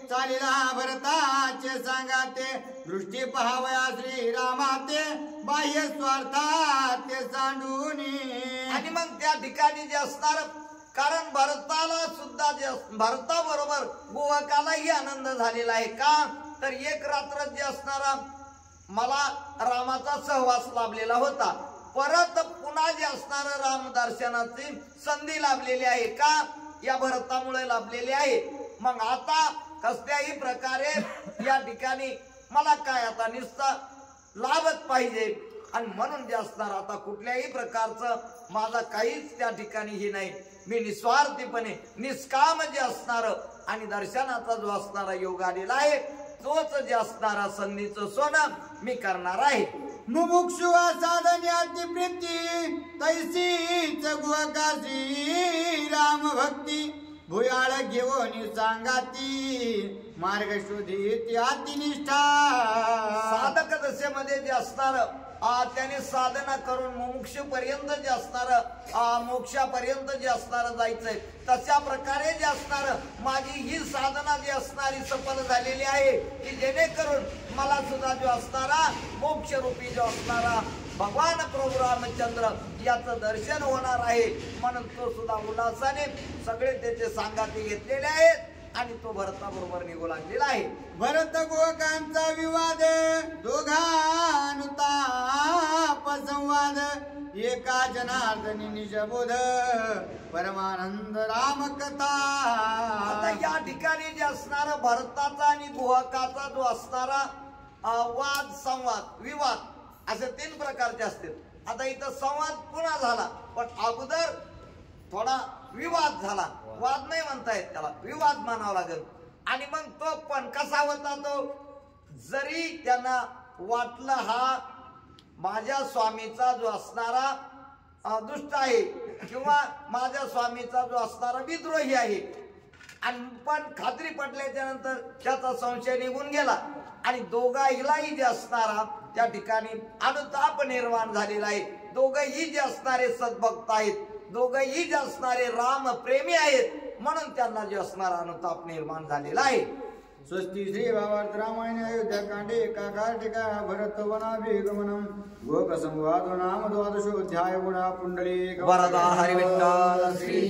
चालिला भरताचे सांगाते दृष्टी पहावया श्रीरामाते बाह्य स्वार्थाते सांडून. आणि मग त्या ठिकाणी जे असणार कारण भरताला सुद्धा जे भरताबरोबर गुहकालाही आनंद झालेला आहे. का तर एक रात्र जे असणारा मला रामाचा सहवास लाभलेला होता, परत पुन्हा जे असणार राम दर्शनाची संधी लाभलेली आहे. का या भरतामुळे लाभलेली आहे. मग आता कसल्याही प्रकारे या ठिकाणी मला काय आता निस्ता लाभच पाहिजे. आणि म्हणून जे असणार आता कुठल्याही प्रकारचं माझा काहीच त्या ठिकाणी हे नाही, मी निस्वार्थीपणे निष्काम जे असणार आणि दर्शनाचा जो असणारा योग आलेला आहे तोच जे असणारा संधीचं सोनं मी करणार आहे. मुमुक्षु साधन्याची प्रीती तैसीच गुहकाशी राम भक्ती भुयाळ घेऊन सांगाती मार्ग शोधी अतिनिष्ठा. साधक दशेमध्ये जे असणार त्याने साधना करून मोक्ष पर्यंत जे असणार मोक्षापर्यंत जे असणार जायचंय तशा प्रकारे जे असणार माझी ही साधना जी असणारी सफल झालेली आहे की जेणेकरून मला सुद्धा जो असणारा मोक्ष रूपी जो असणारा भगवान प्रभू रामचंद्र याचं दर्शन होणार आहे. म्हणून तो सुद्धा उल्हासाने सगळे त्याचे सांगाते घेतलेले आहेत आणि तो भरताबरोबर निघू लागलेला आहे. भरत गोकांचा विवाद दोघानुताप संवाद एका जनार्दनी निजबोध परमानंद राम कथा. आता या ठिकाणी जे असणारा भरताचा आणि गुहकाचा जो असणारा वाद संवाद विवाद असे 3 प्रकारचे असतात. आता इथं संवाद पुन्हा झाला पण अगोदर थोडा विवाद झाला, वाद नाही म्हणता येत त्याला, विवाद म्हणावा लागेल. आणि मग तो पण कसा होता, तो जरी त्यांना वाटलं हा माझ्या स्वामीचा जो असणारा दुष्ट आहे किंवा माझ्या स्वामीचा जो असणारा विद्रोही आहे, आणि पण खात्री पटल्याच्या नंतर त्याचा संशय निघून गेला आणि दोघाहीलाही जे असणारा त्या ठिकाणी अनुताप निर्माण झालेला आहे. दोघंही जे असणारे सद्भक्त आहेत, दोघंही जे असणारे राम प्रेमी आहेत म्हणून त्यांना जे असणारा अनुताप निर्माण झालेला आहे. स्वस्ती श्री भावार्थ रामायण अयोध्या कांडे एकाकार टिका भरत वनाभिगमनम गोक संवाद नाम द्वादशोध्याय गुणा पुंडली वरदा हरि विठ्ठल श्री